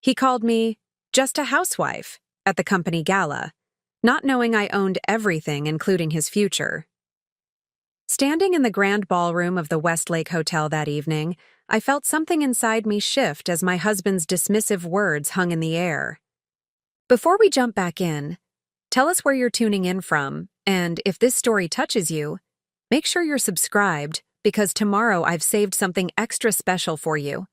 He called me just a housewife at the company Gala, not knowing I owned everything, including his future. Standing in the grand ballroom of the Westlake Hotel that evening, I felt something inside me shift as my husband's dismissive words hung in the air. Before we jump back in, tell us where you're tuning in from, and if this story touches you, make sure you're subscribed because tomorrow I've saved something extra special for you.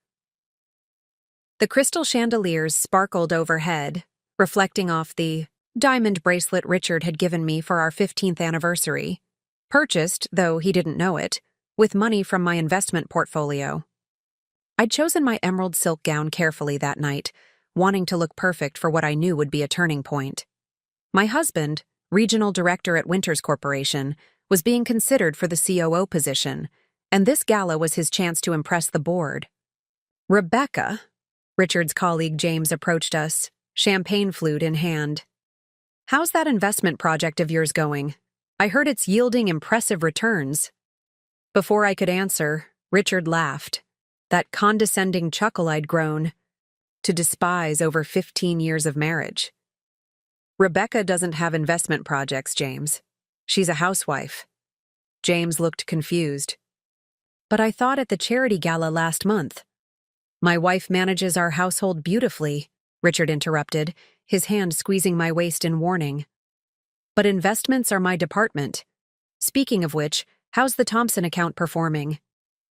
The crystal chandeliers sparkled overhead, reflecting off the diamond bracelet Richard had given me for our 15th anniversary, purchased, though he didn't know it, with money from my investment portfolio. I'd chosen my emerald silk gown carefully that night, wanting to look perfect for what I knew would be a turning point. My husband, regional director at Winters Corporation, was being considered for the COO position, and this gala was his chance to impress the board. Rebecca, Richard's colleague James approached us, champagne flute in hand. "How's that investment project of yours going? I heard it's yielding impressive returns." Before I could answer, Richard laughed, that condescending chuckle I'd grown to despise over 15 years of marriage. "Rebecca doesn't have investment projects, James. She's a housewife." James looked confused. "But I thought at the charity gala last month." "My wife manages our household beautifully," Richard interrupted, his hand squeezing my waist in warning. "But investments are my department. Speaking of which, how's the Thompson account performing?"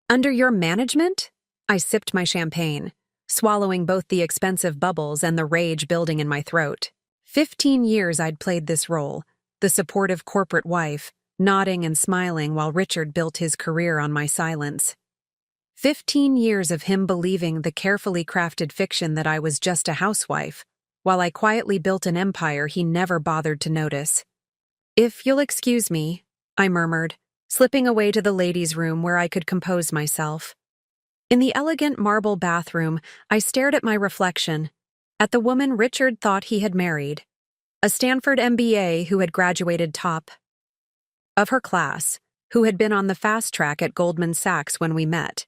"Under your management?" I sipped my champagne, swallowing both the expensive bubbles and the rage building in my throat. 15 years I'd played this role, the supportive corporate wife, nodding and smiling while Richard built his career on my silence. 15 years of him believing the carefully crafted fiction that I was just a housewife, while I quietly built an empire he never bothered to notice. "If you'll excuse me," I murmured, slipping away to the ladies' room where I could compose myself. In the elegant marble bathroom, I stared at my reflection, at the woman Richard thought he had married, a Stanford MBA who had graduated top of her class, who had been on the fast track at Goldman Sachs when we met.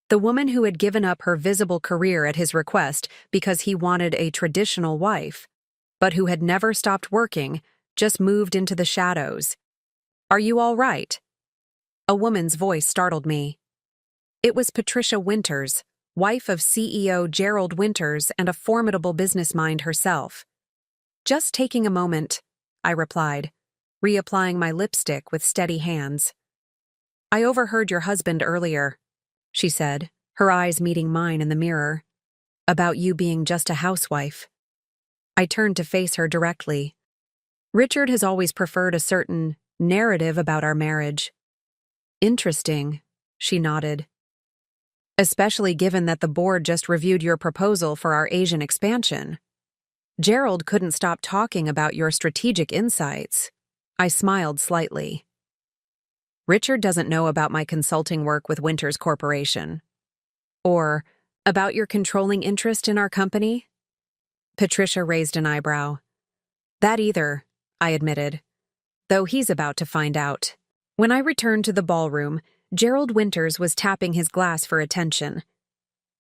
The woman who had given up her visible career at his request because he wanted a traditional wife, but who had never stopped working, just moved into the shadows. "Are you all right?" A woman's voice startled me. It was Patricia Winters, wife of CEO Gerald Winters and a formidable business mind herself. "Just taking a moment," I replied, reapplying my lipstick with steady hands. "I overheard your husband earlier," she said, her eyes meeting mine in the mirror, "about you being just a housewife." I turned to face her directly. "Richard has always preferred a certain narrative about our marriage." "Interesting," she nodded. "Especially given that the board just reviewed your proposal for our Asian expansion. Gerald couldn't stop talking about your strategic insights." I smiled slightly. "Richard doesn't know about my consulting work with Winters Corporation. Or about your controlling interest in our company?" Patricia raised an eyebrow. "That either," I admitted, "though he's about to find out." When I returned to the ballroom, Gerald Winters was tapping his glass for attention.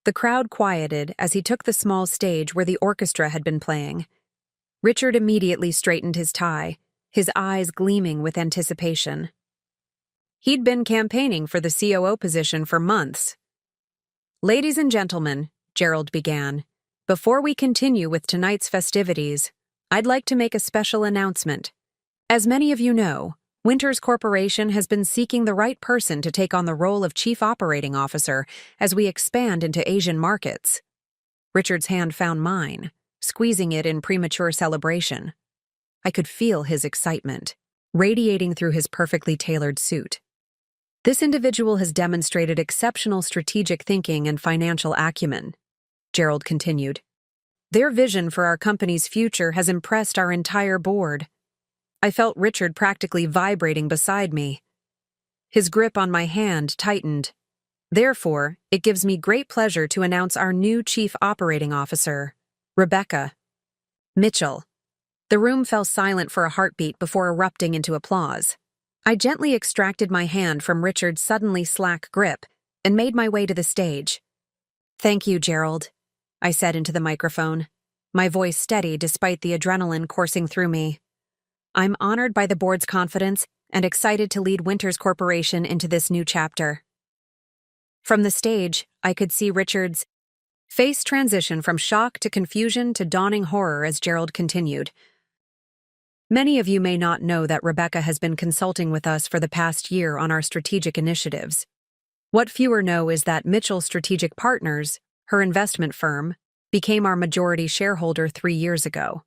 The crowd quieted as he took the small stage where the orchestra had been playing. Richard immediately straightened his tie, his eyes gleaming with anticipation. He'd been campaigning for the COO position for months. "Ladies and gentlemen," Gerald began, "before we continue with tonight's festivities, I'd like to make a special announcement. As many of you know, Winters Corporation has been seeking the right person to take on the role of Chief Operating Officer as we expand into Asian markets." Richard's hand found mine, squeezing it in premature celebration. I could feel his excitement, radiating through his perfectly tailored suit. "This individual has demonstrated exceptional strategic thinking and financial acumen," Gerald continued. "Their vision for our company's future has impressed our entire board." I felt Richard practically vibrating beside me. His grip on my hand tightened. "Therefore, it gives me great pleasure to announce our new Chief Operating Officer, Rebecca Mitchell." The room fell silent for a heartbeat before erupting into applause. I gently extracted my hand from Richard's suddenly slack grip and made my way to the stage. "Thank you, Gerald." I said into the microphone, my voice steady despite the adrenaline coursing through me. I'm honored by the board's confidence and excited to lead Winters Corporation into this new chapter. From the stage, I could see Richard's face transition from shock to confusion to dawning horror as Gerald continued. Many of you may not know that Rebecca has been consulting with us for the past year on our strategic initiatives. What fewer know is that Mitchell Strategic Partners, her investment firm, became our majority shareholder 3 years ago.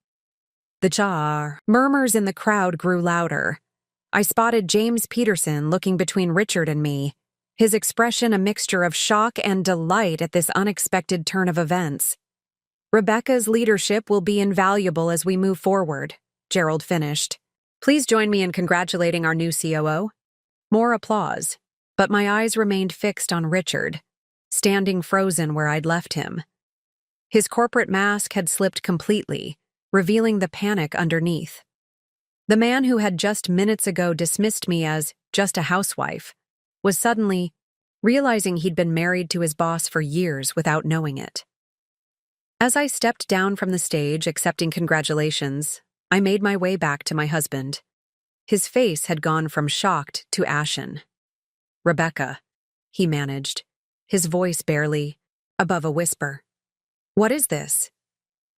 The murmurs in the crowd grew louder. I spotted James Peterson looking between Richard and me, his expression a mixture of shock and delight at this unexpected turn of events. Rebecca's leadership will be invaluable as we move forward, Gerald finished. Please join me in congratulating our new COO. More applause, but my eyes remained fixed on Richard, standing frozen where I'd left him. His corporate mask had slipped completely, revealing the panic underneath. The man who had just minutes ago dismissed me as just a housewife was suddenly realizing he'd been married to his boss for years without knowing it. As I stepped down from the stage accepting congratulations, I made my way back to my husband. His face had gone from shocked to ashen. Rebecca, he managed, his voice barely above a whisper. What is this?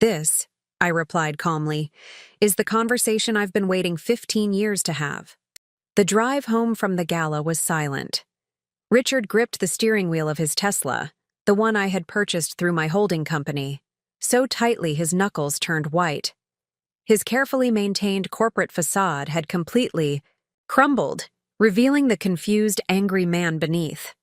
This, I replied calmly, is the conversation I've been waiting 15 years to have. The drive home from the gala was silent. Richard gripped the steering wheel of his Tesla, the one I had purchased through my holding company, so tightly his knuckles turned white. His carefully maintained corporate facade had completely crumbled, revealing the confused, angry man beneath.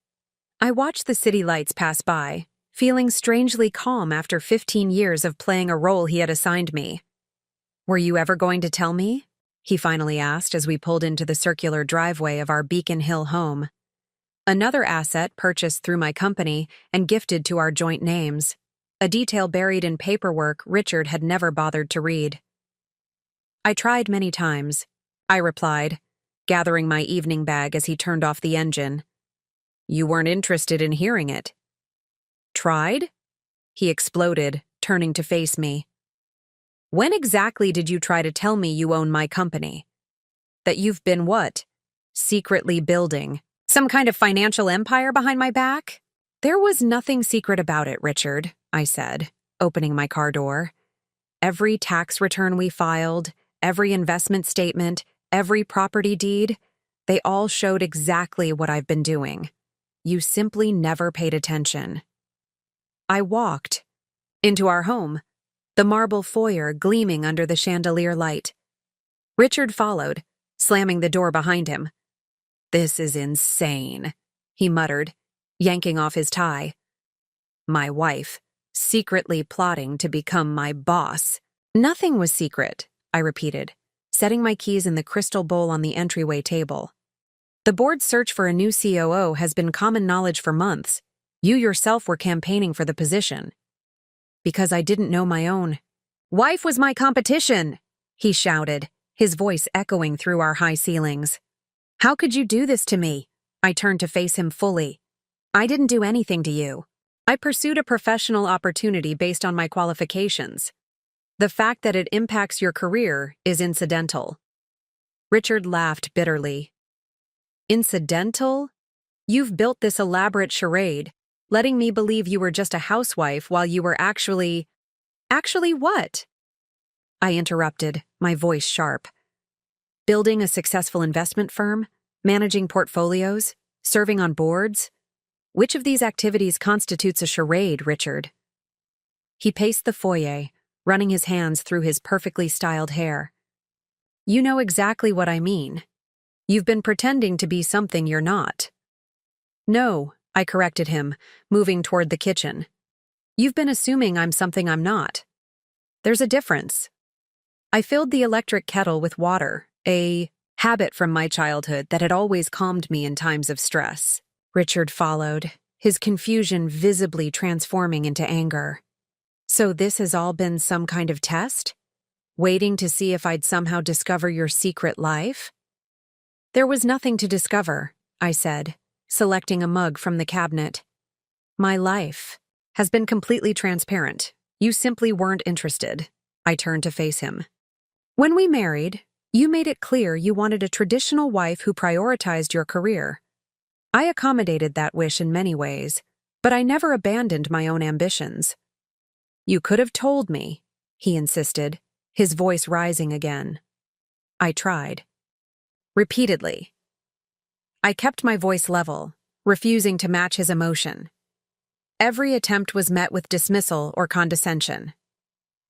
I watched the city lights pass by, feeling strangely calm after 15 years of playing a role he had assigned me. Were you ever going to tell me? He finally asked as we pulled into the circular driveway of our Beacon Hill home. Another asset purchased through my company and gifted to our joint names, a detail buried in paperwork Richard had never bothered to read. I tried many times, I replied, gathering my evening bag as he turned off the engine. You weren't interested in hearing it. Tried? He exploded, turning to face me. When exactly did you try to tell me you own my company? That you've been what? Secretly building some kind of financial empire behind my back? There was nothing secret about it, Richard, I said, opening my car door. Every tax return we filed, every investment statement, every property deed, they all showed exactly what I've been doing. You simply never paid attention. I walked into our home, the marble foyer gleaming under the chandelier light. Richard followed, slamming the door behind him. This is insane, he muttered, yanking off his tie. My wife, secretly plotting to become my boss. Nothing was secret, I repeated, setting my keys in the crystal bowl on the entryway table. The board's search for a new COO has been common knowledge for months. You yourself were campaigning for the position. Because I didn't know my own wife was my competition, he shouted, his voice echoing through our high ceilings. How could you do this to me? I turned to face him fully. I didn't do anything to you. I pursued a professional opportunity based on my qualifications. The fact that it impacts your career is incidental. Richard laughed bitterly. Incidental? You've built this elaborate charade, letting me believe you were just a housewife while you were actually... Actually what? I interrupted, my voice sharp. Building a successful investment firm, managing portfolios, serving on boards. Which of these activities constitutes a charade, Richard? He paced the foyer, running his hands through his perfectly styled hair. You know exactly what I mean. You've been pretending to be something you're not. No, I corrected him, moving toward the kitchen. You've been assuming I'm something I'm not. There's a difference. I filled the electric kettle with water, a habit from my childhood that had always calmed me in times of stress. Richard followed, his confusion visibly transforming into anger. So this has all been some kind of test? Waiting to see if I'd somehow discover your secret life? There was nothing to discover, I said, selecting a mug from the cabinet. My life. has been completely transparent. You simply weren't interested. I turned to face him. When we married, you made it clear you wanted a traditional wife who prioritized your career. I accommodated that wish in many ways, but I never abandoned my own ambitions. You could have told me, he insisted, his voice rising again. I tried. Repeatedly. I kept my voice level, refusing to match his emotion. Every attempt was met with dismissal or condescension.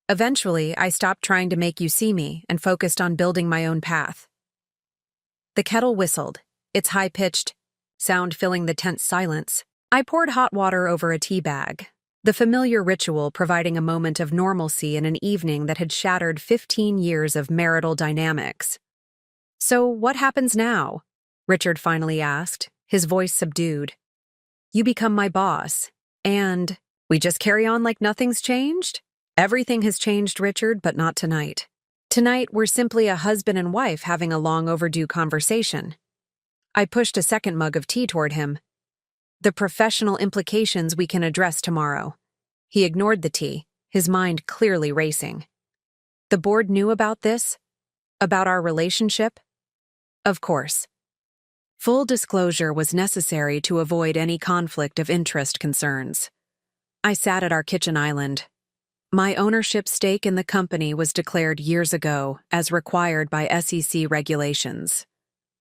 Eventually, I stopped trying to make you see me and focused on building my own path. The kettle whistled, its high-pitched sound filling the tense silence. I poured hot water over a tea bag, the familiar ritual providing a moment of normalcy in an evening that had shattered 15 years of marital dynamics. So what happens now? Richard finally asked, his voice subdued. You become my boss, and we just carry on like nothing's changed? Everything has changed, Richard, but not tonight. Tonight, we're simply a husband and wife having a long overdue conversation. I pushed a second mug of tea toward him. The professional implications we can address tomorrow. He ignored the tea, his mind clearly racing. The board knew about this? About our relationship? Of course. Full disclosure was necessary to avoid any conflict of interest concerns. I sat at our kitchen island. My ownership stake in the company was declared years ago as required by SEC regulations.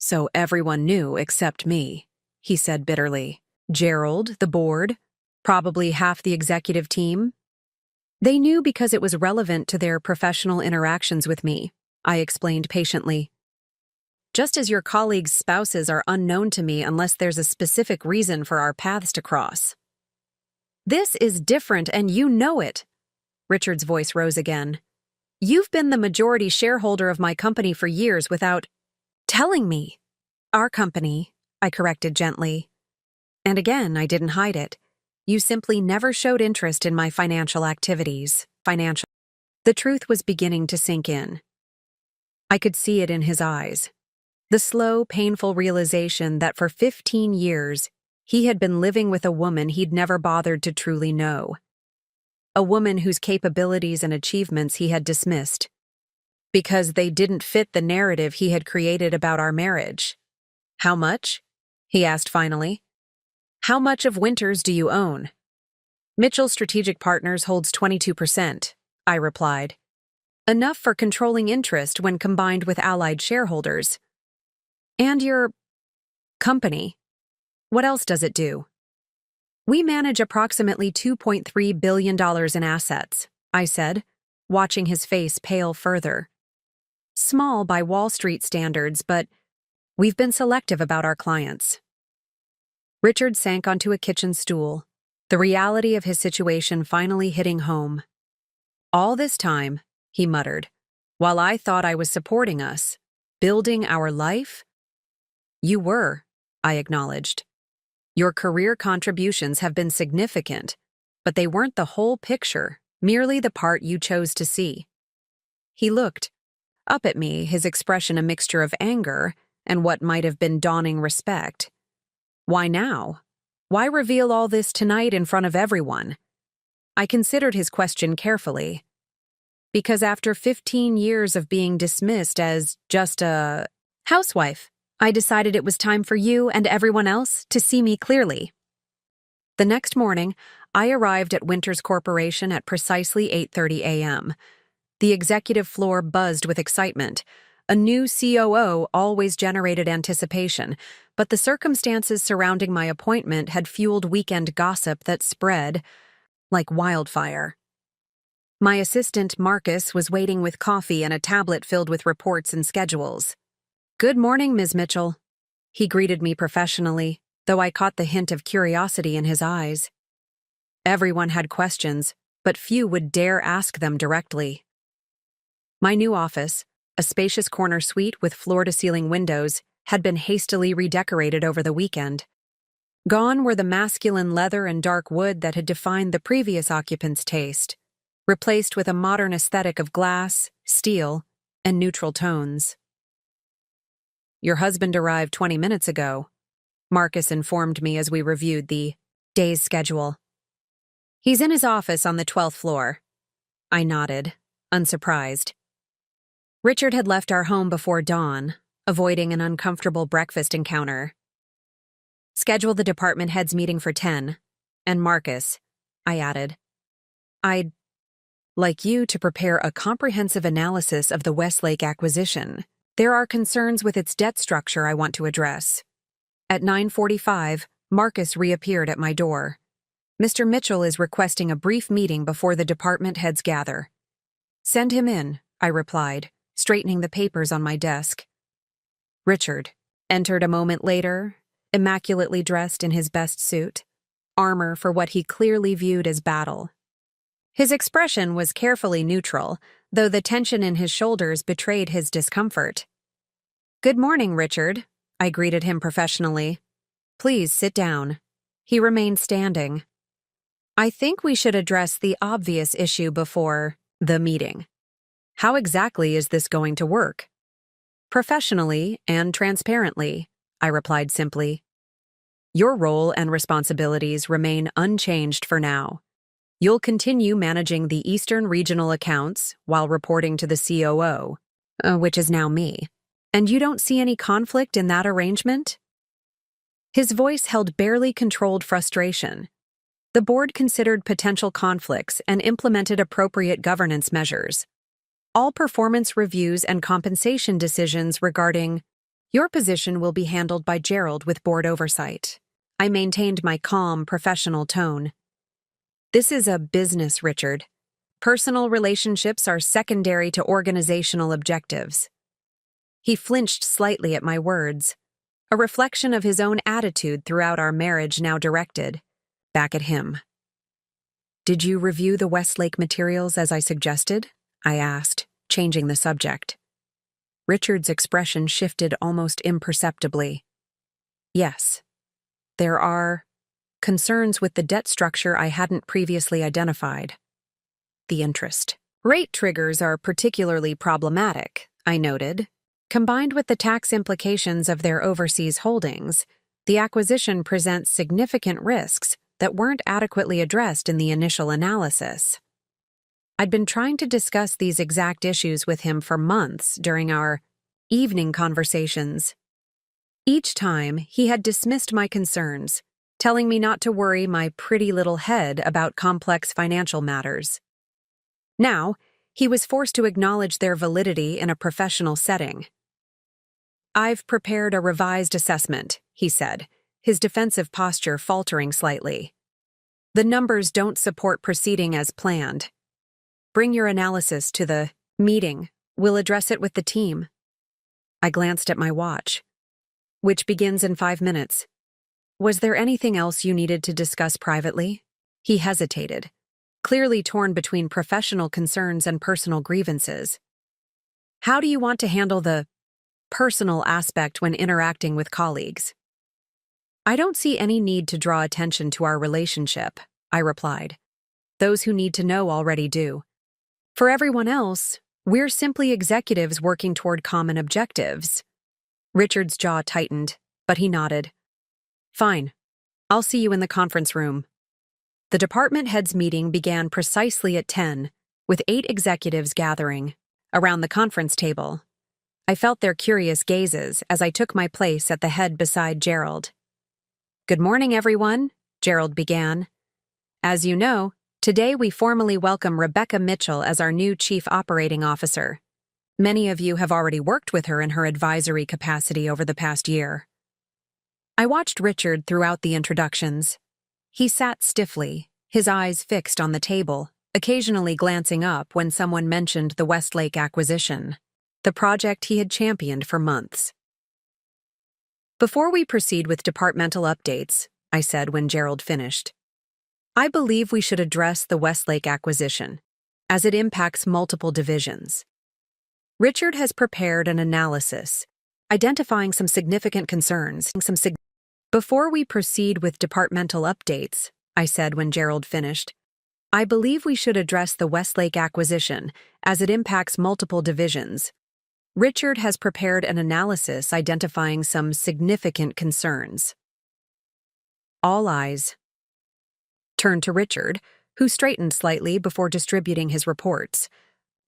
So everyone knew except me, he said bitterly. Gerald, the board, probably half the executive team. They knew because it was relevant to their professional interactions with me, I explained patiently. Just as your colleagues' spouses are unknown to me unless there's a specific reason for our paths to cross. This is different and you know it. Richard's voice rose again. You've been the majority shareholder of my company for years without telling me. Our company, I corrected gently. And again, I didn't hide it. You simply never showed interest in my financial activities. The truth was beginning to sink in. I could see it in his eyes. The slow, painful realization that for 15 years, he had been living with a woman he'd never bothered to truly know. A woman whose capabilities and achievements he had dismissed, because they didn't fit the narrative he had created about our marriage. How much? He asked finally. How much of Winters do you own? Mitchell Strategic Partners holds 22%, I replied. Enough for controlling interest when combined with allied shareholders. And your company, what else does it do? We manage approximately $2.3 billion in assets, I said, watching his face pale further. Small by Wall Street standards, but we've been selective about our clients. Richard sank onto a kitchen stool, the reality of his situation finally hitting home. All this time, he muttered, while I thought I was supporting us, building our life? You were, I acknowledged. Your career contributions have been significant, but they weren't the whole picture, merely the part you chose to see. He looked up at me, his expression a mixture of anger and what might have been dawning respect. Why now? Why reveal all this tonight in front of everyone? I considered his question carefully. Because after 15 years of being dismissed as just a housewife, I decided it was time for you and everyone else to see me clearly. The next morning, I arrived at Winters Corporation at precisely 8:30 a.m. The executive floor buzzed with excitement. A new COO always generated anticipation, but the circumstances surrounding my appointment had fueled weekend gossip that spread like wildfire. My assistant, Marcus, was waiting with coffee and a tablet filled with reports and schedules. Good morning, Ms. Mitchell. He greeted me professionally, though I caught the hint of curiosity in his eyes. Everyone had questions, but few would dare ask them directly. My new office, a spacious corner suite with floor-to-ceiling windows, had been hastily redecorated over the weekend. Gone were the masculine leather and dark wood that had defined the previous occupant's taste, replaced with a modern aesthetic of glass, steel, and neutral tones. Your husband arrived 20 minutes ago, Marcus informed me as we reviewed the day's schedule. He's in his office on the 12th floor. I nodded, unsurprised. Richard had left our home before dawn, avoiding an uncomfortable breakfast encounter. Schedule the department heads meeting for 10. And Marcus, I added, I'd like you to prepare a comprehensive analysis of the Westlake acquisition. There are concerns with its debt structure I want to address. At 9:45, Marcus reappeared at my door. Mr. Mitchell is requesting a brief meeting before the department heads gather. Send him in, I replied, straightening the papers on my desk. Richard entered a moment later, immaculately dressed in his best suit, armor for what he clearly viewed as battle. His expression was carefully neutral, though the tension in his shoulders betrayed his discomfort. Good morning, Richard, I greeted him professionally. Please sit down. He remained standing. I think we should address the obvious issue before the meeting. How exactly is this going to work? Professionally and transparently, I replied simply. Your role and responsibilities remain unchanged for now. You'll continue managing the Eastern Regional accounts while reporting to the COO, which is now me. And you don't see any conflict in that arrangement? His voice held barely controlled frustration. The board considered potential conflicts and implemented appropriate governance measures. All performance reviews and compensation decisions regarding your position will be handled by Gerald with board oversight. I maintained my calm, professional tone. This is a business, Richard. Personal relationships are secondary to organizational objectives. He flinched slightly at my words, a reflection of his own attitude throughout our marriage now directed back at him. Did you review the Westlake materials as I suggested? I asked, changing the subject. Richard's expression shifted almost imperceptibly. Yes. There are concerns with the debt structure I hadn't previously identified. The interest rate triggers are particularly problematic, I noted. Combined with the tax implications of their overseas holdings, the acquisition presents significant risks that weren't adequately addressed in the initial analysis. I'd been trying to discuss these exact issues with him for months during our evening conversations. Each time, he had dismissed my concerns, telling me not to worry my pretty little head about complex financial matters. Now, he was forced to acknowledge their validity in a professional setting. I've prepared a revised assessment, he said, his defensive posture faltering slightly. The numbers don't support proceeding as planned. Bring your analysis to the meeting. We'll address it with the team. I glanced at my watch, which begins in 5 minutes. Was there anything else you needed to discuss privately? He hesitated, clearly torn between professional concerns and personal grievances. How do you want to handle the personal aspect when interacting with colleagues? I don't see any need to draw attention to our relationship, I replied. Those who need to know already do. For everyone else, we're simply executives working toward common objectives. Richard's jaw tightened, but he nodded. Fine. I'll see you in the conference room. The department heads meeting began precisely at 10, with 8 executives gathering around the conference table. I felt their curious gazes as I took my place at the head beside Gerald. Good morning, everyone, Gerald began. As you know, today we formally welcome Rebecca Mitchell as our new Chief Operating Officer. Many of you have already worked with her in her advisory capacity over the past year. I watched Richard throughout the introductions. He sat stiffly, his eyes fixed on the table, occasionally glancing up when someone mentioned the Westlake acquisition, the project he had championed for months. Before we proceed with departmental updates, I said when Gerald finished, I believe we should address the Westlake acquisition, as it impacts multiple divisions. Richard has prepared an analysis, identifying some significant concerns. Before we proceed with departmental updates, I said when Gerald finished, I believe we should address the Westlake acquisition, as it impacts multiple divisions. Richard has prepared an analysis identifying some significant concerns. All eyes turned to Richard, who straightened slightly before distributing his reports.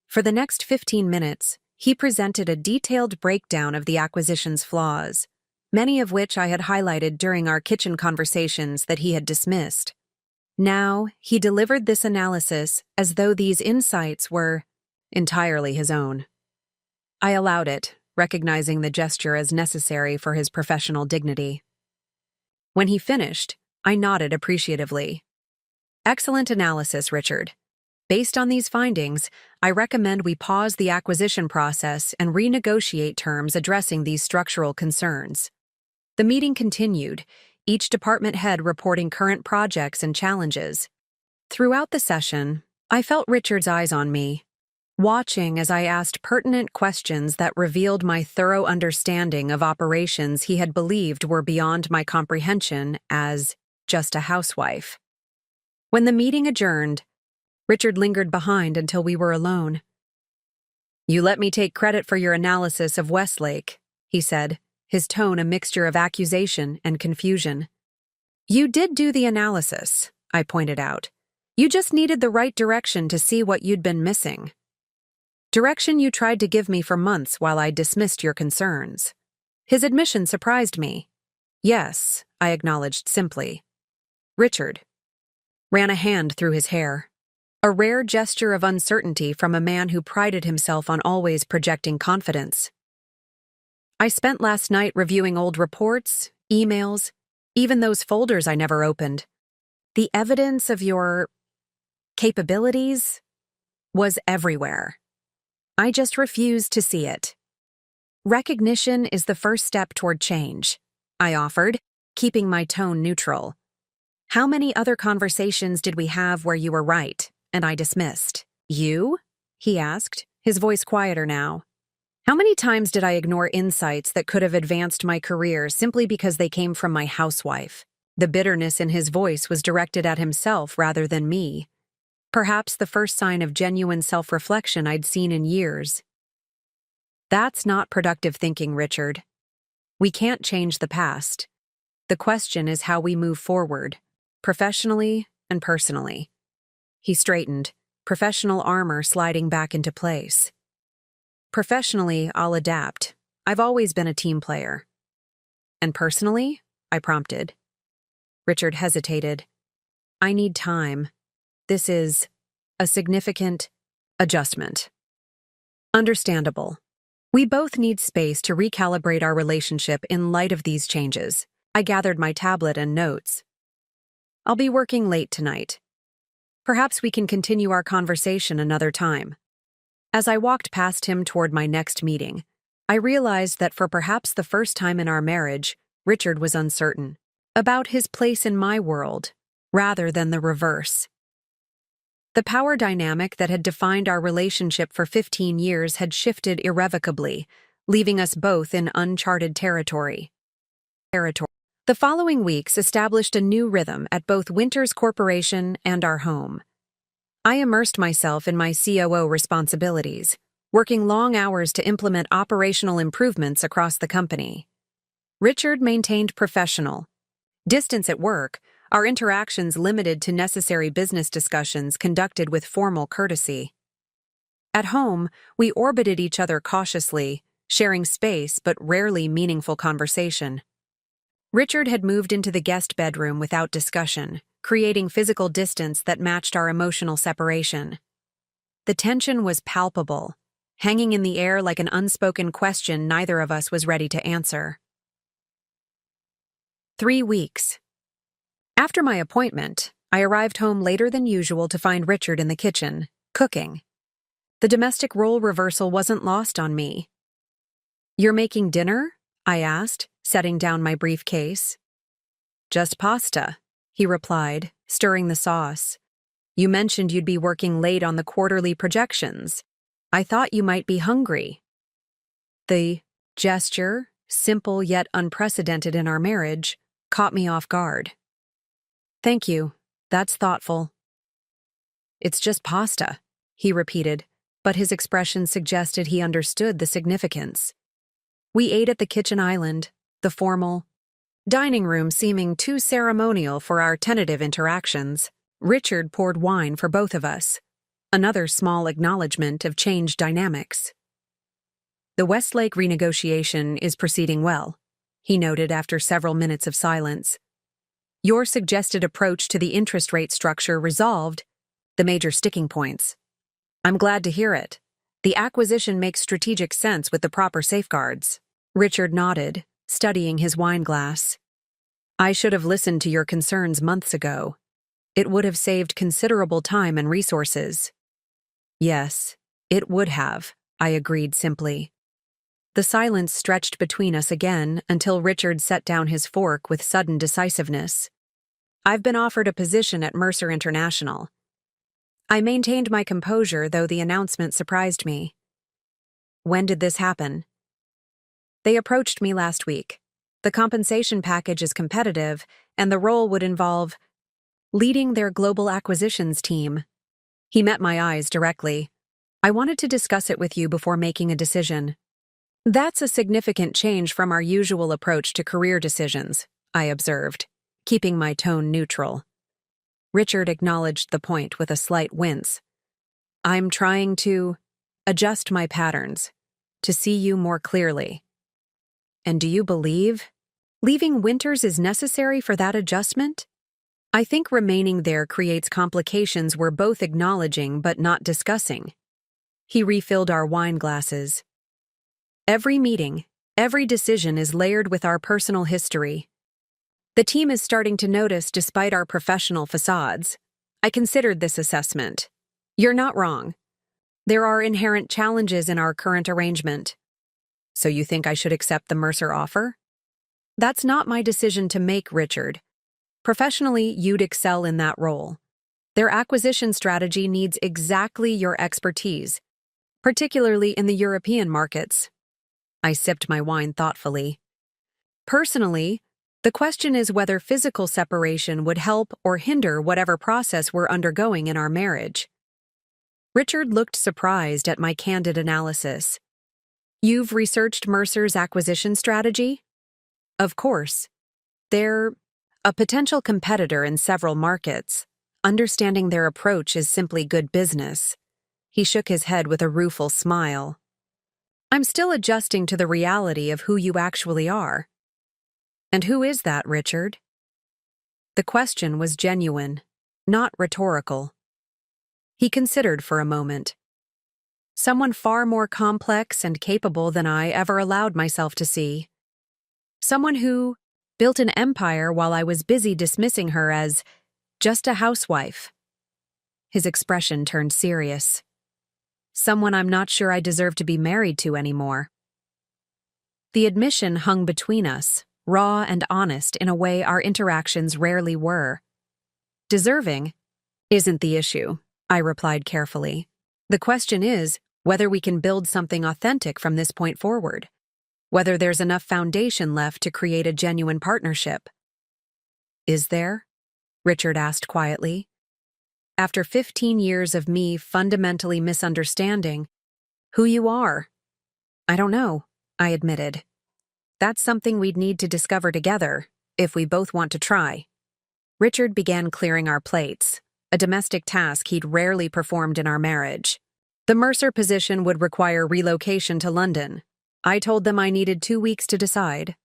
For the next 15 minutes, he presented a detailed breakdown of the acquisition's flaws, many of which I had highlighted during our kitchen conversations that he had dismissed. Now, he delivered this analysis as though these insights were entirely his own. I allowed it, recognizing the gesture as necessary for his professional dignity. When he finished, I nodded appreciatively. Excellent analysis, Richard. Based on these findings, I recommend we pause the acquisition process and renegotiate terms addressing these structural concerns. The meeting continued, each department head reporting current projects and challenges. Throughout the session, I felt Richard's eyes on me, watching as I asked pertinent questions that revealed my thorough understanding of operations he had believed were beyond my comprehension as just a housewife. When the meeting adjourned, Richard lingered behind until we were alone. "You let me take credit for your analysis of Westlake," he said, his tone a mixture of accusation and confusion. "You did do the analysis," I pointed out. "You just needed the right direction to see what you'd been missing. Direction you tried to give me for months while I dismissed your concerns." His admission surprised me. "Yes," I acknowledged simply. Richard ran a hand through his hair, a rare gesture of uncertainty from a man who prided himself on always projecting confidence. "I spent last night reviewing old reports, emails, even those folders I never opened. The evidence of your capabilities was everywhere. I just refused to see it. Recognition is the first step toward change," I offered, keeping my tone neutral. "How many other conversations did we have where you were right, and I dismissed?" "You?" he asked, his voice quieter now. "How many times did I ignore insights that could have advanced my career simply because they came from my housewife?" The bitterness in his voice was directed at himself rather than me. Perhaps the first sign of genuine self-reflection I'd seen in years. "That's not productive thinking, Richard. We can't change the past. The question is how we move forward, professionally and personally." He straightened, professional armor sliding back into place. "Professionally, I'll adapt. I've always been a team player." "And personally?" I prompted. Richard hesitated. "I need time. This is a significant adjustment." "Understandable. We both need space to recalibrate our relationship in light of these changes." I gathered my tablet and notes. "I'll be working late tonight. Perhaps we can continue our conversation another time." As I walked past him toward my next meeting, I realized that for perhaps the first time in our marriage, Richard was uncertain about his place in my world, rather than the reverse. The power dynamic that had defined our relationship for 15 years had shifted irrevocably, leaving us both in uncharted territory. The following weeks established a new rhythm at both Winters Corporation and our home. I immersed myself in my COO responsibilities, working long hours to implement operational improvements across the company. Richard maintained professional distance at work, our interactions limited to necessary business discussions conducted with formal courtesy. At home, we orbited each other cautiously, sharing space but rarely meaningful conversation. Richard had moved into the guest bedroom without discussion, creating physical distance that matched our emotional separation. The tension was palpable, hanging in the air like an unspoken question neither of us was ready to answer. 3 weeks. After my appointment, I arrived home later than usual to find Richard in the kitchen, cooking. The domestic role reversal wasn't lost on me. "You're making dinner?" I asked, setting down my briefcase. "Just pasta," he replied, stirring the sauce. "You mentioned you'd be working late on the quarterly projections. I thought you might be hungry." The gesture, simple yet unprecedented in our marriage, caught me off guard. "Thank you. That's thoughtful." "It's just pasta," he repeated, but his expression suggested he understood the significance. We ate at the kitchen island, the formal dining room seeming too ceremonial for our tentative interactions. Richard poured wine for both of us, another small acknowledgement of changed dynamics. The Westlake renegotiation is proceeding well, he noted after several minutes of silence. Your suggested approach to the interest rate structure resolved the major sticking points. I'm glad to hear it. The acquisition makes strategic sense with the proper safeguards. Richard nodded, studying his wine glass. I should have listened to your concerns months ago. It would have saved considerable time and resources. Yes, it would have, I agreed simply. The silence stretched between us again until Richard set down his fork with sudden decisiveness. I've been offered a position at Mercer International. I maintained my composure, though the announcement surprised me. When did this happen? They approached me last week. The compensation package is competitive, and the role would involve leading their global acquisitions team. He met my eyes directly. I wanted to discuss it with you before making a decision. That's a significant change from our usual approach to career decisions, I observed, keeping my tone neutral. Richard acknowledged the point with a slight wince. I'm trying to adjust my patterns, to see you more clearly. And do you believe leaving Winters is necessary for that adjustment? I think remaining there creates complications we're both acknowledging but not discussing. He refilled our wine glasses. Every meeting, every decision is layered with our personal history. The team is starting to notice despite our professional facades. I considered this assessment. You're not wrong. There are inherent challenges in our current arrangement. So you think I should accept the Mercer offer? That's not my decision to make, Richard. Professionally, you'd excel in that role. Their acquisition strategy needs exactly your expertise, particularly in the European markets. I sipped my wine thoughtfully. Personally, the question is whether physical separation would help or hinder whatever process we're undergoing in our marriage. Richard looked surprised at my candid analysis. You've researched Mercer's acquisition strategy? Of course. They're a potential competitor in several markets. Understanding their approach is simply good business. He shook his head with a rueful smile. I'm still adjusting to the reality of who you actually are. And who is that, Richard? The question was genuine, not rhetorical. He considered for a moment. Someone far more complex and capable than I ever allowed myself to see. Someone who built an empire while I was busy dismissing her as just a housewife. His expression turned serious. Someone I'm not sure I deserve to be married to anymore. The admission hung between us, raw and honest in a way our interactions rarely were. Deserving isn't the issue, I replied carefully. The question is whether we can build something authentic from this point forward, whether there's enough foundation left to create a genuine partnership. Is there? Richard asked quietly. After 15 years of me fundamentally misunderstanding who you are. I don't know, I admitted. That's something we'd need to discover together, if we both want to try. Richard began clearing our plates, a domestic task he'd rarely performed in our marriage. The Mercer position would require relocation to London. I told them I needed 2 weeks to decide.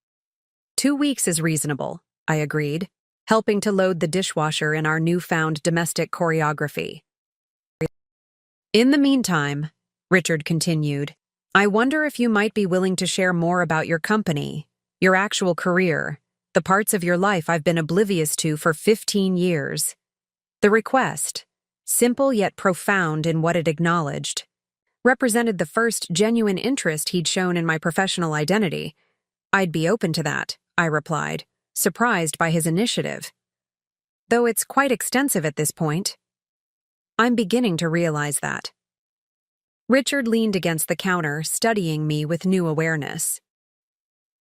2 weeks is reasonable, I agreed, helping to load the dishwasher in our newfound domestic choreography. In the meantime, Richard continued, I wonder if you might be willing to share more about your company, your actual career, the parts of your life I've been oblivious to for 15 years. The request, simple yet profound in what it acknowledged, represented the first genuine interest he'd shown in my professional identity. I'd be open to that, I replied, surprised by his initiative. Though it's quite extensive at this point. I'm beginning to realize that. Richard leaned against the counter, studying me with new awareness.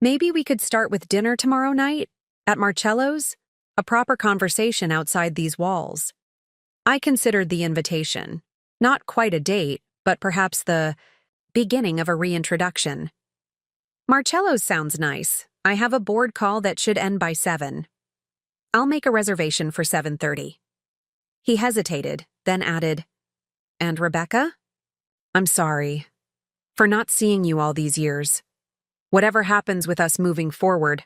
Maybe we could start with dinner tomorrow night? At Marcello's? A proper conversation outside these walls. I considered the invitation. Not quite a date, but perhaps the beginning of a reintroduction. Marcello's sounds nice. I have a board call that should end by 7. I'll make a reservation for 7:30. He hesitated, then added, "And Rebecca? I'm sorry for not seeing you all these years. Whatever happens with us moving forward,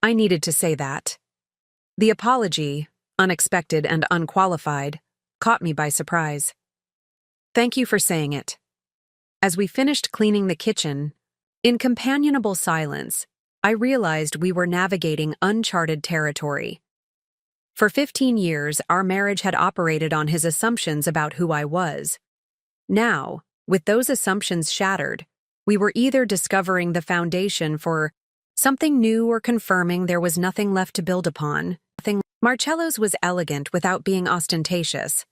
I needed to say that." The apology, unexpected and unqualified, caught me by surprise. "Thank you for saying it." As we finished cleaning the kitchen, in companionable silence, I realized we were navigating uncharted territory. For 15 years, our marriage had operated on his assumptions about who I was. Now, with those assumptions shattered, we were either discovering the foundation for something new or confirming there was nothing left to build upon. Marcello's was elegant without being ostentatious,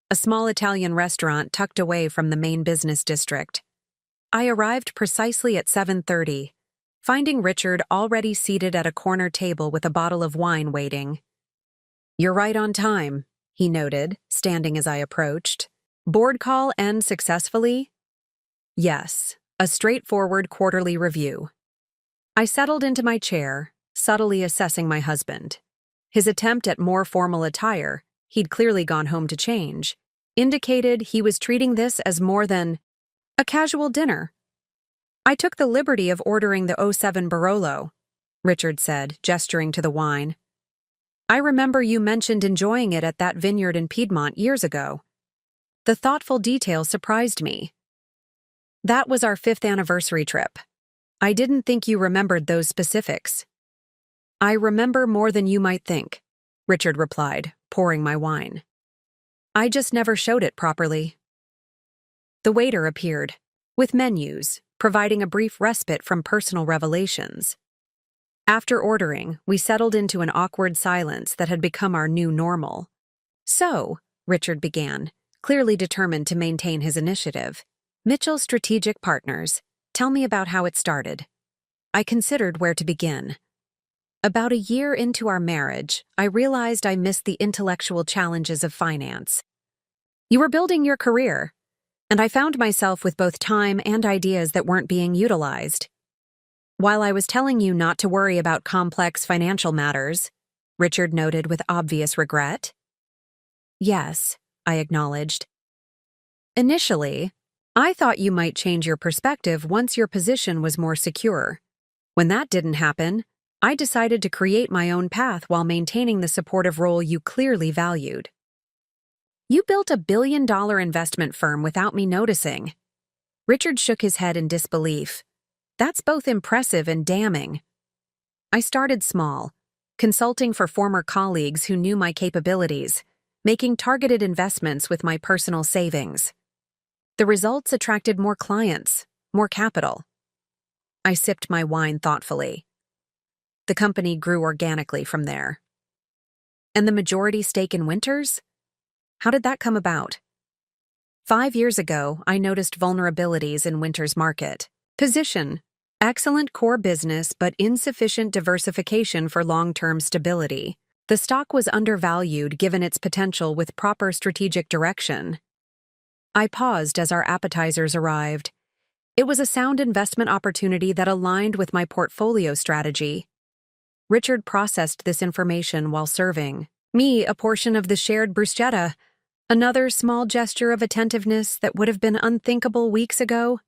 a small Italian restaurant tucked away from the main business district. I arrived precisely at 7:30, finding Richard already seated at a corner table with a bottle of wine waiting. "You're right on time," he noted, standing as I approached. "Board call end successfully?" "Yes, a straightforward quarterly review." I settled into my chair, subtly assessing my husband. His attempt at more formal attire, he'd clearly gone home to change, indicated he was treating this as more than a casual dinner. "I took the liberty of ordering the '07 Barolo," Richard said, gesturing to the wine. "I remember you mentioned enjoying it at that vineyard in Piedmont years ago." The thoughtful detail surprised me. "That was our 5th anniversary trip. I didn't think you remembered those specifics." "I remember more than you might think," Richard replied, pouring my wine. "I just never showed it properly." The waiter appeared, with menus, providing a brief respite from personal revelations. After ordering, we settled into an awkward silence that had become our new normal. "So," Richard began, clearly determined to maintain his initiative, "Mitchell's strategic partners, tell me about how it started." I considered where to begin. About a year into our marriage, I realized I missed the intellectual challenges of finance. You were building your career, and I found myself with both time and ideas that weren't being utilized. While I was telling you not to worry about complex financial matters, Richard noted with obvious regret. "Yes," I acknowledged. "Initially, I thought you might change your perspective once your position was more secure. When that didn't happen, I decided to create my own path while maintaining the supportive role you clearly valued." "You built a billion-dollar investment firm without me noticing." Richard shook his head in disbelief. "That's both impressive and damning." I started small, consulting for former colleagues who knew my capabilities, making targeted investments with my personal savings. The results attracted more clients, more capital. I sipped my wine thoughtfully. The company grew organically from there. "And the majority stake in Winters? How did that come about?" 5 years ago, I noticed vulnerabilities in Winters' market. Position: excellent core business but insufficient diversification for long-term stability. The stock was undervalued given its potential with proper strategic direction. I paused as our appetizers arrived. It was a sound investment opportunity that aligned with my portfolio strategy. Richard processed this information while serving me a portion of the shared bruschetta, another small gesture of attentiveness that would have been unthinkable weeks ago.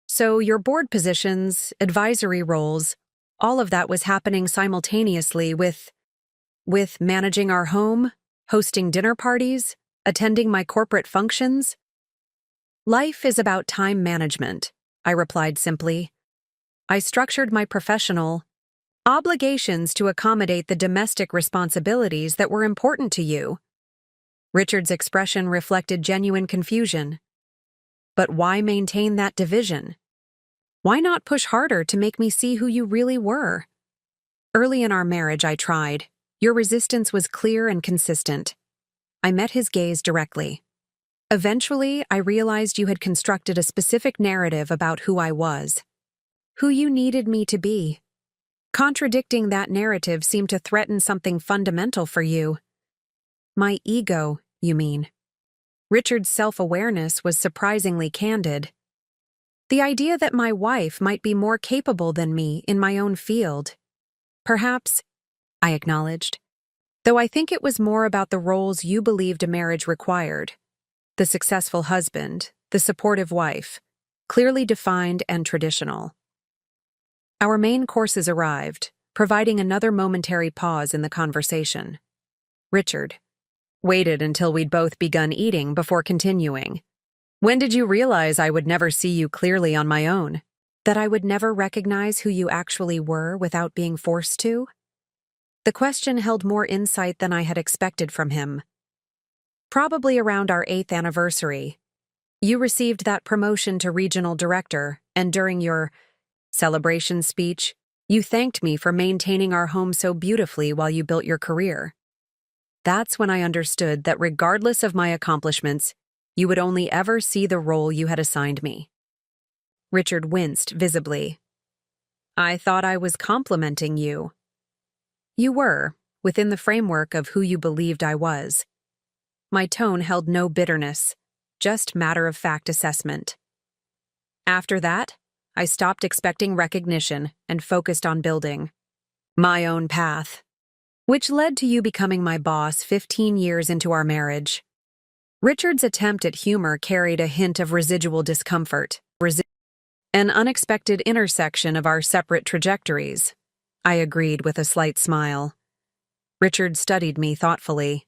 "So your board positions, advisory roles, all of that was happening simultaneously with managing our home, hosting dinner parties, attending my corporate functions?" "Life is about time management," I replied simply. "I structured my professional obligations to accommodate the domestic responsibilities that were important to you." Richard's expression reflected genuine confusion. "But why maintain that division? Why not push harder to make me see who you really were?" "Early in our marriage, I tried. Your resistance was clear and consistent." I met his gaze directly. "Eventually, I realized you had constructed a specific narrative about who I was, who you needed me to be. Contradicting that narrative seemed to threaten something fundamental for you." "My ego, you mean?" Richard's self-awareness was surprisingly candid. "The idea that my wife might be more capable than me in my own field." "Perhaps," I acknowledged. Though I think it was more about the roles you believed a marriage required: the successful husband, the supportive wife, clearly defined and traditional. Our main courses arrived, providing another momentary pause in the conversation. Richard waited until we'd both begun eating before continuing. When did you realize I would never see you clearly on my own? That I would never recognize who you actually were without being forced to? The question held more insight than I had expected from him. Probably around our 8th anniversary. You received that promotion to regional director, and during your celebration speech, you thanked me for maintaining our home so beautifully while you built your career. That's when I understood that regardless of my accomplishments, you would only ever see the role you had assigned me. Richard winced visibly. I thought I was complimenting you. You were, within the framework of who you believed I was. My tone held no bitterness, just matter-of-fact assessment. After that, I stopped expecting recognition and focused on building my own path, which led to you becoming my boss 15 years into our marriage. Richard's attempt at humor carried a hint of residual discomfort, an unexpected intersection of our separate trajectories. I agreed with a slight smile. Richard studied me thoughtfully.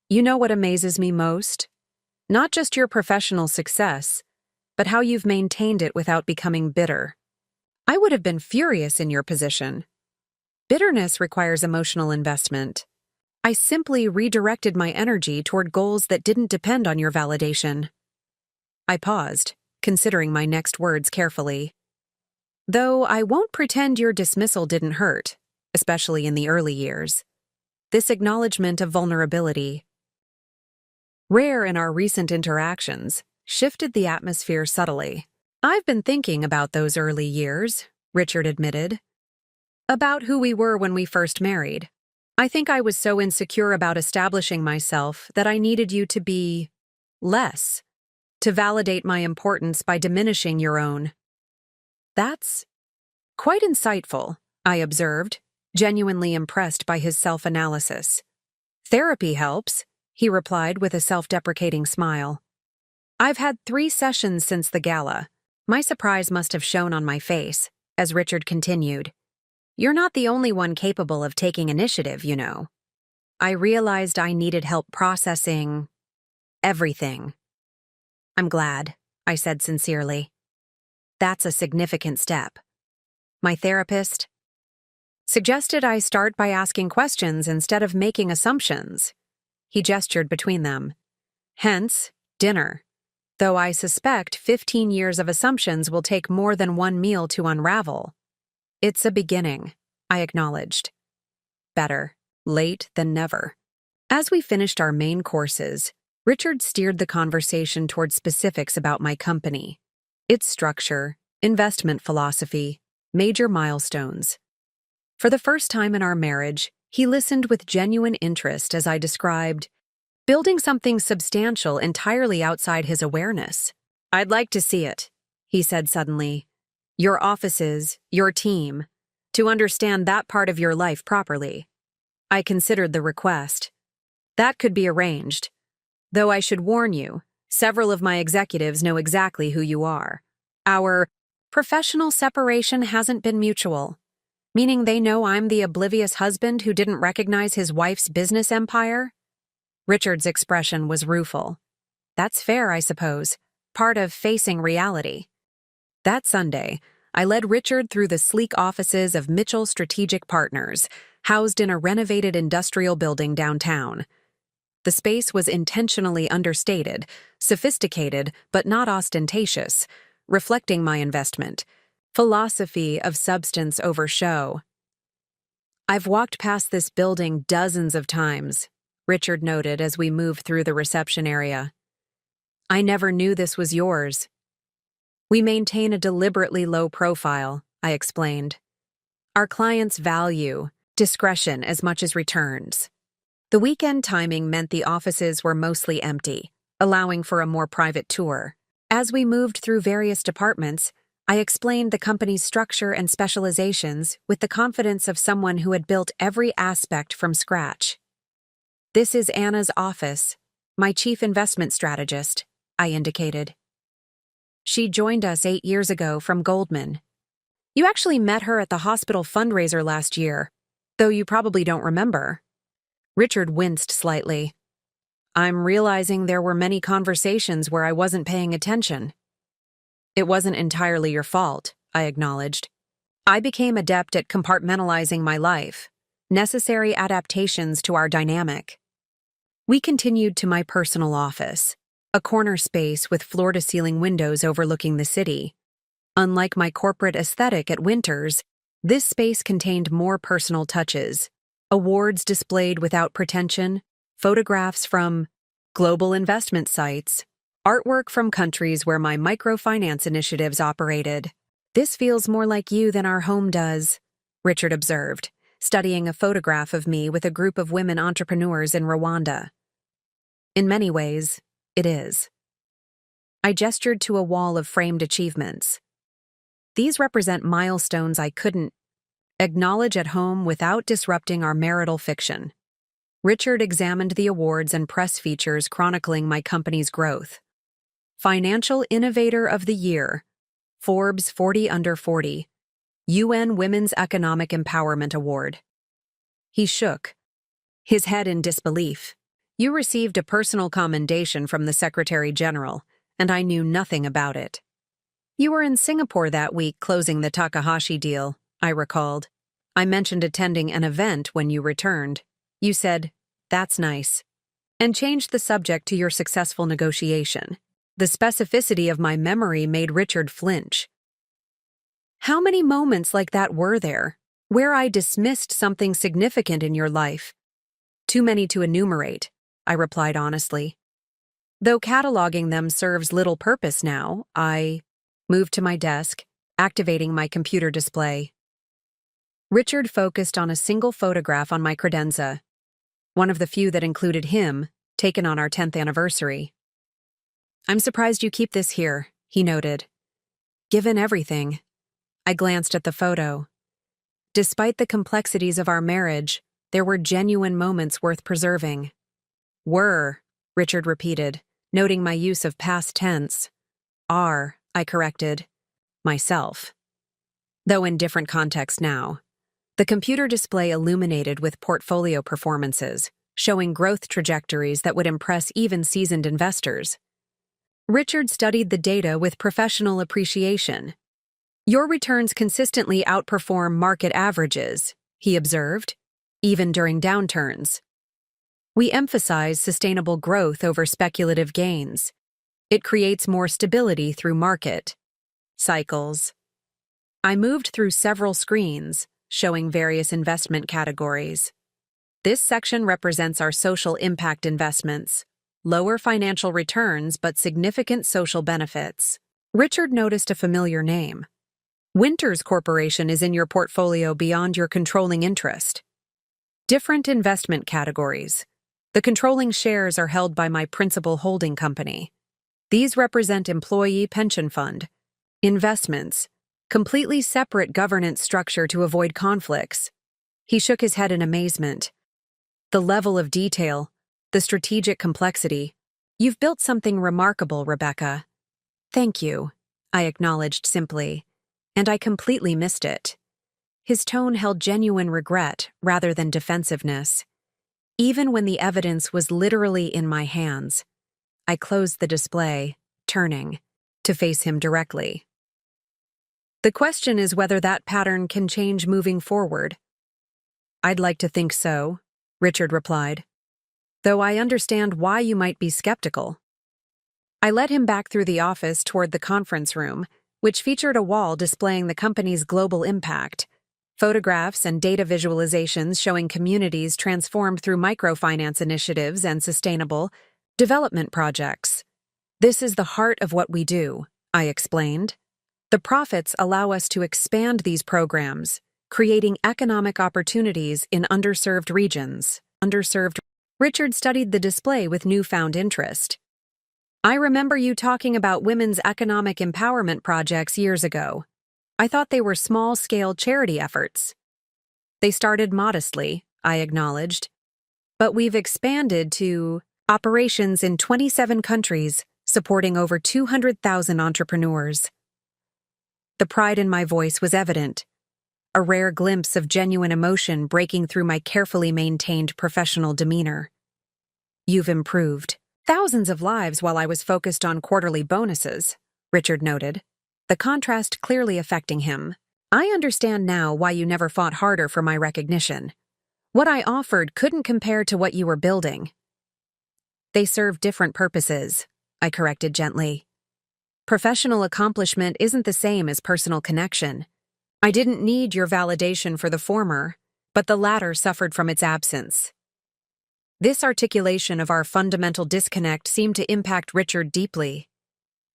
You know what amazes me most? Not just your professional success, but how you've maintained it without becoming bitter. I would have been furious in your position. Bitterness requires emotional investment. I simply redirected my energy toward goals that didn't depend on your validation. I paused, considering my next words carefully. Though I won't pretend your dismissal didn't hurt, especially in the early years. This acknowledgement of vulnerability, rare in our recent interactions, shifted the atmosphere subtly. I've been thinking about those early years, Richard admitted. About who we were when we first married. I think I was so insecure about establishing myself that I needed you to be less, to validate my importance by diminishing your own. That's quite insightful, I observed, genuinely impressed by his self-analysis. Therapy helps, he replied with a self-deprecating smile. I've had 3 sessions since the gala. My surprise must have shown on my face, as Richard continued. You're not the only one capable of taking initiative, you know. I realized I needed help processing everything. I'm glad, I said sincerely. That's a significant step. My therapist suggested I start by asking questions instead of making assumptions. He gestured between them. Hence, dinner. Though I suspect 15 years of assumptions will take more than one meal to unravel. It's a beginning, I acknowledged. Better late than never. As we finished our main courses, Richard steered the conversation toward specifics about my company, its structure, investment philosophy, major milestones. For the first time in our marriage, he listened with genuine interest as I described building something substantial entirely outside his awareness. I'd like to see it, he said suddenly. Your offices, your team, to understand that part of your life properly. I considered the request. That could be arranged. Though I should warn you, several of my executives know exactly who you are. Our professional separation hasn't been mutual, meaning they know I'm the oblivious husband who didn't recognize his wife's business empire. Richard's expression was rueful. That's fair, I suppose, part of facing reality. That Sunday, I led Richard through the sleek offices of Mitchell Strategic Partners, housed in a renovated industrial building downtown. The space was intentionally understated, sophisticated but not ostentatious, reflecting my investment philosophy of substance over show. I've walked past this building dozens of times, Richard noted as we moved through the reception area. I never knew this was yours. We maintain a deliberately low profile, I explained. Our clients value discretion as much as returns. The weekend timing meant the offices were mostly empty, allowing for a more private tour. As we moved through various departments, I explained the company's structure and specializations with the confidence of someone who had built every aspect from scratch. This is Anna's office, my chief investment strategist, I indicated. She joined us 8 years ago from Goldman. You actually met her at the hospital fundraiser last year, though you probably don't remember. Richard winced slightly. I'm realizing there were many conversations where I wasn't paying attention. It wasn't entirely your fault, I acknowledged. I became adept at compartmentalizing my life, necessary adaptations to our dynamic. We continued to my personal office, a corner space with floor-to-ceiling windows overlooking the city. Unlike my corporate aesthetic at Winters, this space contained more personal touches, awards displayed without pretension, photographs from global investment sites, artwork from countries where my microfinance initiatives operated. This feels more like you than our home does, Richard observed, studying a photograph of me with a group of women entrepreneurs in Rwanda. In many ways, it is. I gestured to a wall of framed achievements. These represent milestones I couldn't acknowledge at home without disrupting our marital fiction. Richard examined the awards and press features chronicling my company's growth. Financial Innovator of the Year, Forbes 40 Under 40, UN Women's Economic Empowerment Award. He shook, his head in disbelief. You received a personal commendation from the Secretary General, and I knew nothing about it. You were in Singapore that week closing the Takahashi deal, I recalled. I mentioned attending an event when you returned. You said, "That's nice," and changed the subject to your successful negotiation. The specificity of my memory made Richard flinch. How many moments like that were there, where I dismissed something significant in your life? Too many to enumerate, I replied honestly. Though cataloging them serves little purpose now, I moved to my desk, activating my computer display. Richard focused on a single photograph on my credenza, one of the few that included him, taken on our 10th anniversary. I'm surprised you keep this here, he noted. Given everything. I glanced at the photo. Despite the complexities of our marriage, there were genuine moments worth preserving. Were, Richard repeated, noting my use of past tense. Are, I corrected. Myself. Though in different context now. The computer display illuminated with portfolio performances, showing growth trajectories that would impress even seasoned investors. Richard studied the data with professional appreciation. Your returns consistently outperform market averages, he observed, even during downturns. We emphasize sustainable growth over speculative gains. It creates more stability through market cycles. I moved through several screens, showing various investment categories. This section represents our social impact investments. Lower financial returns but significant social benefits. Richard noticed a familiar name. Winters Corporation is in your portfolio beyond your controlling interest. Different investment categories. The controlling shares are held by my principal holding company. These represent employee pension fund, investments, completely separate governance structure to avoid conflicts. He shook his head in amazement. The level of detail, the strategic complexity. You've built something remarkable, Rebecca. Thank you, I acknowledged simply, and I completely missed it. His tone held genuine regret rather than defensiveness. Even when the evidence was literally in my hands, I closed the display, turning, to face him directly. The question is whether that pattern can change moving forward. I'd like to think so, Richard replied, though I understand why you might be skeptical. I led him back through the office toward the conference room, which featured a wall displaying the company's global impact, photographs and data visualizations showing communities transformed through microfinance initiatives and sustainable development projects. This is the heart of what we do, I explained. The profits allow us to expand these programs, creating economic opportunities in underserved regions. Richard studied the display with newfound interest. I remember you talking about women's economic empowerment projects years ago. I thought they were small-scale charity efforts. They started modestly, I acknowledged. But we've expanded to operations in 27 countries, supporting over 200,000 entrepreneurs. The pride in my voice was evident, a rare glimpse of genuine emotion breaking through my carefully maintained professional demeanor. You've improved thousands of lives while I was focused on quarterly bonuses, Richard noted, the contrast clearly affecting him. I understand now why you never fought harder for my recognition. What I offered couldn't compare to what you were building. They serve different purposes, I corrected gently. Professional accomplishment isn't the same as personal connection. I didn't need your validation for the former, but the latter suffered from its absence. This articulation of our fundamental disconnect seemed to impact Richard deeply.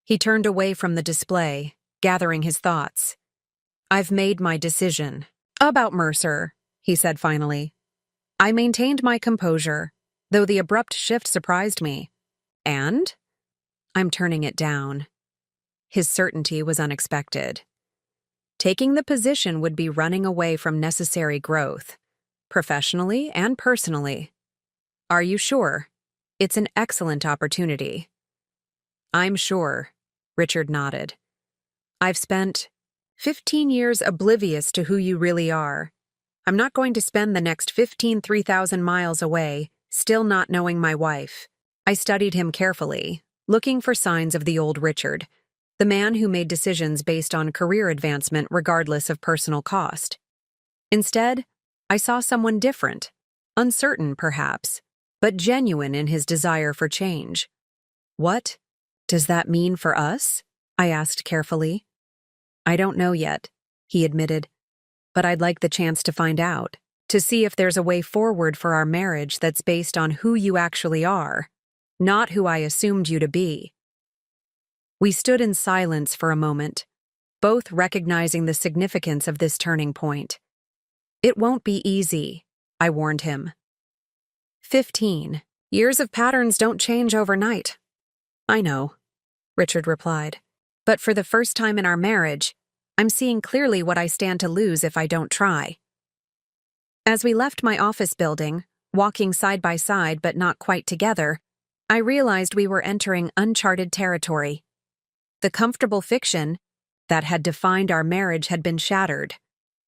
He turned away from the display, gathering his thoughts. I've made my decision. About Mercer, he said finally. I maintained my composure, though the abrupt shift surprised me. And? I'm turning it down. His certainty was unexpected. Taking the position would be running away from necessary growth, professionally and personally. Are you sure? It's an excellent opportunity. I'm sure, Richard nodded. I've spent 15 years oblivious to who you really are. I'm not going to spend the next 3,000 miles away, still not knowing my wife. I studied him carefully, looking for signs of the old Richard, the man who made decisions based on career advancement regardless of personal cost. Instead, I saw someone different, uncertain perhaps, but genuine in his desire for change. What does that mean for us? I asked carefully. I don't know yet, he admitted, but I'd like the chance to find out, to see if there's a way forward for our marriage that's based on who you actually are, not who I assumed you to be. We stood in silence for a moment, both recognizing the significance of this turning point. It won't be easy, I warned him. 15 years of patterns don't change overnight. I know, Richard replied, but for the first time in our marriage, I'm seeing clearly what I stand to lose if I don't try. As we left my office building, walking side by side but not quite together, I realized we were entering uncharted territory. The comfortable fiction that had defined our marriage had been shattered,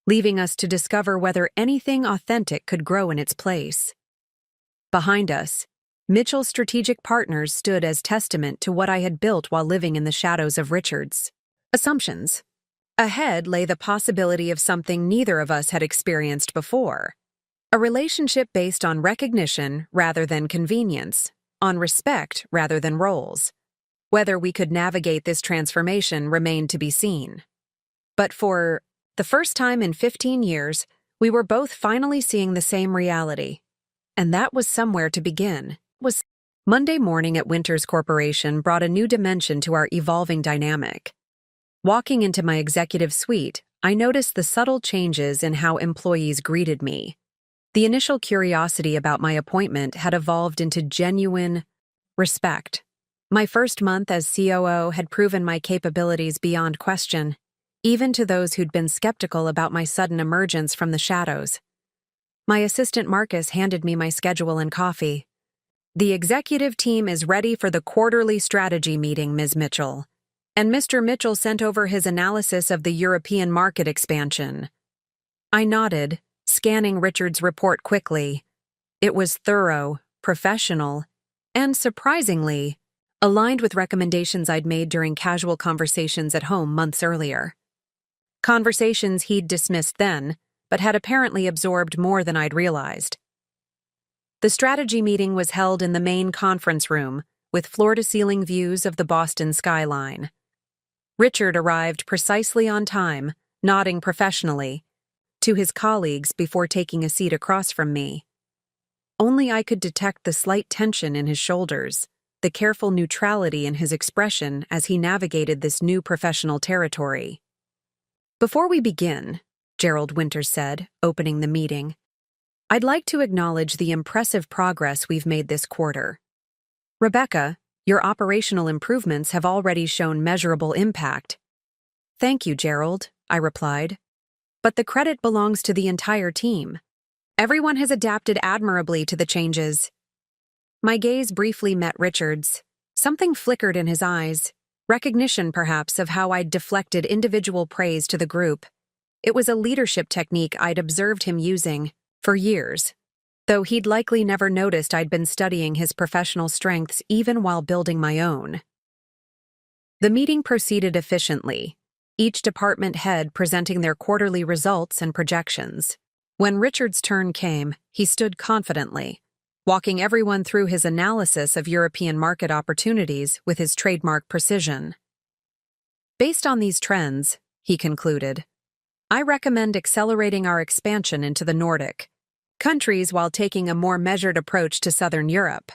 leaving us to discover whether anything authentic could grow in its place. Behind us, Mitchell's strategic partners stood as testament to what I had built while living in the shadows of Richard's assumptions. Ahead lay the possibility of something neither of us had experienced before, a relationship based on recognition rather than convenience, on respect rather than roles. Whether we could navigate this transformation remained to be seen. But for the first time in 15 years, we were both finally seeing the same reality. And that was somewhere to begin. Monday morning at Winters Corporation brought a new dimension to our evolving dynamic. Walking into my executive suite, I noticed the subtle changes in how employees greeted me. The initial curiosity about my appointment had evolved into genuine respect. My first month as COO had proven my capabilities beyond question, even to those who'd been skeptical about my sudden emergence from the shadows. My assistant Marcus handed me my schedule and coffee. The executive team is ready for the quarterly strategy meeting, Ms. Mitchell. And Mr. Mitchell sent over his analysis of the European market expansion. I nodded, scanning Richard's report quickly. It was thorough, professional, and surprisingly, aligned with recommendations I'd made during casual conversations at home months earlier. Conversations he'd dismissed then, but had apparently absorbed more than I'd realized. The strategy meeting was held in the main conference room, with floor-to-ceiling views of the Boston skyline. Richard arrived precisely on time, nodding professionally to his colleagues before taking a seat across from me. Only I could detect the slight tension in his shoulders, the careful neutrality in his expression as he navigated this new professional territory. Before we begin, Gerald Winters said, opening the meeting, I'd like to acknowledge the impressive progress we've made this quarter. Rebecca, your operational improvements have already shown measurable impact. Thank you, Gerald, I replied. But the credit belongs to the entire team. Everyone has adapted admirably to the changes. My gaze briefly met Richard's. Something flickered in his eyes, recognition perhaps of how I'd deflected individual praise to the group. It was a leadership technique I'd observed him using for years, though he'd likely never noticed I'd been studying his professional strengths even while building my own. The meeting proceeded efficiently, each department head presenting their quarterly results and projections. When Richard's turn came, he stood confidently, walking everyone through his analysis of European market opportunities with his trademark precision. Based on these trends, he concluded, I recommend accelerating our expansion into the Nordic countries while taking a more measured approach to Southern Europe.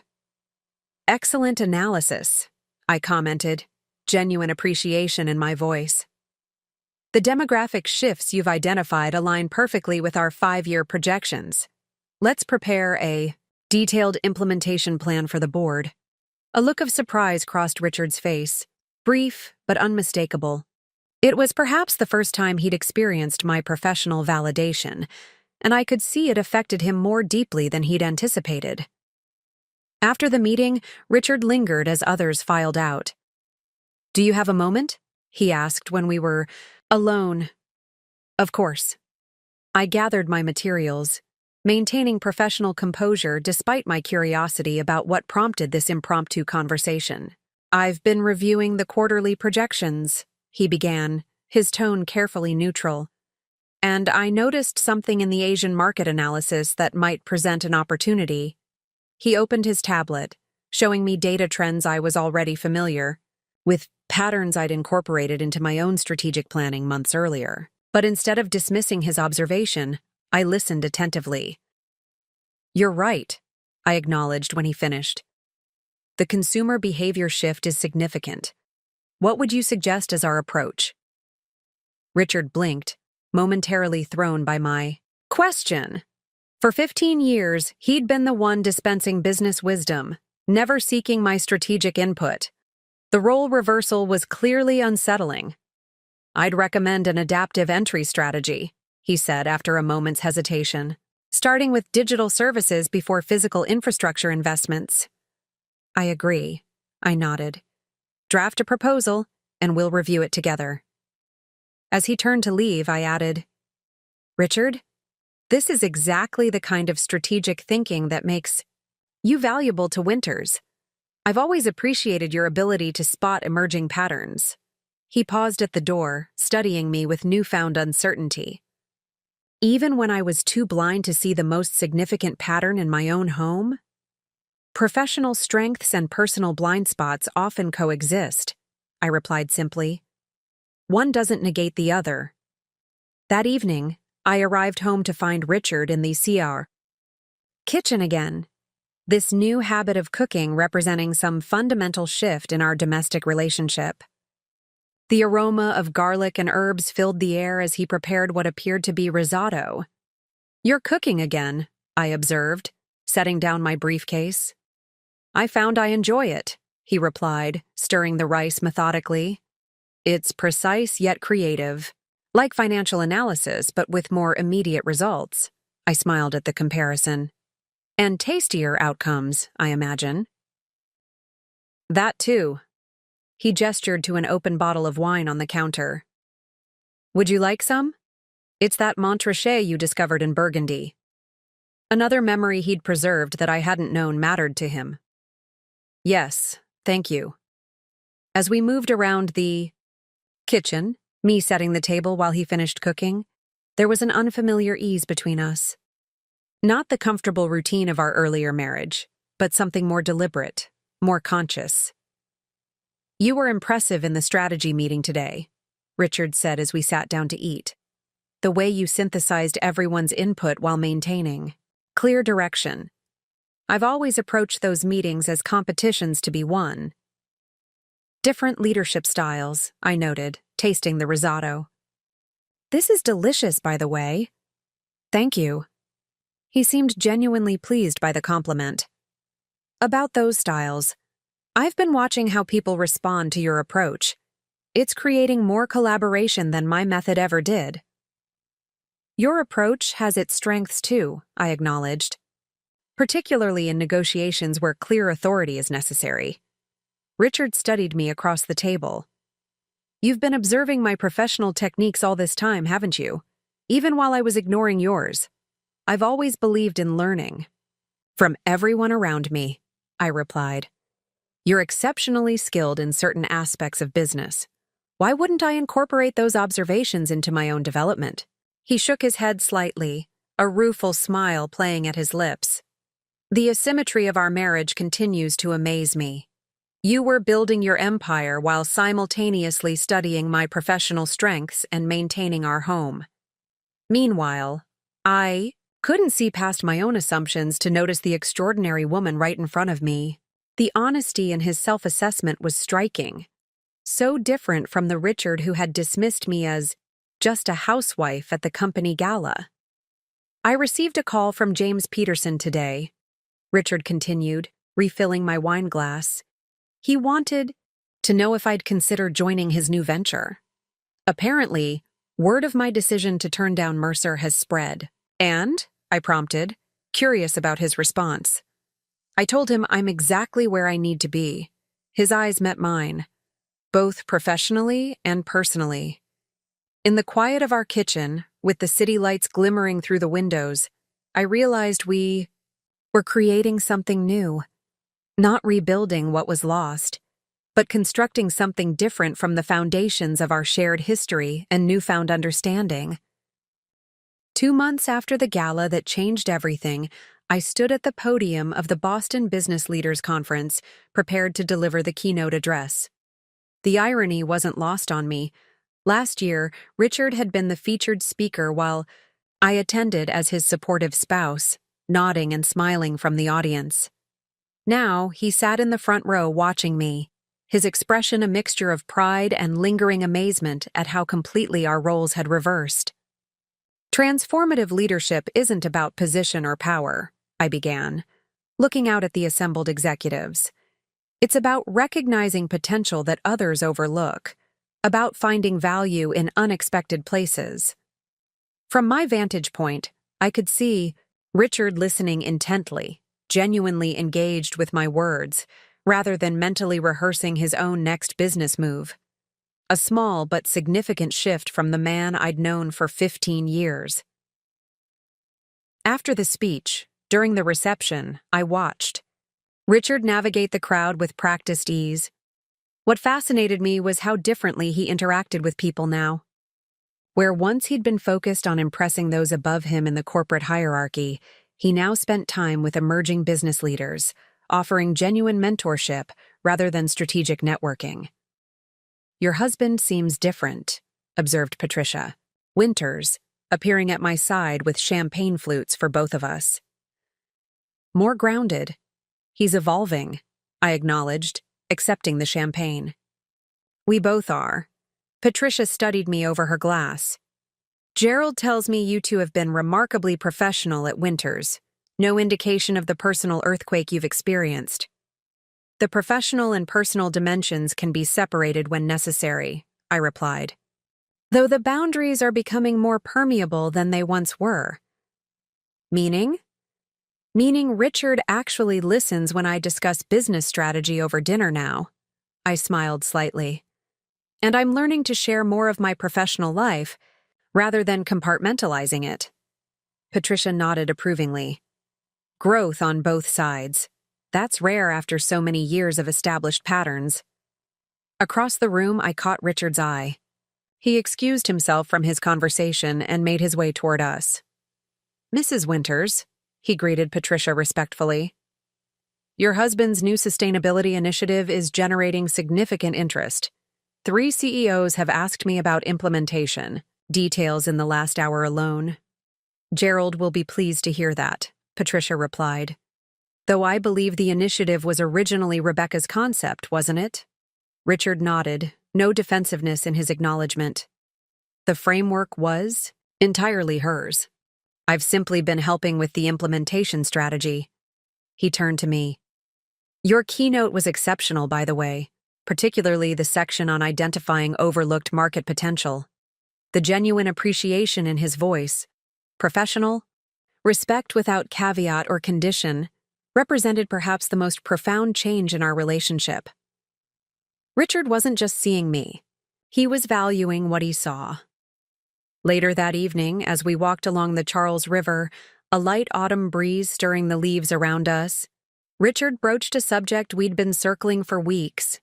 Excellent analysis, I commented, genuine appreciation in my voice. The demographic shifts you've identified align perfectly with our 5-year projections. Let's prepare a detailed implementation plan for the board. A look of surprise crossed Richard's face, brief but unmistakable. It was perhaps the first time he'd experienced my professional validation, and I could see it affected him more deeply than he'd anticipated. After the meeting, Richard lingered as others filed out. Do you have a moment? He asked when we were alone. Of course. I gathered my materials, maintaining professional composure despite my curiosity about what prompted this impromptu conversation. I've been reviewing the quarterly projections, he began, his tone carefully neutral. And I noticed something in the Asian market analysis that might present an opportunity. He opened his tablet, showing me data trends I was already familiar with, patterns I'd incorporated into my own strategic planning months earlier. But instead of dismissing his observation, I listened attentively. You're right, I acknowledged when he finished. The consumer behavior shift is significant. What would you suggest as our approach? Richard blinked, momentarily thrown by my question. For 15 years, he'd been the one dispensing business wisdom, never seeking my strategic input. The role reversal was clearly unsettling. I'd recommend an adaptive entry strategy, he said after a moment's hesitation, starting with digital services before physical infrastructure investments. I agree, I nodded. Draft a proposal, and we'll review it together. As he turned to leave, I added, Richard, this is exactly the kind of strategic thinking that makes you valuable to Winters. I've always appreciated your ability to spot emerging patterns. He paused at the door, studying me with newfound uncertainty. Even when I was too blind to see the most significant pattern in my own home? Professional strengths and personal blind spots often coexist, I replied simply. One doesn't negate the other. That evening, I arrived home to find Richard in the CR kitchen again. This new habit of cooking representing some fundamental shift in our domestic relationship. The aroma of garlic and herbs filled the air as he prepared what appeared to be risotto. You're cooking again, I observed, setting down my briefcase. I found I enjoy it, he replied, stirring the rice methodically. It's precise yet creative, like financial analysis but with more immediate results. I smiled at the comparison. And tastier outcomes, I imagine. That too. He gestured to an open bottle of wine on the counter. Would you like some? It's that Montrachet you discovered in Burgundy. Another memory he'd preserved that I hadn't known mattered to him. Yes, thank you. As we moved around the kitchen, me setting the table while he finished cooking, there was an unfamiliar ease between us. Not the comfortable routine of our earlier marriage, but something more deliberate, more conscious. You were impressive in the strategy meeting today, Richard said as we sat down to eat. The way you synthesized everyone's input while maintaining clear direction. I've always approached those meetings as competitions to be won. Different leadership styles, I noted, tasting the risotto. This is delicious, by the way. Thank you. He seemed genuinely pleased by the compliment. About those styles, I've been watching how people respond to your approach. It's creating more collaboration than my method ever did. Your approach has its strengths too, I acknowledged, particularly in negotiations where clear authority is necessary. Richard studied me across the table. You've been observing my professional techniques all this time, haven't you? Even while I was ignoring yours. I've always believed in learning. From everyone around me, I replied. You're exceptionally skilled in certain aspects of business. Why wouldn't I incorporate those observations into my own development? He shook his head slightly, a rueful smile playing at his lips. The asymmetry of our marriage continues to amaze me. You were building your empire while simultaneously studying my professional strengths and maintaining our home. Meanwhile, I couldn't see past my own assumptions to notice the extraordinary woman right in front of me. The honesty in his self-assessment was striking. So different from the Richard who had dismissed me as just a housewife at the company gala. I received a call from James Peterson today, Richard continued, refilling my wine glass. He wanted to know if I'd consider joining his new venture. Apparently, word of my decision to turn down Mercer has spread. And, I prompted, curious about his response. I told him I'm exactly where I need to be. His eyes met mine, both professionally and personally. In the quiet of our kitchen, with the city lights glimmering through the windows, I realized we were creating something new. Not rebuilding what was lost, but constructing something different from the foundations of our shared history and newfound understanding. 2 months after the gala that changed everything, I stood at the podium of the Boston Business Leaders Conference, prepared to deliver the keynote address. The irony wasn't lost on me. Last year, Richard had been the featured speaker while I attended as his supportive spouse, nodding and smiling from the audience. Now, he sat in the front row watching me, his expression a mixture of pride and lingering amazement at how completely our roles had reversed. Transformative leadership isn't about position or power, I began, looking out at the assembled executives. It's about recognizing potential that others overlook, about finding value in unexpected places. From my vantage point, I could see Richard listening intently, genuinely engaged with my words, rather than mentally rehearsing his own next business move. A small but significant shift from the man I'd known for 15 years. After the speech, during the reception, I watched Richard navigate the crowd with practiced ease. What fascinated me was how differently he interacted with people now. Where once he'd been focused on impressing those above him in the corporate hierarchy, he now spent time with emerging business leaders, offering genuine mentorship rather than strategic networking. Your husband seems different, observed Patricia, Winters, appearing at my side with champagne flutes for both of us. More grounded. He's evolving, I acknowledged, accepting the champagne. We both are. Patricia studied me over her glass. Gerald tells me you two have been remarkably professional at Winters. No indication of the personal earthquake you've experienced. The professional and personal dimensions can be separated when necessary, I replied. Though the boundaries are becoming more permeable than they once were. Meaning? Meaning Richard actually listens when I discuss business strategy over dinner now. I smiled slightly. And I'm learning to share more of my professional life, rather than compartmentalizing it. Patricia nodded approvingly. Growth on both sides. That's rare after so many years of established patterns. Across the room, I caught Richard's eye. He excused himself from his conversation and made his way toward us. Mrs. Winters, he greeted Patricia respectfully. Your husband's new sustainability initiative is generating significant interest. 3 CEOs have asked me about implementation. Details in the last hour alone. Gerald will be pleased to hear that, Patricia replied. Though I believe the initiative was originally Rebecca's concept, wasn't it? Richard nodded, no defensiveness in his acknowledgement. The framework was entirely hers. I've simply been helping with the implementation strategy. He turned to me. Your keynote was exceptional, by the way, particularly the section on identifying overlooked market potential. The genuine appreciation in his voice, professional, respect without caveat or condition, represented perhaps the most profound change in our relationship. Richard wasn't just seeing me. He was valuing what he saw. Later that evening, as we walked along the Charles River, a light autumn breeze stirring the leaves around us, Richard broached a subject we'd been circling for weeks.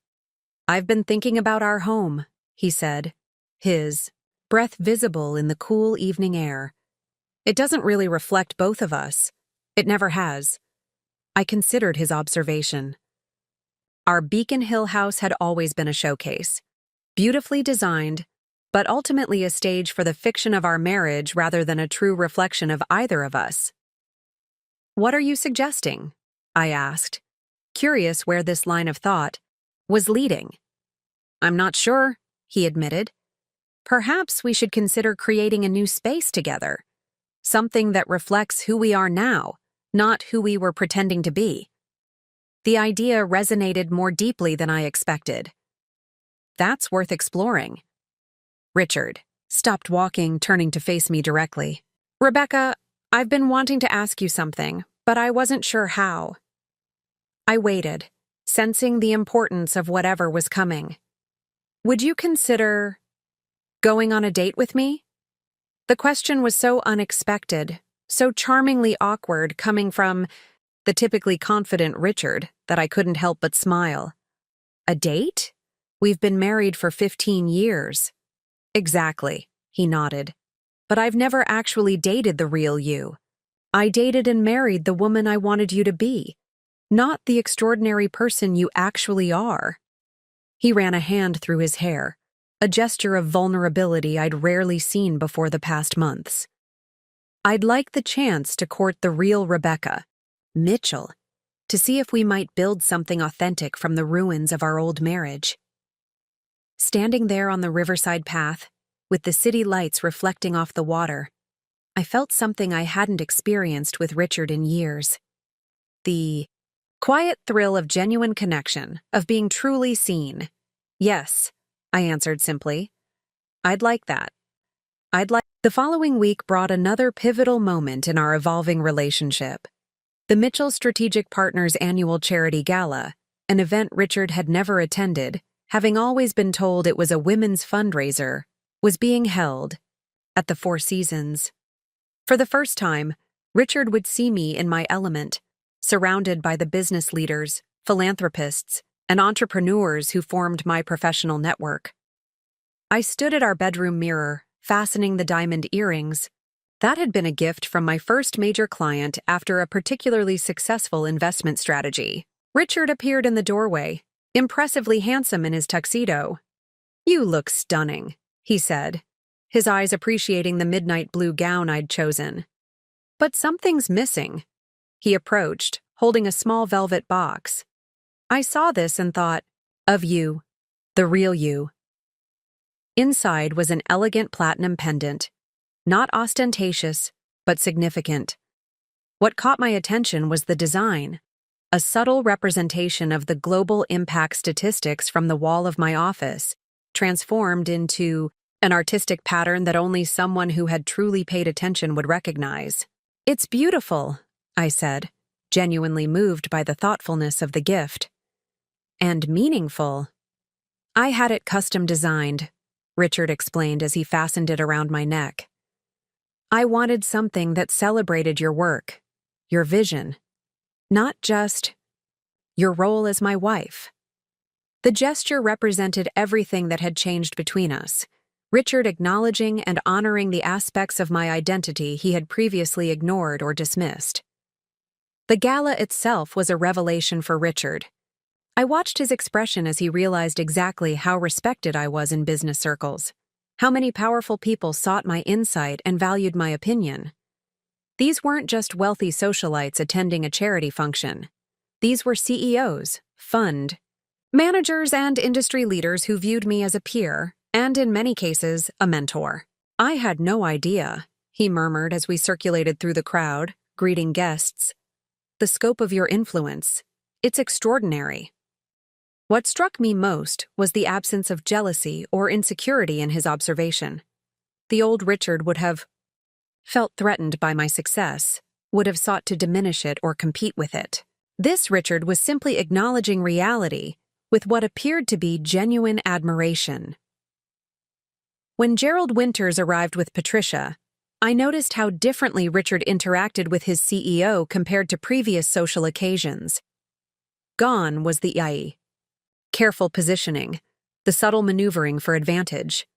"I've been thinking about our home," he said, his breath visible in the cool evening air. "It doesn't really reflect both of us. It never has." I considered his observation. Our Beacon Hill house had always been a showcase, beautifully designed, but ultimately a stage for the fiction of our marriage rather than a true reflection of either of us. "What are you suggesting?" I asked, curious where this line of thought was leading. "I'm not sure," he admitted. "Perhaps we should consider creating a new space together, something that reflects who we are now, not who we were pretending to be." The idea resonated more deeply than I expected. "That's worth exploring." Richard stopped walking, turning to face me directly. "Rebecca, I've been wanting to ask you something, but I wasn't sure how." I waited, sensing the importance of whatever was coming. "Would you consider going on a date with me?" The question was so unexpected, so charmingly awkward coming from the typically confident Richard that I couldn't help but smile. "A date? We've been married for 15 years. "Exactly," he nodded. "But I've never actually dated the real you. I dated and married the woman I wanted you to be, not the extraordinary person you actually are." He ran a hand through his hair, a gesture of vulnerability I'd rarely seen before the past months. "I'd like the chance to court the real Rebecca, Mitchell, to see if we might build something authentic from the ruins of our old marriage." Standing there on the riverside path, with the city lights reflecting off the water, I felt something I hadn't experienced with Richard in years. The quiet thrill of genuine connection, of being truly seen. "Yes," I answered simply. "I'd like that. The following week brought another pivotal moment in our evolving relationship. The Mitchell Strategic Partners annual charity gala, an event Richard had never attended, having always been told it was a women's fundraiser, was being held at the Four Seasons. For the first time, Richard would see me in my element, surrounded by the business leaders, philanthropists, and entrepreneurs who formed my professional network. I stood at our bedroom mirror, fastening the diamond earrings. That had been a gift from my first major client after a particularly successful investment strategy. Richard appeared in the doorway, impressively handsome in his tuxedo. "You look stunning," he said, his eyes appreciating the midnight blue gown I'd chosen. "But something's missing." He approached, holding a small velvet box. I saw this and thought, of you, the real you. Inside was an elegant platinum pendant, not ostentatious, but significant. What caught my attention was the design, a subtle representation of the global impact statistics from the wall of my office, transformed into an artistic pattern that only someone who had truly paid attention would recognize. "It's beautiful," I said, genuinely moved by the thoughtfulness of the gift. "And meaningful." "I had it custom designed," Richard explained as he fastened it around my neck. "I wanted something that celebrated your work, your vision, not just your role as my wife." The gesture represented everything that had changed between us, Richard acknowledging and honoring the aspects of my identity he had previously ignored or dismissed. The gala itself was a revelation for Richard. I watched his expression as he realized exactly how respected I was in business circles, how many powerful people sought my insight and valued my opinion. These weren't just wealthy socialites attending a charity function. These were CEOs, fund managers, and industry leaders who viewed me as a peer, and in many cases, a mentor. "I had no idea," he murmured as we circulated through the crowd, greeting guests. "The scope of your influence. It's extraordinary." What struck me most was the absence of jealousy or insecurity in his observation. The old Richard would have felt threatened by my success, would have sought to diminish it or compete with it. This Richard was simply acknowledging reality with what appeared to be genuine admiration. When Gerald Winters arrived with Patricia, I noticed how differently Richard interacted with his CEO compared to previous social occasions. Gone was the careful positioning, the subtle maneuvering for advantage.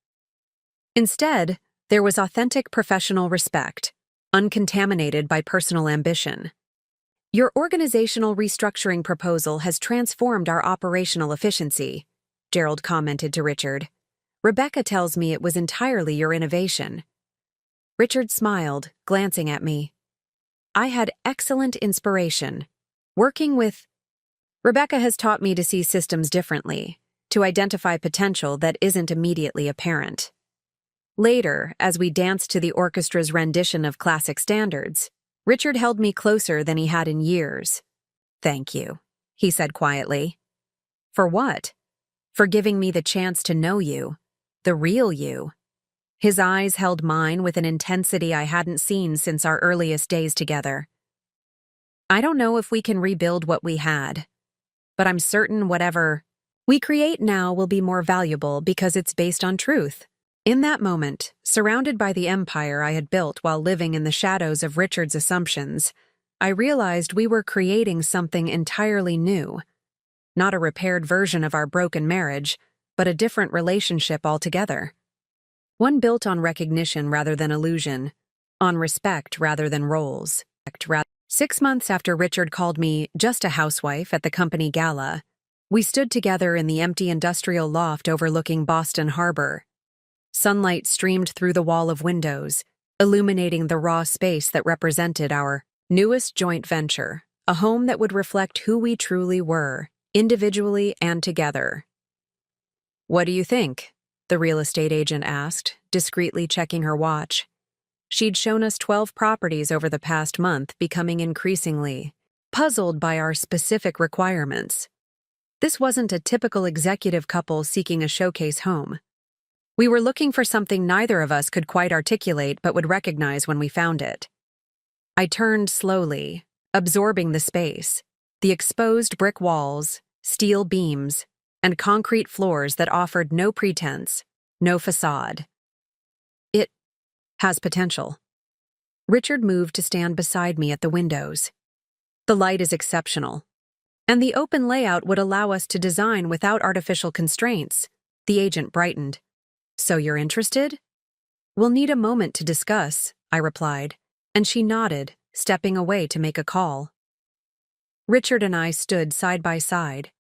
Instead, there was authentic professional respect, uncontaminated by personal ambition. Your organizational restructuring proposal has transformed our operational efficiency, Gerald commented to Richard. Rebecca tells me it was entirely your innovation. Richard smiled, glancing at me. I had excellent inspiration. Working with Rebecca has taught me to see systems differently, to identify potential that isn't immediately apparent. Later, as we danced to the orchestra's rendition of classic standards, Richard held me closer than he had in years. Thank you, he said quietly. For what? For giving me the chance to know you, the real you. His eyes held mine with an intensity I hadn't seen since our earliest days together. I don't know if we can rebuild what we had, but I'm certain whatever we create now will be more valuable because it's based on truth. In that moment, surrounded by the empire I had built while living in the shadows of Richard's assumptions, I realized we were creating something entirely new. Not a repaired version of our broken marriage, but a different relationship altogether. One built on recognition rather than illusion, on respect rather than roles. 6 months after Richard called me just a housewife at the company Gala, we stood together in the empty industrial loft overlooking Boston Harbor. Sunlight streamed through the wall of windows, illuminating the raw space that represented our newest joint venture, a home that would reflect who we truly were, individually and together. What do you think? The real estate agent asked, discreetly checking her watch. She'd shown us 12 properties over the past month, becoming increasingly puzzled by our specific requirements. This wasn't a typical executive couple seeking a showcase home. We were looking for something neither of us could quite articulate but would recognize when we found it. I turned slowly, absorbing the space, the exposed brick walls, steel beams, and concrete floors that offered no pretense, no facade. It has potential. Richard moved to stand beside me at the windows. The light is exceptional, and the open layout would allow us to design without artificial constraints. The agent brightened. So you're interested? We'll need a moment to discuss, I replied, and she nodded, stepping away to make a call. Richard and I stood side by side,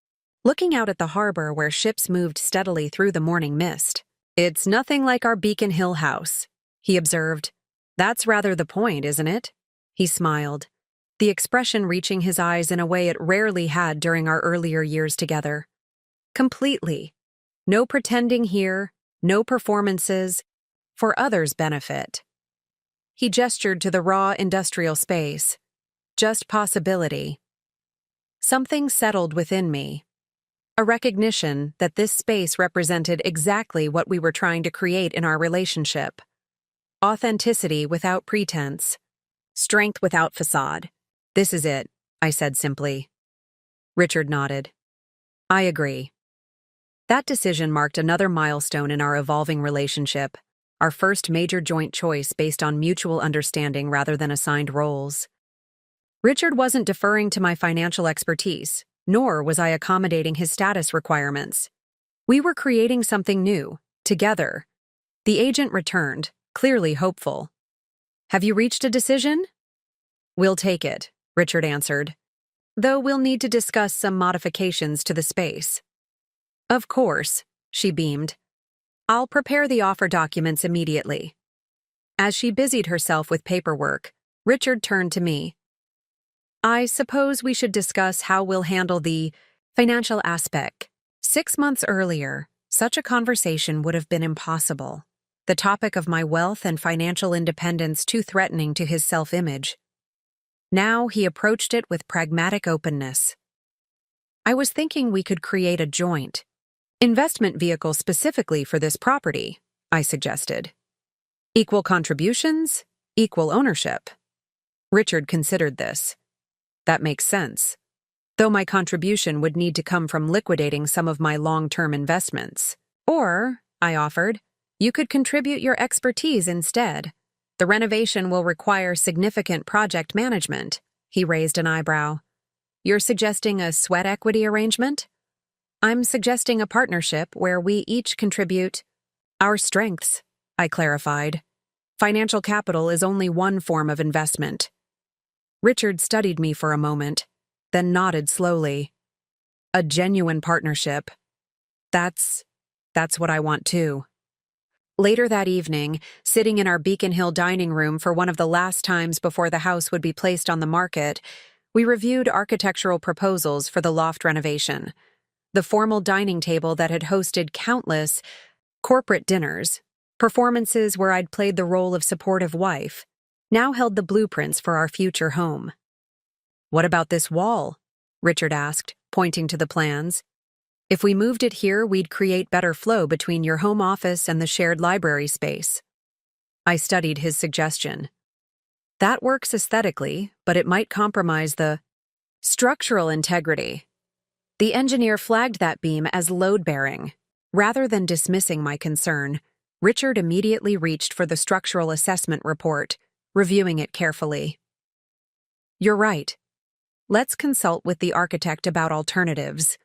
looking out at the harbor where ships moved steadily through the morning mist. It's nothing like our Beacon Hill house, he observed. That's rather the point, isn't it? He smiled, the expression reaching his eyes in a way it rarely had during our earlier years together. Completely. No pretending here. No performances, for others' benefit. He gestured to the raw industrial space. Just possibility. Something settled within me. A recognition that this space represented exactly what we were trying to create in our relationship. Authenticity without pretense. Strength without facade. This is it, I said simply. Richard nodded. I agree. That decision marked another milestone in our evolving relationship, our first major joint choice based on mutual understanding rather than assigned roles. Richard wasn't deferring to my financial expertise, nor was I accommodating his status requirements. We were creating something new, together. The agent returned, clearly hopeful. Have you reached a decision? We'll take it, Richard answered, though we'll need to discuss some modifications to the space. Of course, she beamed. I'll prepare the offer documents immediately. As she busied herself with paperwork, Richard turned to me. I suppose we should discuss how we'll handle the financial aspect. 6 months earlier, such a conversation would have been impossible. The topic of my wealth and financial independence too threatening to his self-image. Now he approached it with pragmatic openness. I was thinking we could create a joint investment vehicle specifically for this property, I suggested. Equal contributions? Equal ownership. Richard considered this. That makes sense. Though my contribution would need to come from liquidating some of my long-term investments. Or, I offered, you could contribute your expertise instead. The renovation will require significant project management. He raised an eyebrow. You're suggesting a sweat equity arrangement? I'm suggesting a partnership where we each contribute our strengths, I clarified. Financial capital is only one form of investment. Richard studied me for a moment, then nodded slowly. A genuine partnership. That's what I want too. Later that evening, sitting in our Beacon Hill dining room for one of the last times before the house would be placed on the market, we reviewed architectural proposals for the loft renovation. The formal dining table that had hosted countless corporate dinners, performances where I'd played the role of supportive wife, now held the blueprints for our future home. What about this wall? Richard asked, pointing to the plans. If we moved it here, we'd create better flow between your home office and the shared library space. I studied his suggestion. That works aesthetically, but it might compromise the structural integrity. The engineer flagged that beam as load-bearing. Rather than dismissing my concern, Richard immediately reached for the structural assessment report, reviewing it carefully. You're right. Let's consult with the architect about alternatives.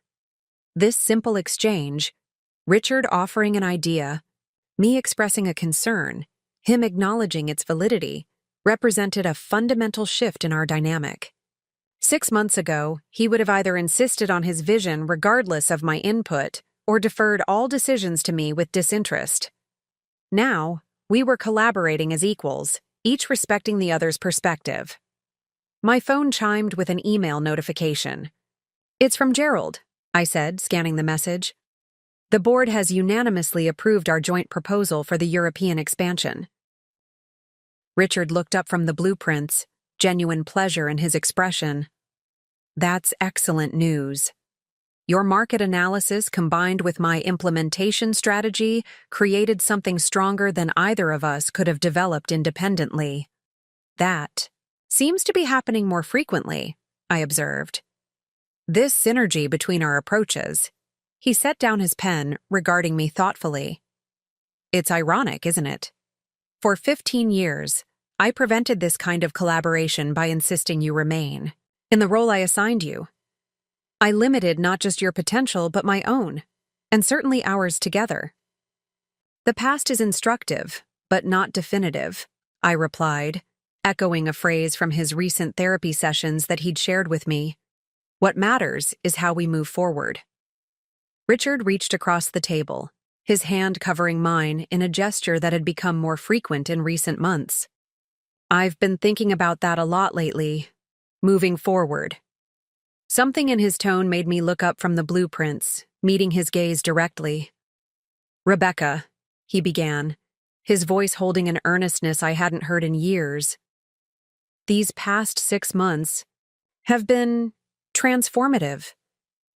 This simple exchange, Richard offering an idea, me expressing a concern, him acknowledging its validity, represented a fundamental shift in our dynamic. 6 months ago, he would have either insisted on his vision regardless of my input or deferred all decisions to me with disinterest. Now, we were collaborating as equals, each respecting the other's perspective. My phone chimed with an email notification. It's from Gerald, I said, scanning the message. The board has unanimously approved our joint proposal for the European expansion. Richard looked up from the blueprints, genuine pleasure in his expression. That's excellent news. Your market analysis combined with my implementation strategy created something stronger than either of us could have developed independently. That seems to be happening more frequently, I observed. This synergy between our approaches. He set down his pen, regarding me thoughtfully. It's ironic, isn't it? For 15 years, I prevented this kind of collaboration by insisting you remain in the role I assigned you. I limited not just your potential, but my own, and certainly ours together. The past is instructive, but not definitive, I replied, echoing a phrase from his recent therapy sessions that he'd shared with me. What matters is how we move forward. Richard reached across the table, his hand covering mine in a gesture that had become more frequent in recent months. I've been thinking about that a lot lately. Moving forward. Something in his tone made me look up from the blueprints, meeting his gaze directly. Rebecca, he began, his voice holding an earnestness I hadn't heard in years. These past 6 months have been transformative.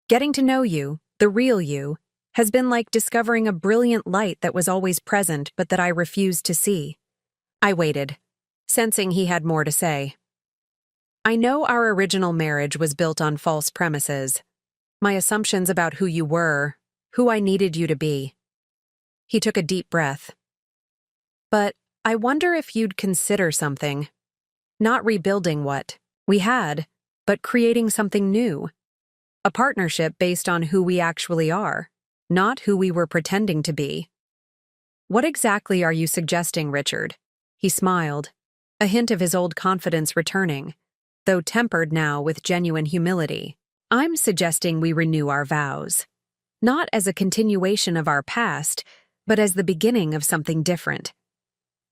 Getting to know you, the real you, has been like discovering a brilliant light that was always present but that I refused to see. I waited, sensing he had more to say. I know our original marriage was built on false premises. My assumptions about who you were, who I needed you to be. He took a deep breath. But I wonder if you'd consider something. Not rebuilding what we had, but creating something new. A partnership based on who we actually are, not who we were pretending to be. What exactly are you suggesting, Richard? He smiled, a hint of his old confidence returning, though tempered now with genuine humility. I'm suggesting we renew our vows. Not as a continuation of our past, but as the beginning of something different.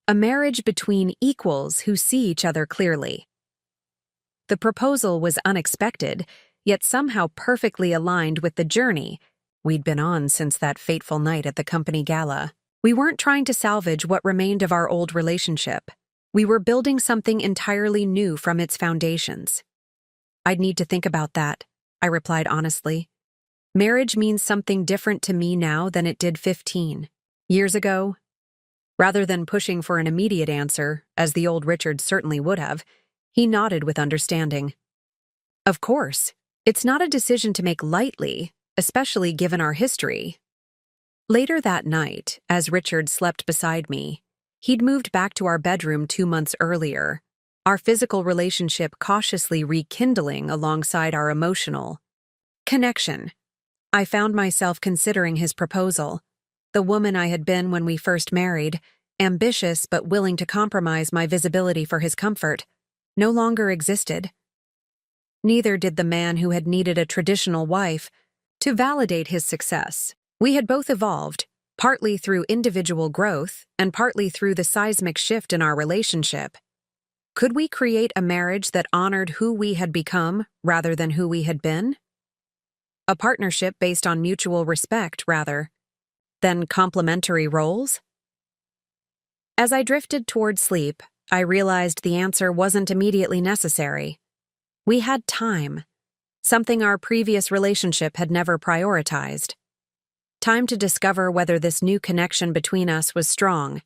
A marriage between equals who see each other clearly. The proposal was unexpected, yet somehow perfectly aligned with the journey we'd been on since that fateful night at the company gala. We weren't trying to salvage what remained of our old relationship. We were building something entirely new from its foundations. I'd need to think about that, I replied honestly. Marriage means something different to me now than it did 15 years ago. Rather than pushing for an immediate answer, as the old Richard certainly would have, he nodded with understanding. Of course, it's not a decision to make lightly, especially given our history. Later that night, as Richard slept beside me, he'd moved back to our bedroom 2 months earlier, our physical relationship cautiously rekindling alongside our emotional connection. I found myself considering his proposal. The woman I had been when we first married, ambitious but willing to compromise my visibility for his comfort, no longer existed. Neither did the man who had needed a traditional wife to validate his success. We had both evolved, partly through individual growth and partly through the seismic shift in our relationship. Could we create a marriage that honored who we had become rather than who we had been? A partnership based on mutual respect rather than complementary roles? As I drifted toward sleep, I realized the answer wasn't immediately necessary. We had time, something our previous relationship had never prioritized. Time to discover whether this new connection between us was strong,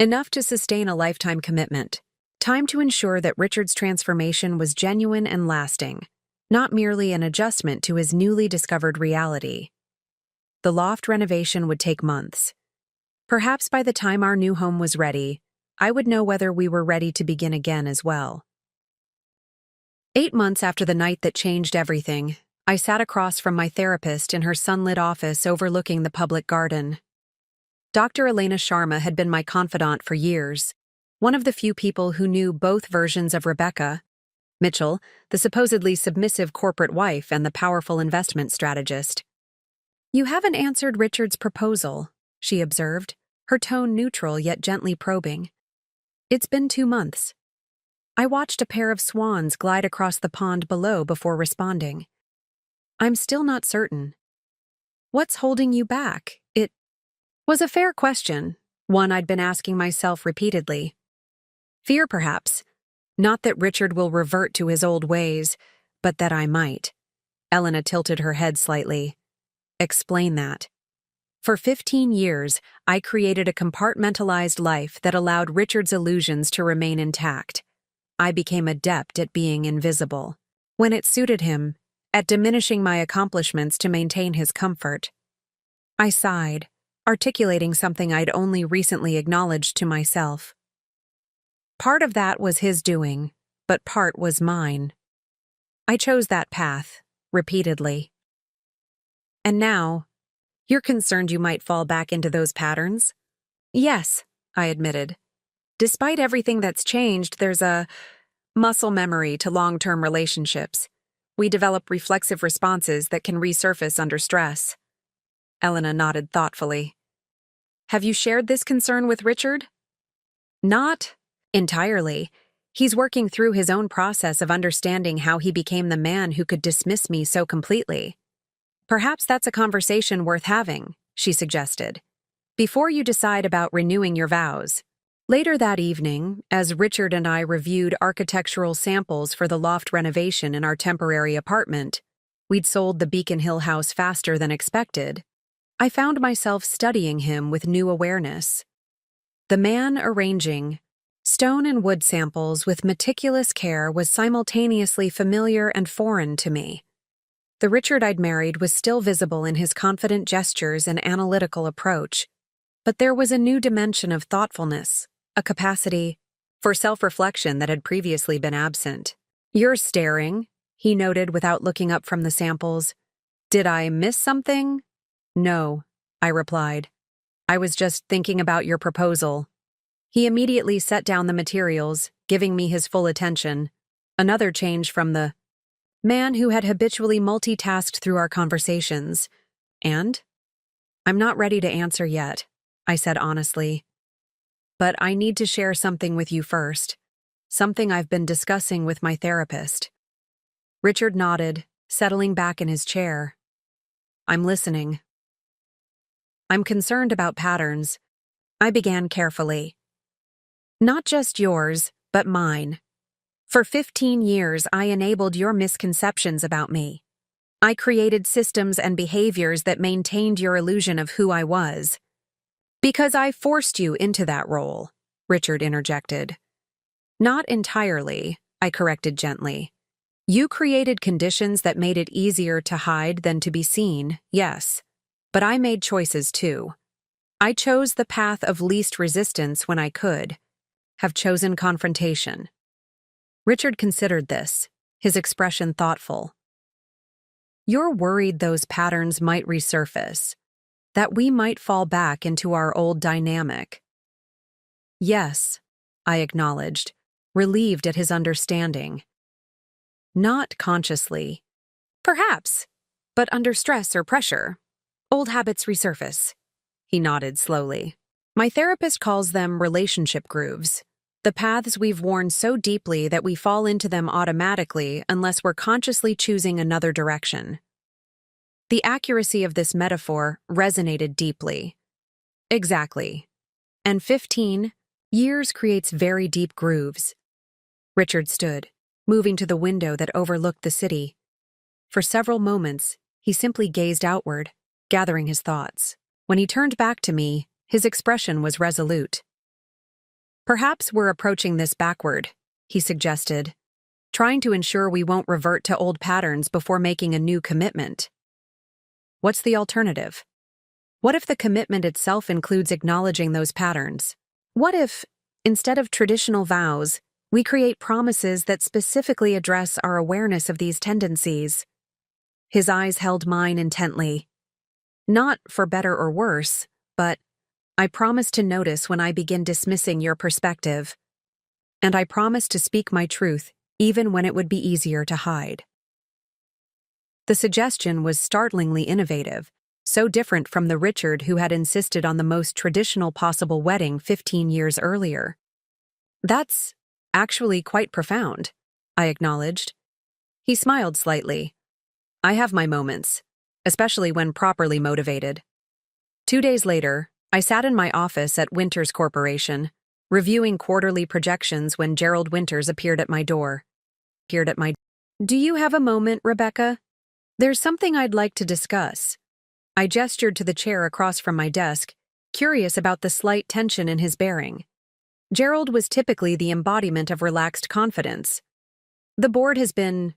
enough to sustain a lifetime commitment. Time to ensure that Richard's transformation was genuine and lasting, not merely an adjustment to his newly discovered reality. The loft renovation would take months. Perhaps by the time our new home was ready, I would know whether we were ready to begin again as well. 8 months after the night that changed everything, I sat across from my therapist in her sunlit office overlooking the public garden. Dr. Elena Sharma had been my confidant for years, one of the few people who knew both versions of Rebecca, Mitchell, the supposedly submissive corporate wife and the powerful investment strategist. "You haven't answered Richard's proposal," she observed, her tone neutral yet gently probing. "It's been 2 months." I watched a pair of swans glide across the pond below before responding. "I'm still not certain." "What's holding you back?" It was a fair question, one I'd been asking myself repeatedly. Fear, perhaps. Not that Richard will revert to his old ways, but that I might. Elena tilted her head slightly. "Explain that." For 15 years, I created a compartmentalized life that allowed Richard's illusions to remain intact. I became adept at being invisible. When it suited him, at diminishing my accomplishments to maintain his comfort. I sighed, articulating something I'd only recently acknowledged to myself. Part of that was his doing, but part was mine. I chose that path, repeatedly. "And now, you're concerned you might fall back into those patterns?" "Yes," I admitted. "Despite everything that's changed, there's a muscle memory to long-term relationships. We develop reflexive responses that can resurface under stress." Elena nodded thoughtfully. "Have you shared this concern with Richard?" "Not entirely. He's working through his own process of understanding how he became the man who could dismiss me so completely." "Perhaps that's a conversation worth having," she suggested, "before you decide about renewing your vows." Later that evening, as Richard and I reviewed architectural samples for the loft renovation in our temporary apartment, we'd sold the Beacon Hill house faster than expected, I found myself studying him with new awareness. The man arranging stone and wood samples with meticulous care was simultaneously familiar and foreign to me. The Richard I'd married was still visible in his confident gestures and analytical approach, but there was a new dimension of thoughtfulness, a capacity for self-reflection that had previously been absent. "You're staring," he noted without looking up from the samples. "Did I miss something?" "No," I replied. "I was just thinking about your proposal." He immediately set down the materials, giving me his full attention, another change from the man who had habitually multitasked through our conversations. "And?" "I'm not ready to answer yet," I said honestly. "But I need to share something with you first, something I've been discussing with my therapist." Richard nodded, settling back in his chair. "I'm listening." "I'm concerned about patterns." I began carefully. "Not just yours, but mine. For 15 years, I enabled your misconceptions about me. I created systems and behaviors that maintained your illusion of who I was. Because I forced you into that role, Richard interjected. Not entirely, I corrected gently. You created conditions that made it easier to hide than to be seen, yes. But I made choices too. I chose the path of least resistance when I could. Have chosen confrontation. Richard considered this, his expression thoughtful. You're worried those patterns might resurface, that we might fall back into our old dynamic. Yes, I acknowledged, relieved at his understanding. Not consciously. Perhaps, but under stress or pressure. Old habits resurface. He nodded slowly. My therapist calls them relationship grooves. The paths we've worn so deeply that we fall into them automatically unless we're consciously choosing another direction. The accuracy of this metaphor resonated deeply. Exactly. And 15 years creates very deep grooves. Richard stood, moving to the window that overlooked the city. For several moments, he simply gazed outward, gathering his thoughts. When he turned back to me, his expression was resolute. Perhaps we're approaching this backward, he suggested, trying to ensure we won't revert to old patterns before making a new commitment. What's the alternative? What if the commitment itself includes acknowledging those patterns? What if, instead of traditional vows, we create promises that specifically address our awareness of these tendencies? His eyes held mine intently. Not for better or worse, but I promise to notice when I begin dismissing your perspective. And I promise to speak my truth, even when it would be easier to hide. The suggestion was startlingly innovative, so different from the Richard who had insisted on the most traditional possible wedding 15 years earlier. That's actually quite profound, I acknowledged. He smiled slightly. I have my moments, especially when properly motivated. 2 days later, I sat in my office at Winters Corporation, reviewing quarterly projections when Gerald Winters appeared at my door. Do you have a moment, Rebecca? There's something I'd like to discuss. I gestured to the chair across from my desk, curious about the slight tension in his bearing. Gerald was typically the embodiment of relaxed confidence. The board has been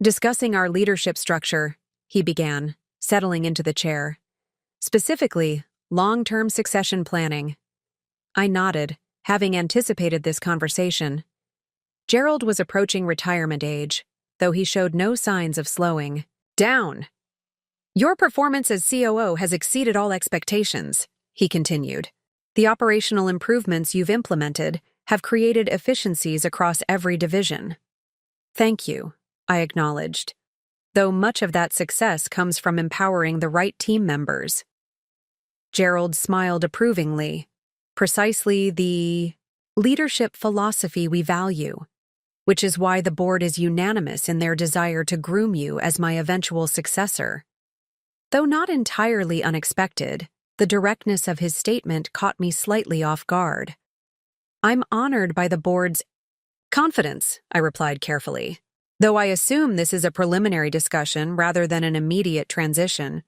discussing our leadership structure, he began, settling into the chair. Specifically, long-term succession planning. I nodded, having anticipated this conversation. Gerald was approaching retirement age, though he showed no signs of slowing down. Your performance as COO has exceeded all expectations, he continued. The operational improvements you've implemented have created efficiencies across every division. Thank you, I acknowledged, though much of that success comes from empowering the right team members. Gerald smiled approvingly. Precisely the leadership philosophy we value, which is why the board is unanimous in their desire to groom you as my eventual successor. Though not entirely unexpected, the directness of his statement caught me slightly off guard. I'm honored by the board's confidence, I replied carefully, though I assume this is a preliminary discussion rather than an immediate transition.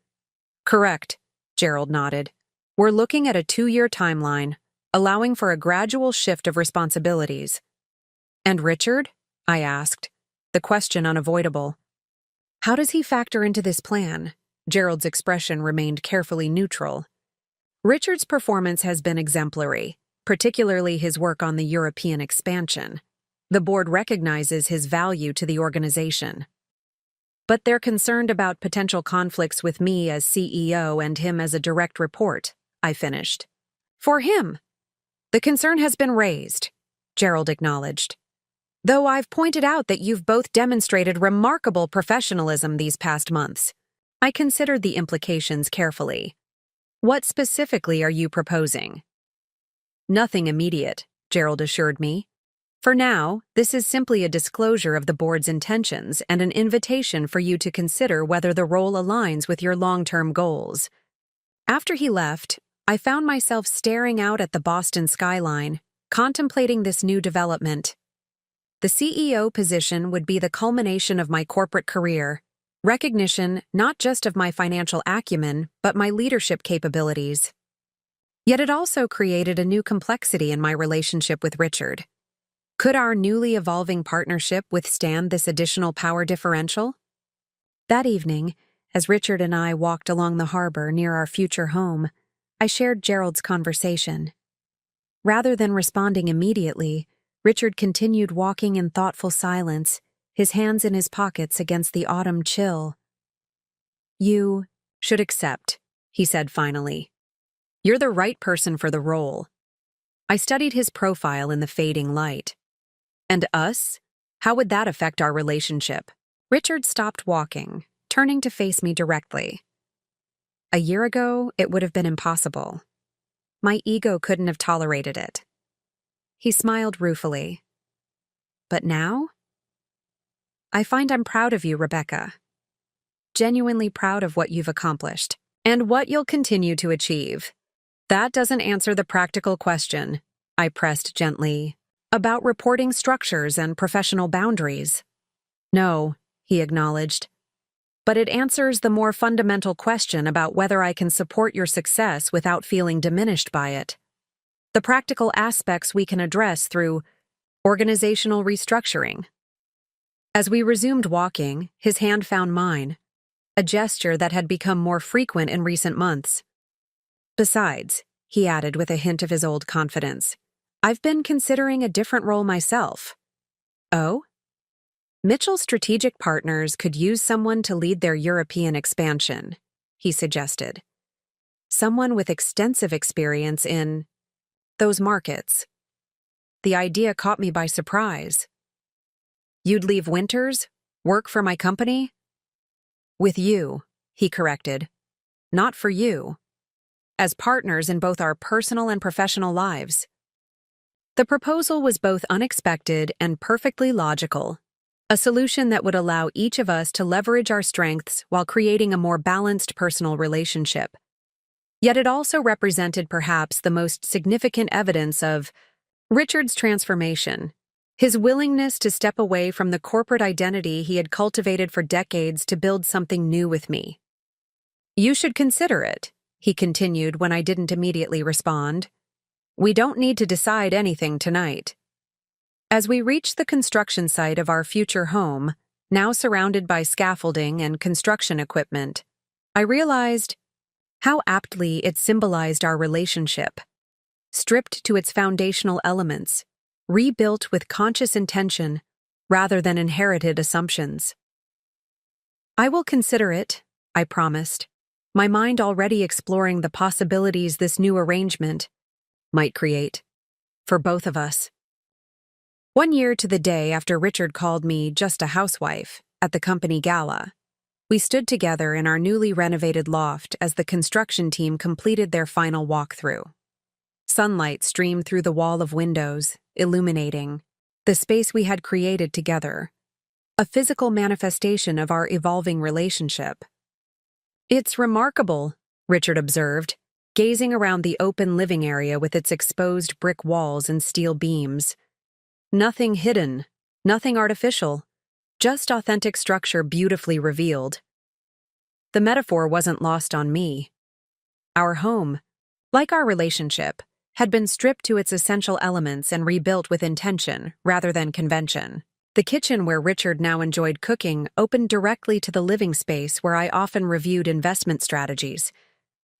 Correct, Gerald nodded. We're looking at a 2-year timeline, allowing for a gradual shift of responsibilities. And Richard? I asked, the question unavoidable. How does he factor into this plan? Gerald's expression remained carefully neutral. Richard's performance has been exemplary, particularly his work on the European expansion. The board recognizes his value to the organization. But they're concerned about potential conflicts with me as CEO and him as a direct report, I finished. For him, the concern has been raised, Gerald acknowledged. Though I've pointed out that you've both demonstrated remarkable professionalism these past months. I considered the implications carefully. What specifically are you proposing? Nothing immediate, Gerald assured me. For now, this is simply a disclosure of the board's intentions and an invitation for you to consider whether the role aligns with your long-term goals. After he left, I found myself staring out at the Boston skyline, contemplating this new development. The CEO position would be the culmination of my corporate career, recognition not just of my financial acumen, but my leadership capabilities. Yet it also created a new complexity in my relationship with Richard. Could our newly evolving partnership withstand this additional power differential? That evening, as Richard and I walked along the harbor near our future home, I shared Gerald's conversation. Rather than responding immediately, Richard continued walking in thoughtful silence, his hands in his pockets against the autumn chill. "You should accept," he said finally. "You're the right person for the role." I studied his profile in the fading light. "And us? How would that affect our relationship?" Richard stopped walking, turning to face me directly. "A year ago, it would have been impossible. My ego couldn't have tolerated it." He smiled ruefully. "But now? I find I'm proud of you, Rebecca. Genuinely proud of what you've accomplished, and what you'll continue to achieve." "That doesn't answer the practical question," I pressed gently, "about reporting structures and professional boundaries." "No," he acknowledged. "But it answers the more fundamental question about whether I can support your success without feeling diminished by it. The practical aspects we can address through organizational restructuring." As we resumed walking, his hand found mine, a gesture that had become more frequent in recent months. "Besides," he added with a hint of his old confidence, "I've been considering a different role myself." "Oh?" "Mitchell's strategic partners could use someone to lead their European expansion," he suggested. "Someone with extensive experience in those markets." The idea caught me by surprise. "You'd leave Winters? Work for my company?" "With you," he corrected. "Not for you. As partners in both our personal and professional lives." The proposal was both unexpected and perfectly logical. A solution that would allow each of us to leverage our strengths while creating a more balanced personal relationship. Yet it also represented perhaps the most significant evidence of Richard's transformation, his willingness to step away from the corporate identity he had cultivated for decades to build something new with me. "You should consider it," he continued when I didn't immediately respond. "We don't need to decide anything tonight." As we reached the construction site of our future home, now surrounded by scaffolding and construction equipment, I realized how aptly it symbolized our relationship. Stripped to its foundational elements, rebuilt with conscious intention rather than inherited assumptions. "I will consider it," I promised, my mind already exploring the possibilities this new arrangement might create for both of us. 1 year to the day after Richard called me just a housewife at the company Gala, we stood together in our newly renovated loft as the construction team completed their final walkthrough. Sunlight streamed through the wall of windows, illuminating the space we had created together, a physical manifestation of our evolving relationship. "It's remarkable," Richard observed, gazing around the open living area with its exposed brick walls and steel beams. "Nothing hidden, nothing artificial, just authentic structure beautifully revealed." The metaphor wasn't lost on me. Our home, like our relationship, had been stripped to its essential elements and rebuilt with intention rather than convention. The kitchen where Richard now enjoyed cooking opened directly to the living space where I often reviewed investment strategies.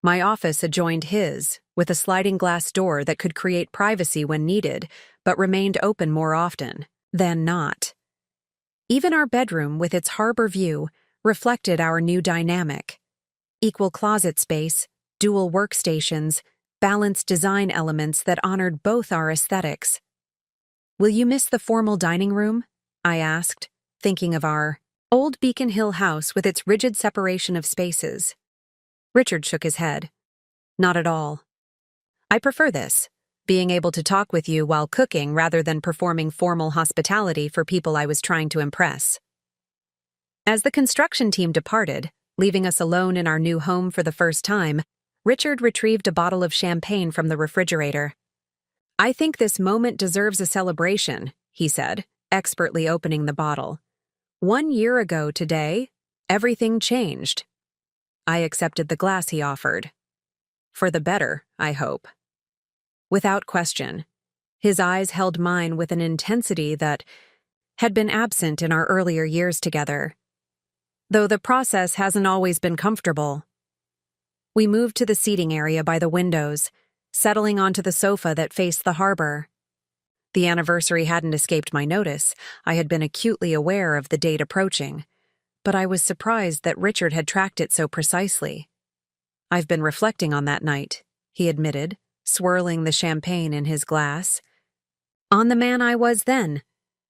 My office adjoined his, with a sliding glass door that could create privacy when needed, but remained open more often than not. Even our bedroom, with its harbor view, reflected our new dynamic. Equal closet space, dual workstations, balanced design elements that honored both our aesthetics. "Will you miss the formal dining room?" I asked, thinking of our old Beacon Hill house with its rigid separation of spaces. Richard shook his head. "Not at all. I prefer this, being able to talk with you while cooking rather than performing formal hospitality for people I was trying to impress." As the construction team departed, leaving us alone in our new home for the first time, Richard retrieved a bottle of champagne from the refrigerator. "I think this moment deserves a celebration," he said, expertly opening the bottle. 1 year ago today, everything changed." I accepted the glass he offered. For the better, I hope. Without question, his eyes held mine with an intensity that had been absent in our earlier years together. Though the process hasn't always been comfortable. We moved to the seating area by the windows, settling onto the sofa that faced the harbor. The anniversary hadn't escaped my notice. I had been acutely aware of the date approaching, but I was surprised that Richard had tracked it so precisely. "I've been reflecting on that night," he admitted, swirling the champagne in his glass. "On the man I was then,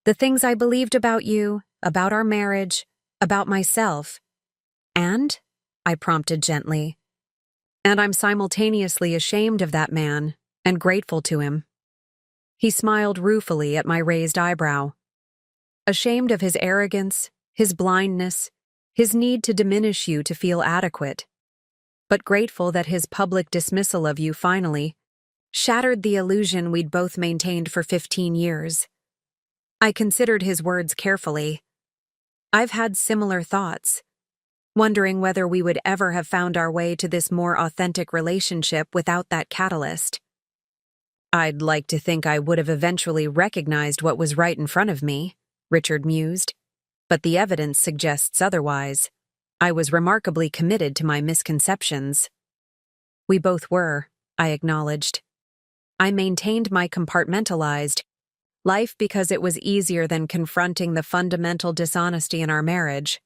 the things I believed about you, about our marriage, about myself. And?" I prompted gently. "And I'm simultaneously ashamed of that man and grateful to him." He smiled ruefully at my raised eyebrow. "Ashamed of his arrogance, his blindness, his need to diminish you to feel adequate, but grateful that his public dismissal of you finally shattered the illusion we'd both maintained for 15 years. I considered his words carefully. I've had similar thoughts, wondering whether we would ever have found our way to this more authentic relationship without that catalyst. "I'd like to think I would have eventually recognized what was right in front of me," Richard mused, "but the evidence suggests otherwise. I was remarkably committed to my misconceptions." "We both were," I acknowledged. "I maintained my compartmentalized life because it was easier than confronting the fundamental dishonesty in our marriage."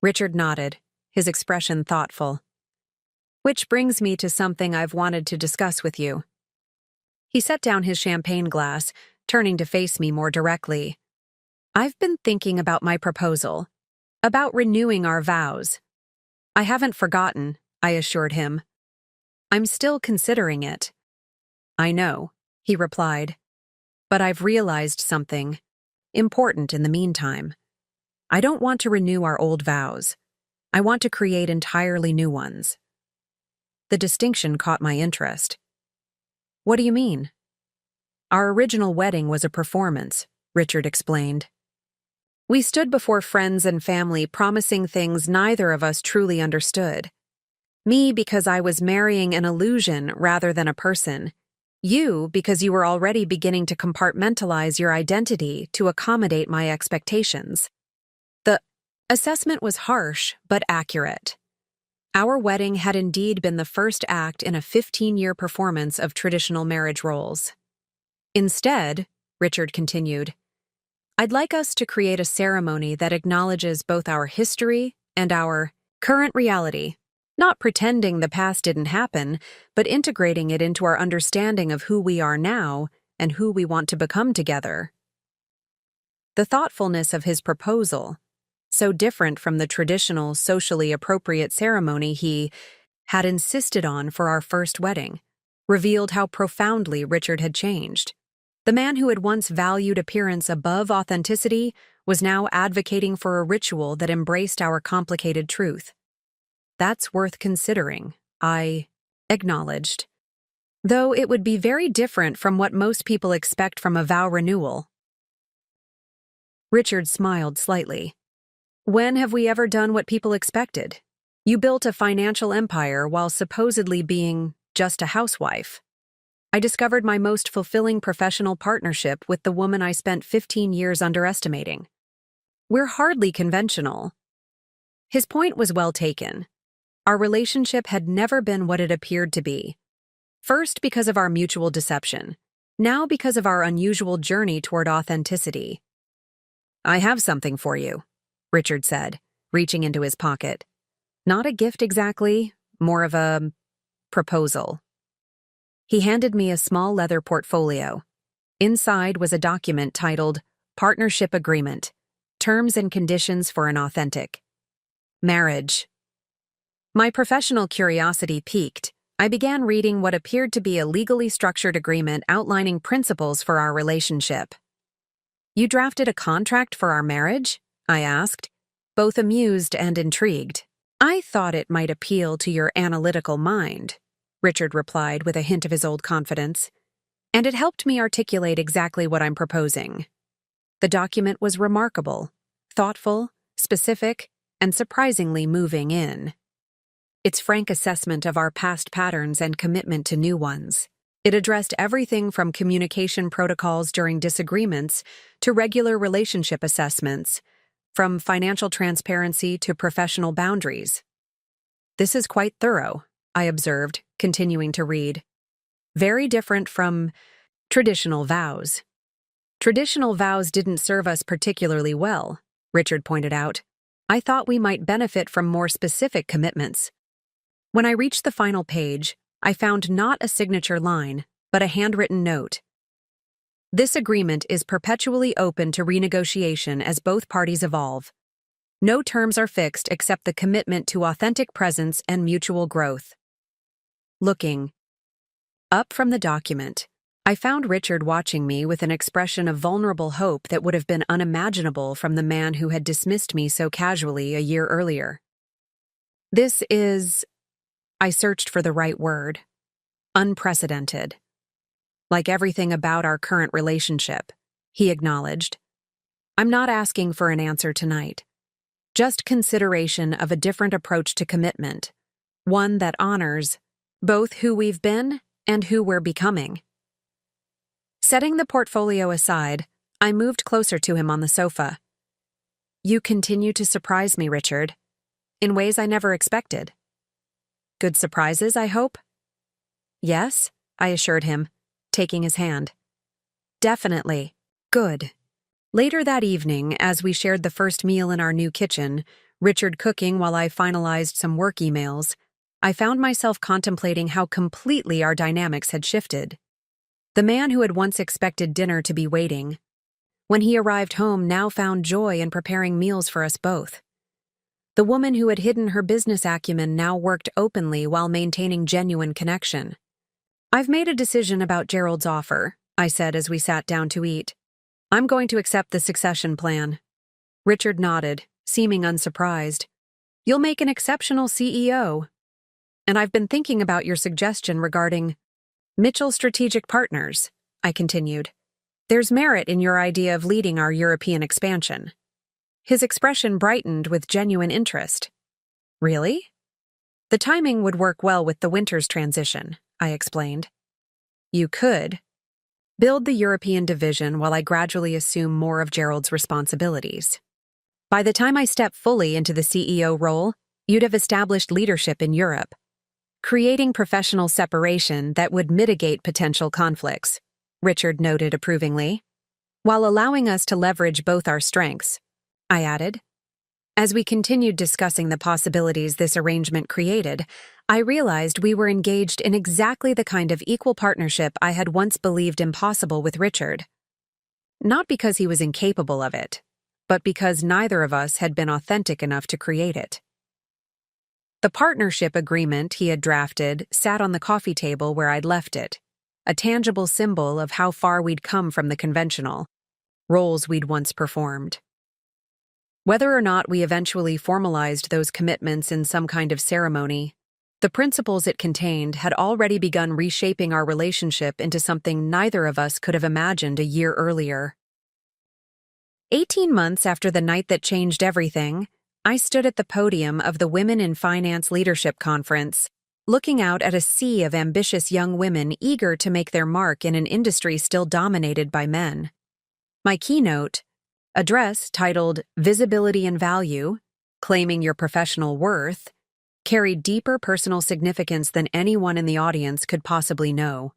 Richard nodded, his expression thoughtful. "Which brings me to something I've wanted to discuss with you." He set down his champagne glass, turning to face me more directly. "I've been thinking about my proposal, about renewing our vows." "I haven't forgotten," I assured him. "I'm still considering it." "I know," he replied, "but I've realized something important in the meantime. I don't want to renew our old vows. I want to create entirely new ones." The distinction caught my interest. "What do you mean?" "Our original wedding was a performance," Richard explained. "We stood before friends and family promising things neither of us truly understood. Me because I was marrying an illusion rather than a person. You because you were already beginning to compartmentalize your identity to accommodate my expectations." The assessment was harsh but accurate. Our wedding had indeed been the first act in a 15-year performance of traditional marriage roles. "Instead," Richard continued, "I'd like us to create a ceremony that acknowledges both our history and our current reality, not pretending the past didn't happen, but integrating it into our understanding of who we are now and who we want to become together." The thoughtfulness of his proposal, so different from the traditional, socially appropriate ceremony he had insisted on for our first wedding, revealed how profoundly Richard had changed. The man who had once valued appearance above authenticity was now advocating for a ritual that embraced our complicated truth. "That's worth considering," I acknowledged. "Though it would be very different from what most people expect from a vow renewal." Richard smiled slightly. "When have we ever done what people expected? You built a financial empire while supposedly being just a housewife. I discovered my most fulfilling professional partnership with the woman I spent 15 years underestimating. We're hardly conventional." His point was well taken. Our relationship had never been what it appeared to be. First because of our mutual deception, now because of our unusual journey toward authenticity. "I have something for you," Richard said, reaching into his pocket. "Not a gift exactly, more of a proposal." He handed me a small leather portfolio. Inside was a document titled Partnership Agreement, Terms and Conditions for an Authentic Marriage. My professional curiosity piqued. I began reading what appeared to be a legally structured agreement outlining principles for our relationship. "You drafted a contract for our marriage?" I asked, both amused and intrigued. "I thought it might appeal to your analytical mind," Richard replied with a hint of his old confidence, "and it helped me articulate exactly what I'm proposing." The document was remarkable, thoughtful, specific, and surprisingly moving in. its frank assessment of our past patterns and commitment to new ones. It addressed everything from communication protocols during disagreements to regular relationship assessments, from financial transparency to professional boundaries. "This is quite thorough," I observed, continuing to read. "Very different from traditional vows." "Traditional vows didn't serve us particularly well," Richard pointed out. "I thought we might benefit from more specific commitments." When I reached the final page, I found not a signature line, but a handwritten note. "This agreement is perpetually open to renegotiation as both parties evolve. No terms are fixed except the commitment to authentic presence and mutual growth." Looking up from the document, I found Richard watching me with an expression of vulnerable hope that would have been unimaginable from the man who had dismissed me so casually a year earlier. "This is," I searched for the right word, "unprecedented. Like everything about our current relationship," he acknowledged. "I'm not asking for an answer tonight. Just consideration of a different approach to commitment, one that honors both who we've been and who we're becoming." Setting the portfolio aside, I moved closer to him on the sofa. "You continue to surprise me, Richard, in ways I never expected." "Good surprises, I hope?" "Yes," I assured him, taking his hand. "Definitely. Good." Later that evening, as we shared the first meal in our new kitchen, Richard cooking while I finalized some work emails, I found myself contemplating how completely our dynamics had shifted. The man who had once expected dinner to be waiting, when he arrived home, now found joy in preparing meals for us both. The woman who had hidden her business acumen now worked openly while maintaining genuine connection. "I've made a decision about Gerald's offer," I said as we sat down to eat. "I'm going to accept the succession plan." Richard nodded, seeming unsurprised. "You'll make an exceptional CEO. And I've been thinking about your suggestion regarding Mitchell Strategic Partners," I continued. "There's merit in your idea of leading our European expansion." His expression brightened with genuine interest. "Really?" "The timing would work well with the winter's transition," I explained. "You could build the European division while I gradually assume more of Gerald's responsibilities. By the time I step fully into the CEO role, you'd have established leadership in Europe, creating professional separation that would mitigate potential conflicts," Richard noted approvingly, "while allowing us to leverage both our strengths," I added. As we continued discussing the possibilities this arrangement created, I realized we were engaged in exactly the kind of equal partnership I had once believed impossible with Richard. Not because he was incapable of it, but because neither of us had been authentic enough to create it. The partnership agreement he had drafted sat on the coffee table where I'd left it, a tangible symbol of how far we'd come from the conventional roles we'd once performed. Whether or not we eventually formalized those commitments in some kind of ceremony, the principles it contained had already begun reshaping our relationship into something neither of us could have imagined a year earlier. 18 months after the night that changed everything, I stood at the podium of the Women in Finance Leadership Conference, looking out at a sea of ambitious young women eager to make their mark in an industry still dominated by men. My keynote address, titled "Visibility and Value: Claiming Your Professional Worth," carried deeper personal significance than anyone in the audience could possibly know.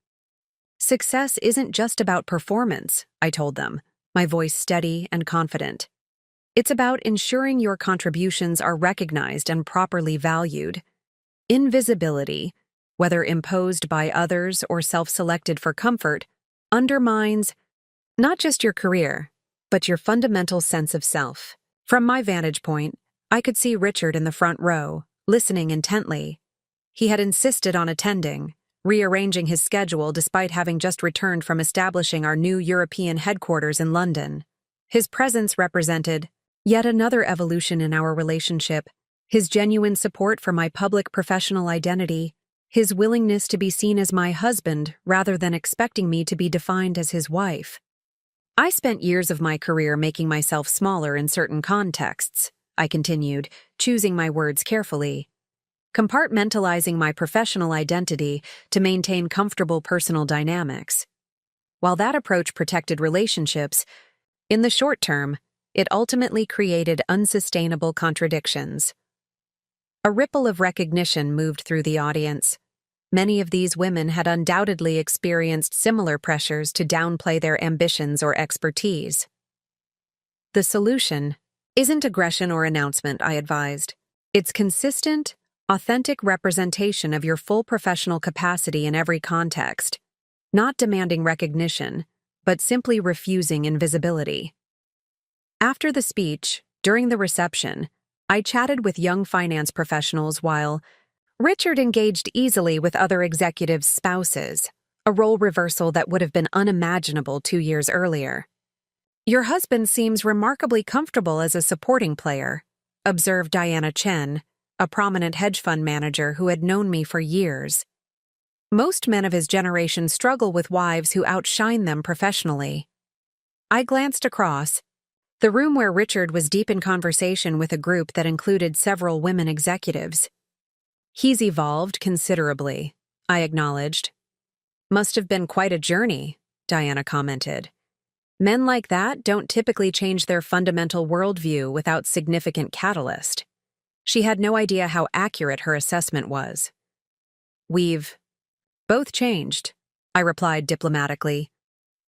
"Success isn't just about performance," I told them, my voice steady and confident. "It's about ensuring your contributions are recognized and properly valued. Invisibility, whether imposed by others or self-selected for comfort, undermines not just your career, but your fundamental sense of self." From my vantage point, I could see Richard in the front row, listening intently. He had insisted on attending, rearranging his schedule despite having just returned from establishing our new European headquarters in London. His presence represented yet another evolution in our relationship, his genuine support for my public professional identity, his willingness to be seen as my husband rather than expecting me to be defined as his wife. "I spent years of my career making myself smaller in certain contexts," I continued, choosing my words carefully. compartmentalizing my professional identity to maintain comfortable personal dynamics. While that approach protected relationships, in the short term, it ultimately created unsustainable contradictions. A ripple of recognition moved through the audience. Many of these women had undoubtedly experienced similar pressures to downplay their ambitions or expertise. The solution isn't aggression or announcement, I advised. It's consistent, authentic representation of your full professional capacity in every context, not demanding recognition, but simply refusing invisibility. After the speech, during the reception, I chatted with young finance professionals while Richard engaged easily with other executives' spouses, a role reversal that would have been unimaginable 2 years earlier. "Your husband seems remarkably comfortable as a supporting player," observed Diana Chen, a prominent hedge fund manager who had known me for years. "Most men of his generation struggle with wives who outshine them professionally." I glanced across the room where Richard was deep in conversation with a group that included several women executives. "He's evolved considerably," I acknowledged. "Must have been quite a journey," Diana commented. "Men like that don't typically change their fundamental worldview without significant catalyst." She had no idea how accurate her assessment was. "We've both changed," I replied diplomatically.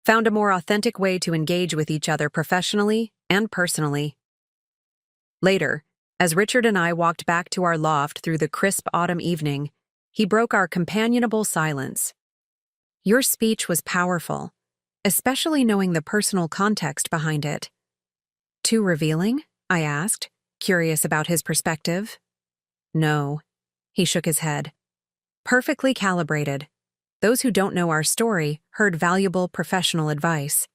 "Found a more authentic way to engage with each other professionally and personally." Later, as Richard and I walked back to our loft through the crisp autumn evening, he broke our companionable silence. "Your speech was powerful, especially knowing the personal context behind it." "Too revealing?" I asked, curious about his perspective. "No," he shook his head. "Perfectly calibrated. Those who don't know our story heard valuable professional advice.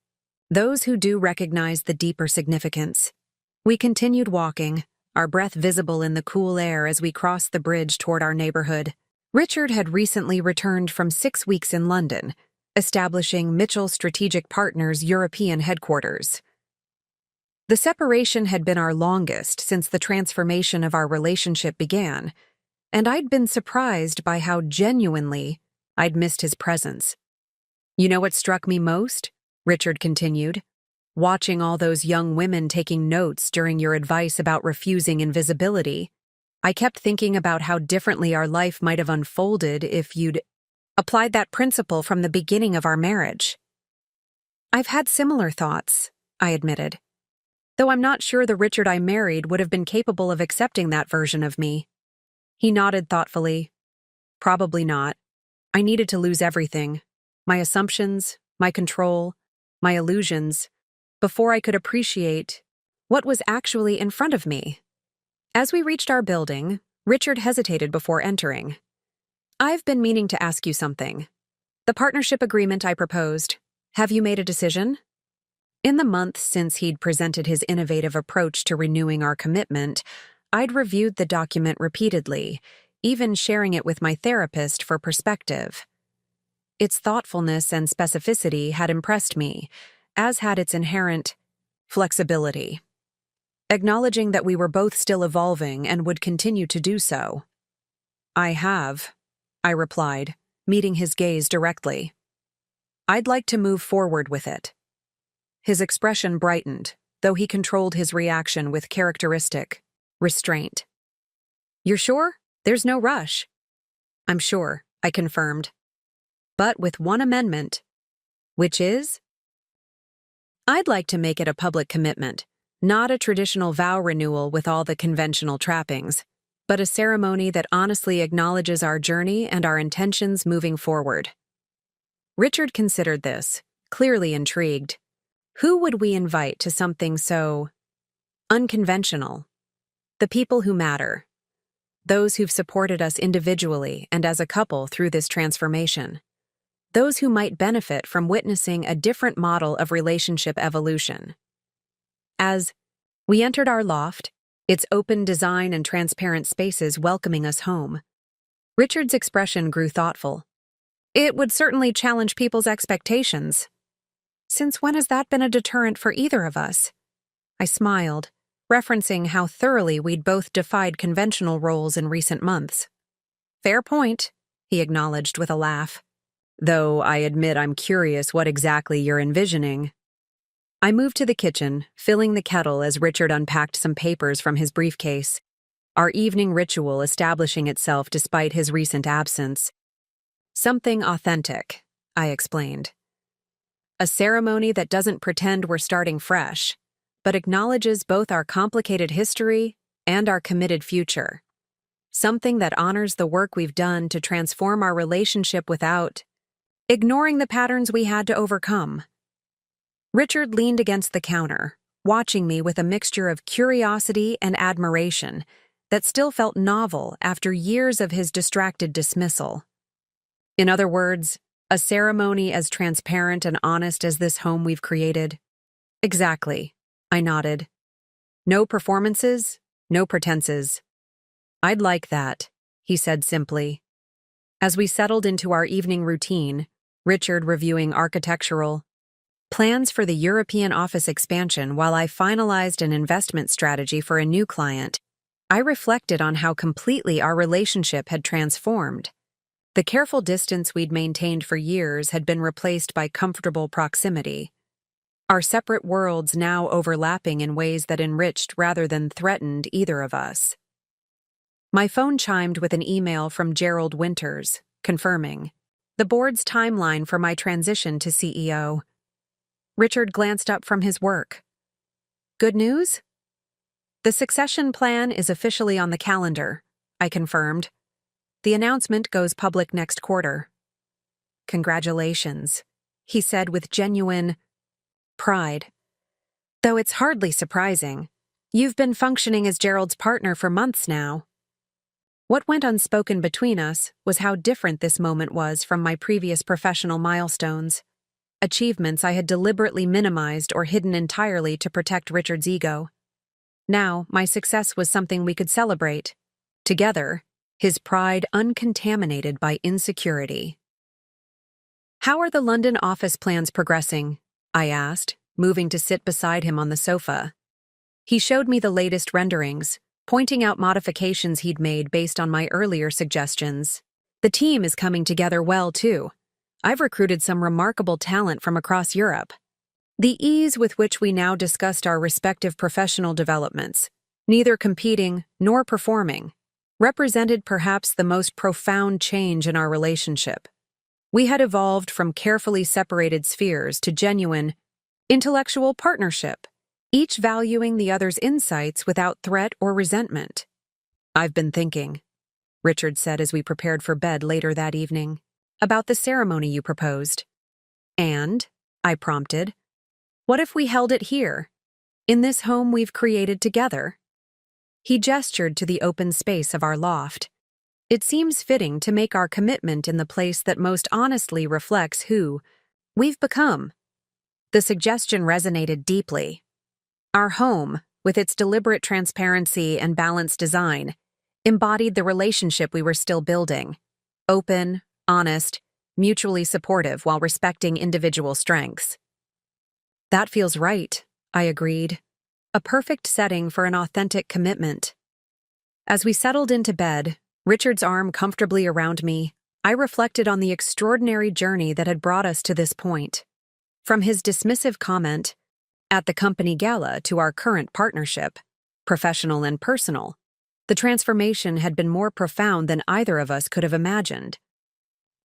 Those who do recognize the deeper significance." We continued walking, our breath visible in the cool air as we crossed the bridge toward our neighborhood. Richard had recently returned from 6 weeks in London, establishing Mitchell Strategic Partners' European headquarters. The separation had been our longest since the transformation of our relationship began, and I'd been surprised by how genuinely I'd missed his presence. "You know what struck me most?" Richard continued. "Watching all those young women taking notes during your advice about refusing invisibility, I kept thinking about how differently our life might have unfolded if you'd applied that principle from the beginning of our marriage." "I've had similar thoughts," I admitted, "though I'm not sure the Richard I married would have been capable of accepting that version of me." He nodded thoughtfully. "Probably not. I needed to lose everything, my assumptions, my control, my illusions, before I could appreciate what was actually in front of me." As we reached our building, Richard hesitated before entering. "I've been meaning to ask you something. The partnership agreement I proposed, have you made a decision?" In the months since he'd presented his innovative approach to renewing our commitment, I'd reviewed the document repeatedly, even sharing it with my therapist for perspective. Its thoughtfulness and specificity had impressed me, as had its inherent flexibility. Acknowledging that we were both still evolving and would continue to do so. "I have," I replied, meeting his gaze directly. "I'd like to move forward with it." His expression brightened, though he controlled his reaction with characteristic restraint. "You're sure? There's no rush." "I'm sure," I confirmed. "But with one amendment." "Which is?" "I'd like to make it a public commitment, not a traditional vow renewal with all the conventional trappings, but a ceremony that honestly acknowledges our journey and our intentions moving forward." Richard considered this, clearly intrigued. Who would we invite to something so unconventional? The people who matter. Those who've supported us individually and as a couple through this transformation. Those who might benefit from witnessing a different model of relationship evolution. As we entered our loft, its open design and transparent spaces welcoming us home, Richard's expression grew thoughtful. "It would certainly challenge people's expectations." "Since when has that been a deterrent for either of us?" I smiled, referencing how thoroughly we'd both defied conventional roles in recent months. Fair point, he acknowledged with a laugh. Though I admit I'm curious what exactly you're envisioning. I moved to the kitchen, filling the kettle as Richard unpacked some papers from his briefcase, our evening ritual establishing itself despite his recent absence. Something authentic, I explained. A ceremony that doesn't pretend we're starting fresh, but acknowledges both our complicated history and our committed future. Something that honors the work we've done to transform our relationship without ignoring the patterns we had to overcome. Richard leaned against the counter, watching me with a mixture of curiosity and admiration that still felt novel after years of his distracted dismissal. In other words, a ceremony as transparent and honest as this home we've created? Exactly, I nodded. No performances, no pretenses. I'd like that, he said simply. As we settled into our evening routine, Richard reviewing architectural plans for the European office expansion while I finalized an investment strategy for a new client, I reflected on how completely our relationship had transformed. The careful distance we'd maintained for years had been replaced by comfortable proximity, our separate worlds now overlapping in ways that enriched rather than threatened either of us. My phone chimed with an email from Gerald Winters, confirming the board's timeline for my transition to CEO. Richard glanced up from his work. Good news? The succession plan is officially on the calendar, I confirmed. The announcement goes public next quarter. Congratulations, he said with genuine pride. Though it's hardly surprising. You've been functioning as Gerald's partner for months now. What went unspoken between us was how different this moment was from my previous professional milestones, achievements I had deliberately minimized or hidden entirely to protect Richard's ego. Now, my success was something we could celebrate. Together, his pride uncontaminated by insecurity. How are the London office plans progressing? I asked, moving to sit beside him on the sofa. He showed me the latest renderings, pointing out modifications he'd made based on my earlier suggestions. The team is coming together well, too. I've recruited some remarkable talent from across Europe. The ease with which we now discussed our respective professional developments, neither competing nor performing, represented perhaps the most profound change in our relationship. We had evolved from carefully separated spheres to genuine, intellectual partnership, each valuing the other's insights without threat or resentment. I've been thinking, Richard said as we prepared for bed later that evening, about the ceremony you proposed. And, I prompted, what if we held it here, in this home we've created together? He gestured to the open space of our loft. It seems fitting to make our commitment in the place that most honestly reflects who we've become. The suggestion resonated deeply. Our home, with its deliberate transparency and balanced design, embodied the relationship we were still building. Open, honest, mutually supportive while respecting individual strengths. That feels right, I agreed. A perfect setting for an authentic commitment. As we settled into bed, Richard's arm comfortably around me, I reflected on the extraordinary journey that had brought us to this point. From his dismissive comment, at the company Gala, to our current partnership, professional and personal, the transformation had been more profound than either of us could have imagined.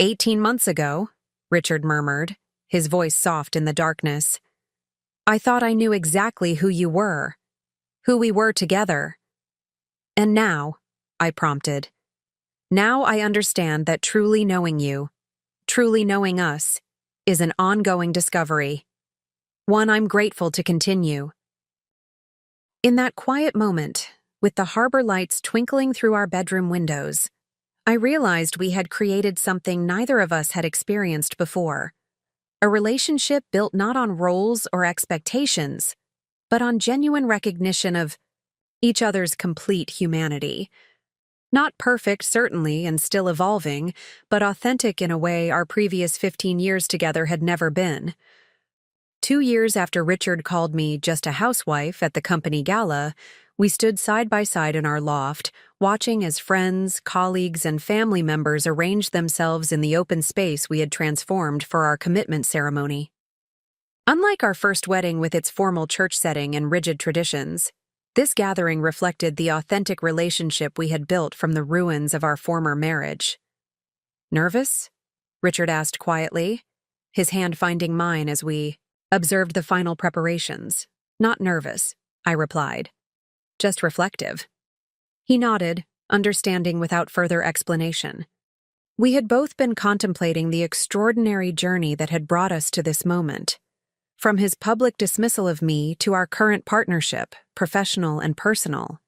18 months ago, Richard murmured, his voice soft in the darkness, I thought I knew exactly who you were, who we were together. And now, I prompted, now I understand that truly knowing you, truly knowing us, is an ongoing discovery. One I'm grateful to continue. In that quiet moment, with the harbor lights twinkling through our bedroom windows, I realized we had created something neither of us had experienced before. A relationship built not on roles or expectations, but on genuine recognition of each other's complete humanity. Not perfect, certainly, and still evolving, but authentic in a way our previous 15 years together had never been. 2 years after Richard called me just a housewife at the company Gala, We stood side by side in our loft, watching as friends, colleagues, and family members arranged themselves in the open space we had transformed for our commitment ceremony. Unlike our first wedding with its formal church setting and rigid traditions, this gathering reflected the authentic relationship we had built from the ruins of our former marriage. "Nervous?" Richard asked quietly, his hand finding mine as we observed the final preparations. "Not nervous," I replied. "Just reflective." He nodded, understanding without further explanation. We had both been contemplating the extraordinary journey that had brought us to this moment. From his public dismissal of me to our current partnership, professional and personal.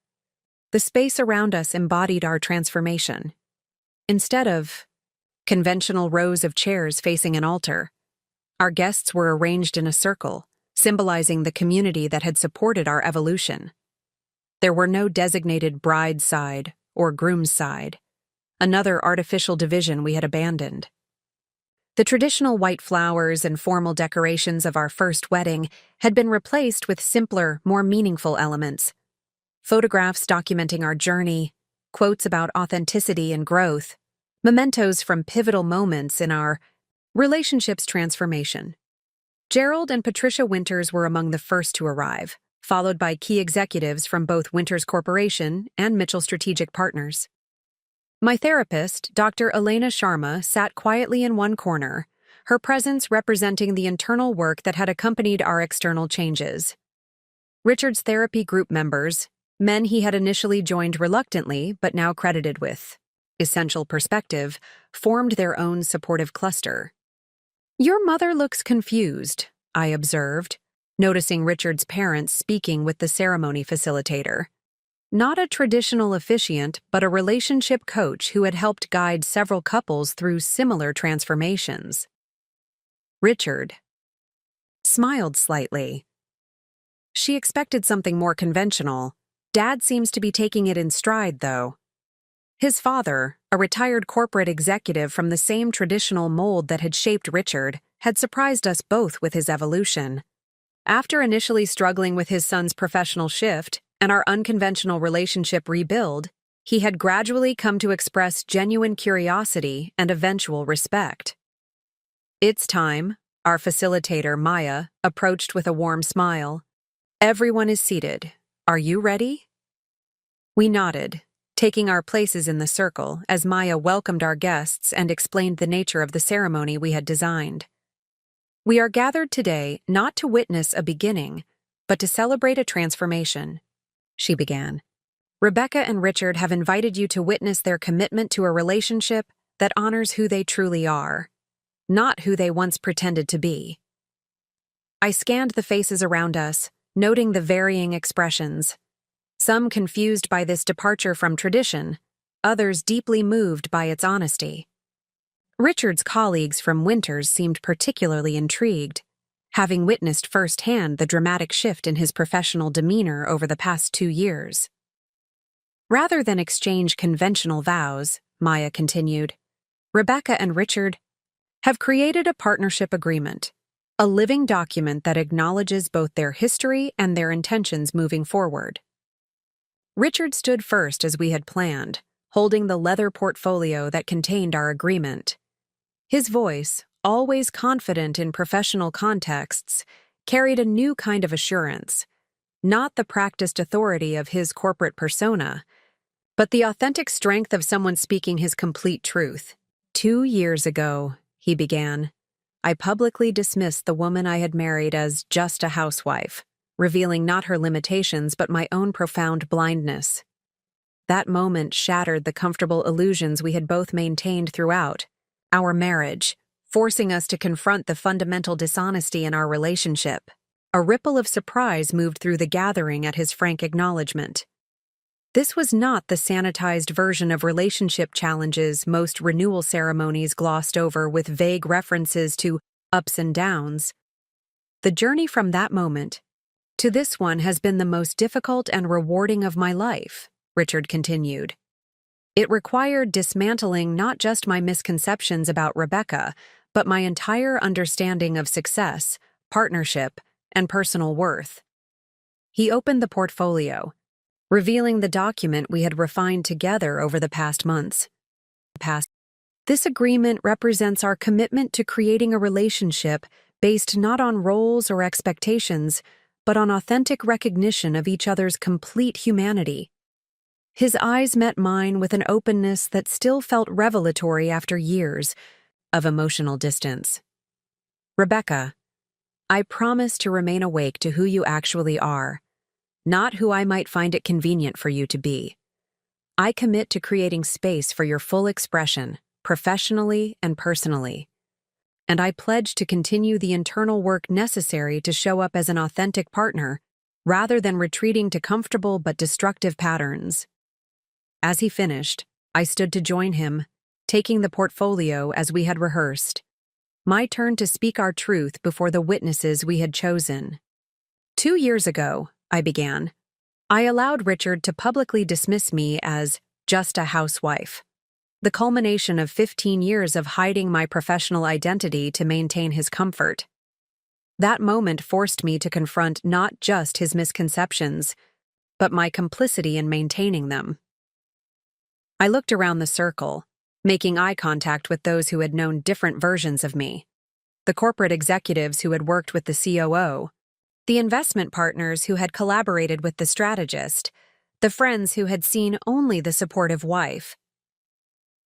The space around us embodied our transformation. Instead of conventional rows of chairs facing an altar, our guests were arranged in a circle, symbolizing the community that had supported our evolution. There were no designated bride's side or groom's side, another artificial division we had abandoned. The traditional white flowers and formal decorations of our first wedding had been replaced with simpler, more meaningful elements. Photographs documenting our journey, quotes about authenticity and growth, mementos from pivotal moments in our relationship's transformation. Gerald and Patricia Winters were among the first to arrive, followed by key executives from both Winters Corporation and Mitchell Strategic Partners. My therapist, Dr. Elena Sharma, sat quietly in one corner, her presence representing the internal work that had accompanied our external changes. Richard's therapy group members, men he had initially joined reluctantly but now credited with essential perspective, formed their own supportive cluster. "Your mother looks confused," I observed, noticing Richard's parents speaking with the ceremony facilitator. Not a traditional officiant, but a relationship coach who had helped guide several couples through similar transformations. Richard smiled slightly. She expected something more conventional. Dad seems to be taking it in stride, though. His father, a retired corporate executive from the same traditional mold that had shaped Richard, had surprised us both with his evolution. After initially struggling with his son's professional shift and our unconventional relationship rebuild, he had gradually come to express genuine curiosity and eventual respect. "It's time," our facilitator, Maya, approached with a warm smile. "Everyone is seated. Are you ready?" We nodded, taking our places in the circle as Maya welcomed our guests and explained the nature of the ceremony we had designed. "We are gathered today not to witness a beginning, but to celebrate a transformation," she began. "Rebecca and Richard have invited you to witness their commitment to a relationship that honors who they truly are, not who they once pretended to be." I scanned the faces around us, noting the varying expressions. Some confused by this departure from tradition, others deeply moved by its honesty. Richard's colleagues from Winters seemed particularly intrigued, having witnessed firsthand the dramatic shift in his professional demeanor over the past 2 years. "Rather than exchange conventional vows," Maya continued, "Rebecca and Richard have created a partnership agreement, a living document that acknowledges both their history and their intentions moving forward." Richard stood first as we had planned, holding the leather portfolio that contained our agreement. His voice, always confident in professional contexts, carried a new kind of assurance, not the practiced authority of his corporate persona, but the authentic strength of someone speaking his complete truth. "2 years ago," he began, "I publicly dismissed the woman I had married as just a housewife, revealing not her limitations but my own profound blindness. That moment shattered the comfortable illusions we had both maintained throughout our marriage, forcing us to confront the fundamental dishonesty in our relationship. A ripple of surprise moved through the gathering at his frank acknowledgement. This was not the sanitized version of relationship challenges most renewal ceremonies glossed over with vague references to ups and downs. The journey from that moment to this one has been the most difficult and rewarding of my life, Richard continued. It required dismantling not just my misconceptions about Rebecca, but my entire understanding of success, partnership, and personal worth. He opened the portfolio, revealing the document we had refined together over the past months. This agreement represents our commitment to creating a relationship based not on roles or expectations, but on authentic recognition of each other's complete humanity. His eyes met mine with an openness that still felt revelatory after years of emotional distance. Rebecca, I promise to remain awake to who you actually are, not who I might find it convenient for you to be. I commit to creating space for your full expression, professionally and personally. And I pledge to continue the internal work necessary to show up as an authentic partner, rather than retreating to comfortable but destructive patterns. As he finished, I stood to join him, taking the portfolio as we had rehearsed. My turn to speak our truth before the witnesses we had chosen. 2 years ago, I began, I allowed Richard to publicly dismiss me as just a housewife. The culmination of 15 years of hiding my professional identity to maintain his comfort. That moment forced me to confront not just his misconceptions, but my complicity in maintaining them. I looked around the circle, making eye contact with those who had known different versions of me. The corporate executives who had worked with the COO, the investment partners who had collaborated with the strategist, the friends who had seen only the supportive wife.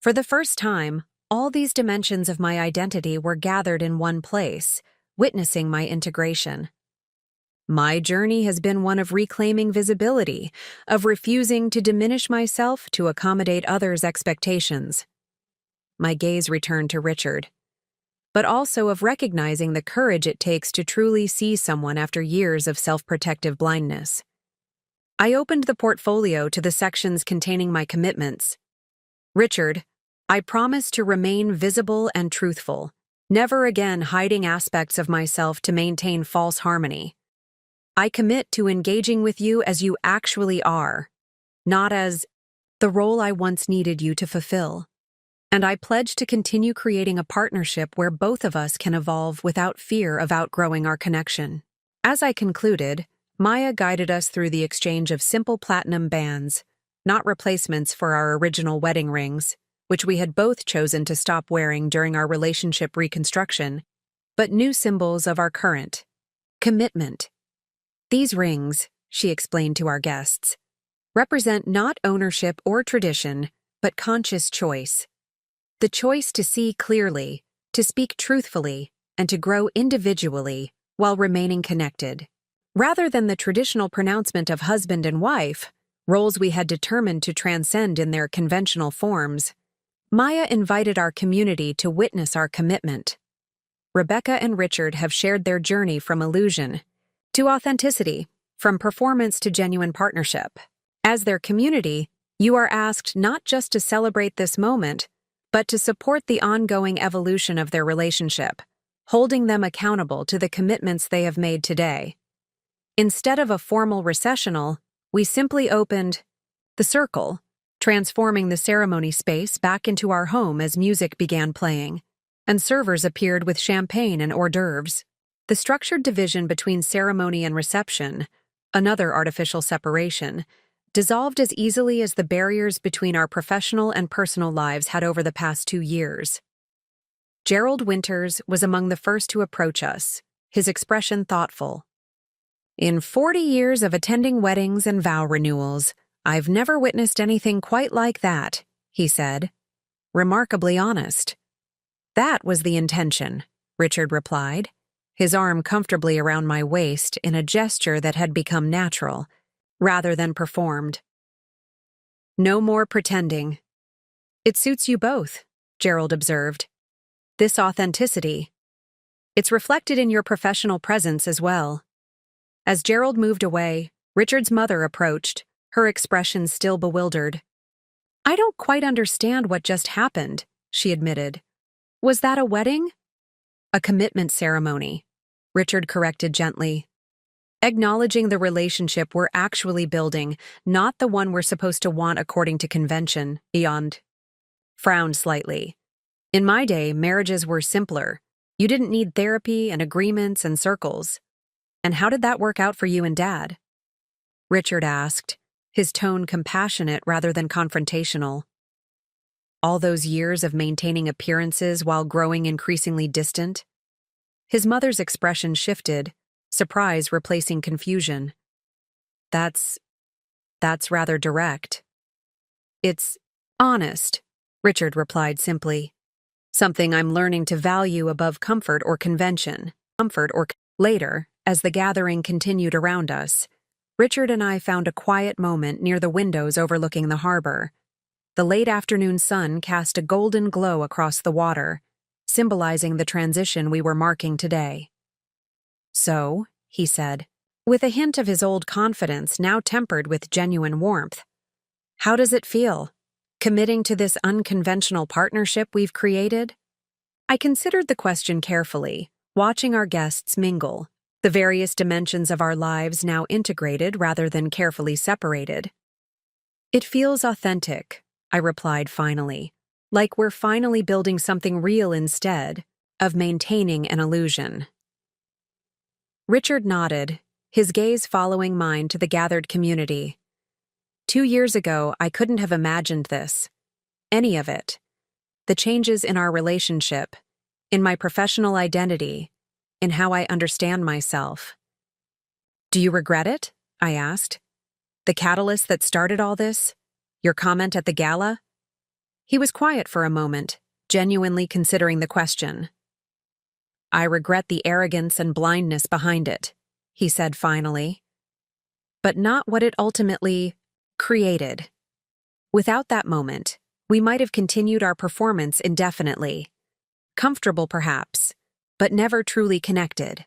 For the first time, all these dimensions of my identity were gathered in one place, witnessing my integration. My journey has been one of reclaiming visibility, of refusing to diminish myself to accommodate others' expectations. My gaze returned to Richard, but also of recognizing the courage it takes to truly see someone after years of self-protective blindness. I opened the portfolio to the sections containing my commitments. Richard, I promise to remain visible and truthful, never again hiding aspects of myself to maintain false harmony. I commit to engaging with you as you actually are, not as the role I once needed you to fulfill. And I pledge to continue creating a partnership where both of us can evolve without fear of outgrowing our connection. As I concluded, Maya guided us through the exchange of simple platinum bands, not replacements for our original wedding rings, which we had both chosen to stop wearing during our relationship reconstruction, but new symbols of our current commitment. These rings, she explained to our guests, represent not ownership or tradition, but conscious choice. The choice to see clearly, to speak truthfully, and to grow individually while remaining connected. Rather than the traditional pronouncement of husband and wife, roles we had determined to transcend in their conventional forms, Maya invited our community to witness our commitment. Rebecca and Richard have shared their journey from illusion to authenticity, from performance to genuine partnership. As their community, you are asked not just to celebrate this moment, but to support the ongoing evolution of their relationship, holding them accountable to the commitments they have made today. Instead of a formal recessional, we simply opened the circle, transforming the ceremony space back into our home as music began playing, and servers appeared with champagne and hors d'oeuvres. The structured division between ceremony and reception, another artificial separation, dissolved as easily as the barriers between our professional and personal lives had over the past 2 years. Gerald Winters was among the first to approach us, his expression thoughtful. In 40 years of attending weddings and vow renewals, I've never witnessed anything quite like that, he said. Remarkably honest. That was the intention, Richard replied, his arm comfortably around my waist in a gesture that had become natural, rather than performed. No more pretending. It suits you both, Gerald observed. This authenticity. It's reflected in your professional presence as well. As Gerald moved away, Richard's mother approached, her expression still bewildered. I don't quite understand what just happened, she admitted. Was that a wedding? A commitment ceremony, Richard corrected gently. Acknowledging the relationship we're actually building, not the one we're supposed to want according to convention, beyond. Frowned slightly. In my day, marriages were simpler. You didn't need therapy and agreements and circles. And how did that work out for you and Dad? Richard asked, his tone compassionate rather than confrontational. All those years of maintaining appearances while growing increasingly distant? His mother's expression shifted, surprise replacing confusion. That's rather direct. It's honest, Richard replied simply. Something I'm learning to value above comfort or convention. Later, as the gathering continued around us, Richard and I found a quiet moment near the windows overlooking the harbor. The late afternoon sun cast a golden glow across the water, symbolizing the transition we were marking today. So, he said, with a hint of his old confidence now tempered with genuine warmth, how does it feel, committing to this unconventional partnership we've created? I considered the question carefully, watching our guests mingle, the various dimensions of our lives now integrated rather than carefully separated. It feels authentic, I replied finally, like we're finally building something real instead of maintaining an illusion. Richard nodded, his gaze following mine to the gathered community. 2 years ago, I couldn't have imagined this. Any of it. The changes in our relationship, in my professional identity, in how I understand myself. Do you regret it? I asked. The catalyst that started all this? Your comment at the gala? He was quiet for a moment, genuinely considering the question. I regret the arrogance and blindness behind it, he said finally. But not what it ultimately created. Without that moment, we might have continued our performance indefinitely. Comfortable perhaps, but never truly connected.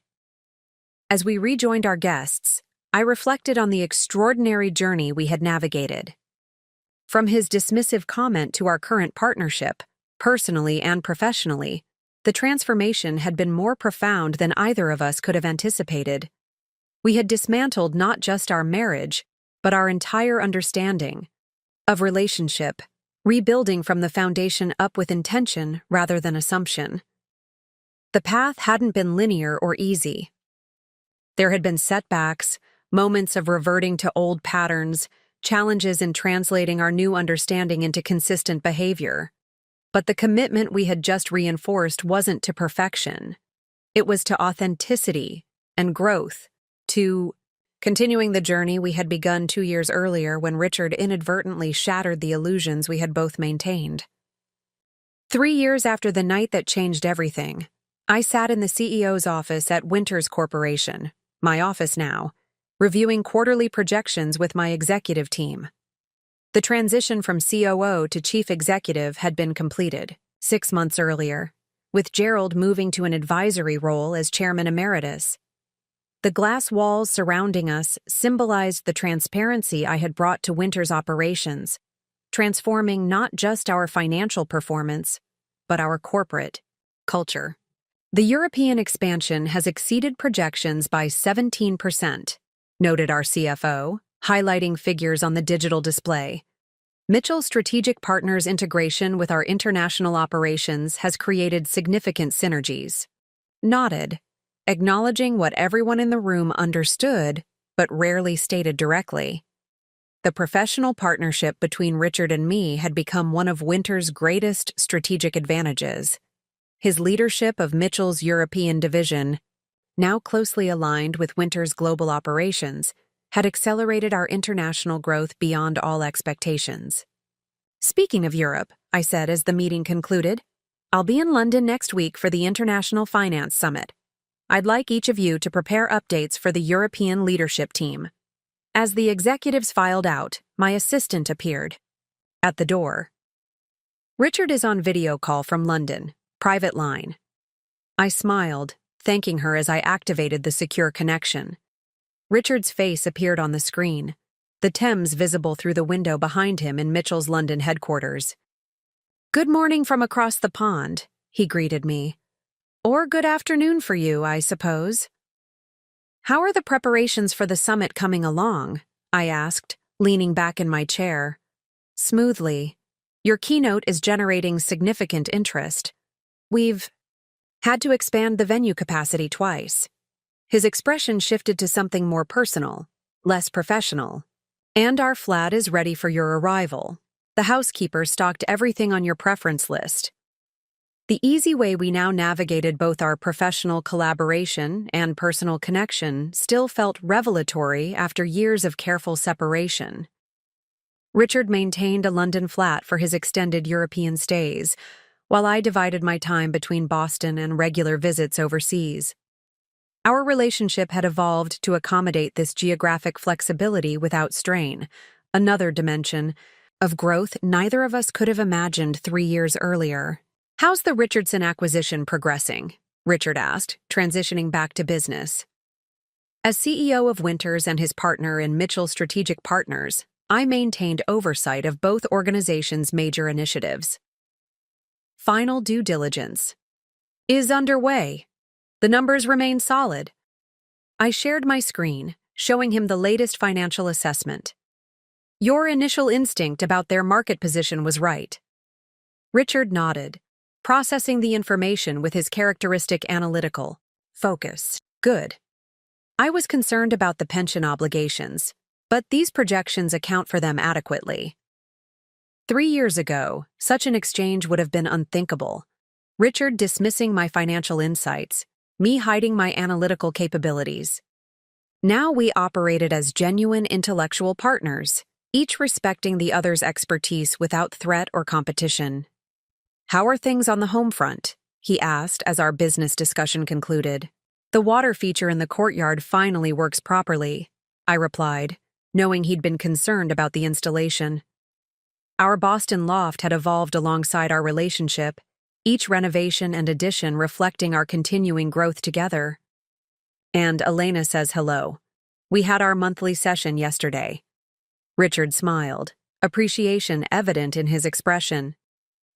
As we rejoined our guests, I reflected on the extraordinary journey we had navigated. From his dismissive comment to our current partnership, personally and professionally, the transformation had been more profound than either of us could have anticipated. We had dismantled not just our marriage, but our entire understanding of relationship, rebuilding from the foundation up with intention rather than assumption. The path hadn't been linear or easy. There had been setbacks, moments of reverting to old patterns, challenges in translating our new understanding into consistent behavior. But the commitment we had just reinforced wasn't to perfection. It was to authenticity and growth, to continuing the journey we had begun 2 years earlier when Richard inadvertently shattered the illusions we had both maintained. 3 years after the night that changed everything, I sat in the CEO's office at Winters Corporation, my office now, reviewing quarterly projections with my executive team. The transition from COO to chief executive had been completed 6 months earlier, with Gerald moving to an advisory role as chairman emeritus. The glass walls surrounding us symbolized the transparency I had brought to Winters' operations, transforming not just our financial performance, but our corporate culture. The European expansion has exceeded projections by 17%, noted our CFO, highlighting figures on the digital display. Mitchell's strategic partners' integration with our international operations has created significant synergies. Nodded, acknowledging what everyone in the room understood, but rarely stated directly. The professional partnership between Richard and me had become one of Winters' greatest strategic advantages. His leadership of Mitchell's European division, now closely aligned with Winters' global operations, had accelerated our international growth beyond all expectations. Speaking of Europe, I said as the meeting concluded, I'll be in London next week for the International Finance Summit. I'd like each of you to prepare updates for the European leadership team. As the executives filed out, my assistant appeared. At the door. Richard is on video call from London, private line. I smiled, thanking her as I activated the secure connection. Richard's face appeared on the screen, the Thames visible through the window behind him in Mitchell's London headquarters. Good morning from across the pond, he greeted me. Or good afternoon for you, I suppose. How are the preparations for the summit coming along? I asked, leaning back in my chair. Smoothly. Your keynote is generating significant interest. We've had to expand the venue capacity twice. His expression shifted to something more personal, less professional. And our flat is ready for your arrival. The housekeeper stocked everything on your preference list. The easy way we now navigated both our professional collaboration and personal connection still felt revelatory after years of careful separation. Richard maintained a London flat for his extended European stays, while I divided my time between Boston and regular visits overseas. Our relationship had evolved to accommodate this geographic flexibility without strain, another dimension of growth neither of us could have imagined 3 years earlier. "How's the Richardson acquisition progressing?" Richard asked, transitioning back to business. As CEO of Winters and his partner in Mitchell Strategic Partners, I maintained oversight of both organizations' major initiatives. Final due diligence is underway. The numbers remain solid. I shared my screen, showing him the latest financial assessment. Your initial instinct about their market position was right. Richard nodded, processing the information with his characteristic analytical focus. Good. I was concerned about the pension obligations, but these projections account for them adequately. 3 years ago, such an exchange would have been unthinkable. Richard dismissing my financial insights, me hiding my analytical capabilities. Now we operated as genuine intellectual partners, each respecting the other's expertise without threat or competition. "How are things on the home front?" he asked as our business discussion concluded. "The water feature in the courtyard finally works properly," I replied, knowing he'd been concerned about the installation. Our Boston loft had evolved alongside our relationship, each renovation and addition reflecting our continuing growth together. "And Elena says hello. We had our monthly session yesterday." Richard smiled, appreciation evident in his expression.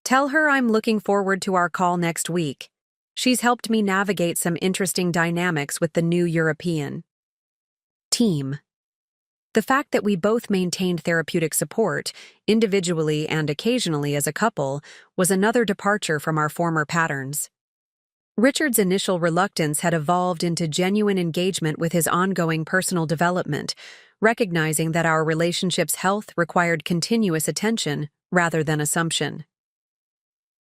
"Tell her I'm looking forward to our call next week. She's helped me navigate some interesting dynamics with the new European team." The fact that we both maintained therapeutic support, individually and occasionally as a couple, was another departure from our former patterns. Richard's initial reluctance had evolved into genuine engagement with his ongoing personal development, recognizing that our relationship's health required continuous attention rather than assumption.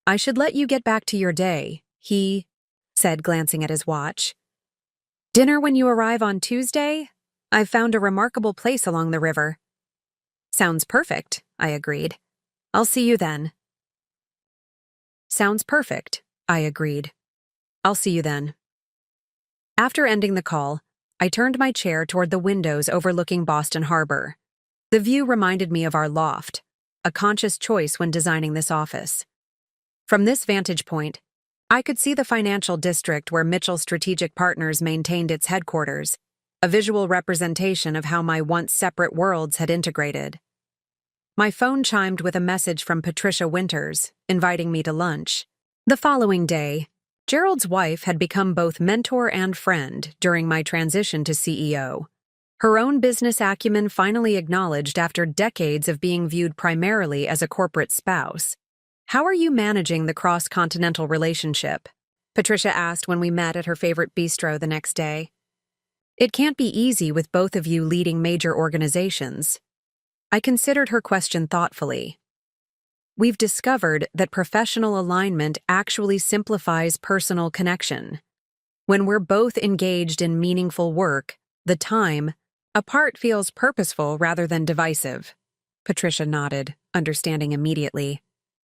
"I should let you get back to your day," he said, glancing at his watch. "Dinner when you arrive on Tuesday? I've found a remarkable place along the river." "Sounds perfect," I agreed. "I'll see you then." "Sounds perfect," I agreed. "I'll see you then." After ending the call, I turned my chair toward the windows overlooking Boston Harbor. The view reminded me of our loft, a conscious choice when designing this office. From this vantage point, I could see the financial district where Mitchell Strategic Partners maintained its headquarters, a visual representation of how my once separate worlds had integrated. My phone chimed with a message from Patricia Winters, inviting me to lunch. The following day, Gerald's wife had become both mentor and friend during my transition to CEO. Her own business acumen finally acknowledged after decades of being viewed primarily as a corporate spouse. "How are you managing the cross-continental relationship?" Patricia asked when we met at her favorite bistro the next day. "It can't be easy with both of you leading major organizations." I considered her question thoughtfully. "We've discovered that professional alignment actually simplifies personal connection. When we're both engaged in meaningful work, the time apart feels purposeful rather than divisive." Patricia nodded, understanding immediately.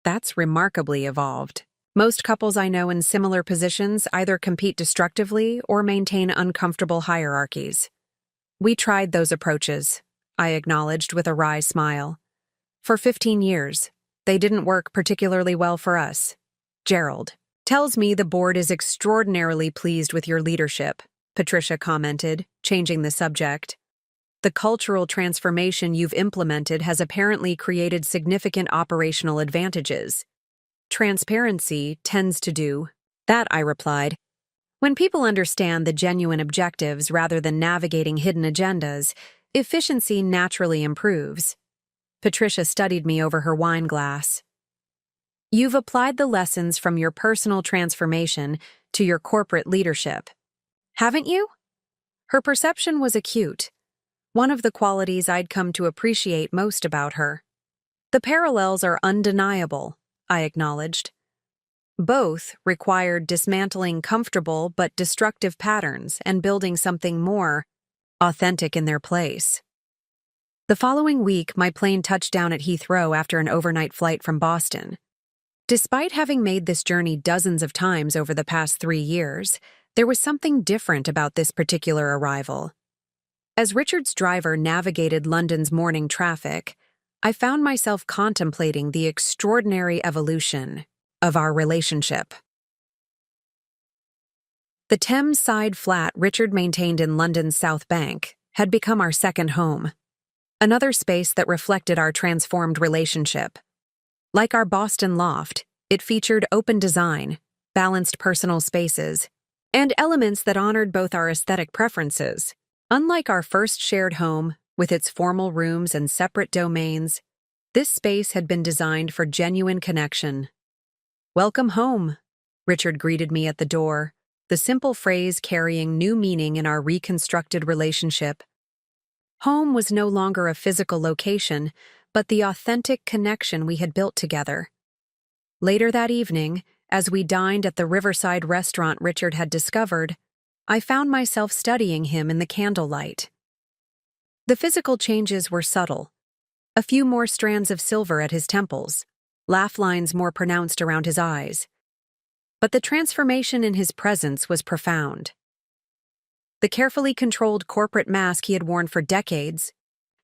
"That's remarkably evolved. Most couples I know in similar positions either compete destructively or maintain uncomfortable hierarchies." "We tried those approaches," I acknowledged with a wry smile. "For 15 years, they didn't work particularly well for us." "Gerald tells me the board is extraordinarily pleased with your leadership," Patricia commented, changing the subject. "The cultural transformation you've implemented has apparently created significant operational advantages." "Transparency tends to do that," I replied. "When people understand the genuine objectives rather than navigating hidden agendas, efficiency naturally improves." Patricia studied me over her wine glass. "You've applied the lessons from your personal transformation to your corporate leadership, haven't you?" Her perception was acute. one of the qualities I'd come to appreciate most about her. The parallels are undeniable, I acknowledged. Both required dismantling comfortable but destructive patterns and building something more authentic in their place. The following week, my plane touched down at Heathrow after an overnight flight from Boston. Despite having made this journey dozens of times over the past 3 years, there was something different about this particular arrival. As Richard's driver navigated London's morning traffic, I found myself contemplating the extraordinary evolution of our relationship. The Thames side flat Richard maintained in London's South Bank had become our second home, another space that reflected our transformed relationship. Like our Boston loft, it featured open design, balanced personal spaces, and elements that honored both our aesthetic preferences. Unlike our first shared home, with its formal rooms and separate domains, this space had been designed for genuine connection. "Welcome home," Richard greeted me at the door, the simple phrase carrying new meaning in our reconstructed relationship. Home was no longer a physical location, but the authentic connection we had built together. Later that evening, as we dined at the riverside restaurant Richard had discovered, I found myself studying him in the candlelight. The physical changes were subtle. A few more strands of silver at his temples, laugh lines more pronounced around his eyes. But the transformation in his presence was profound. The carefully controlled corporate mask he had worn for decades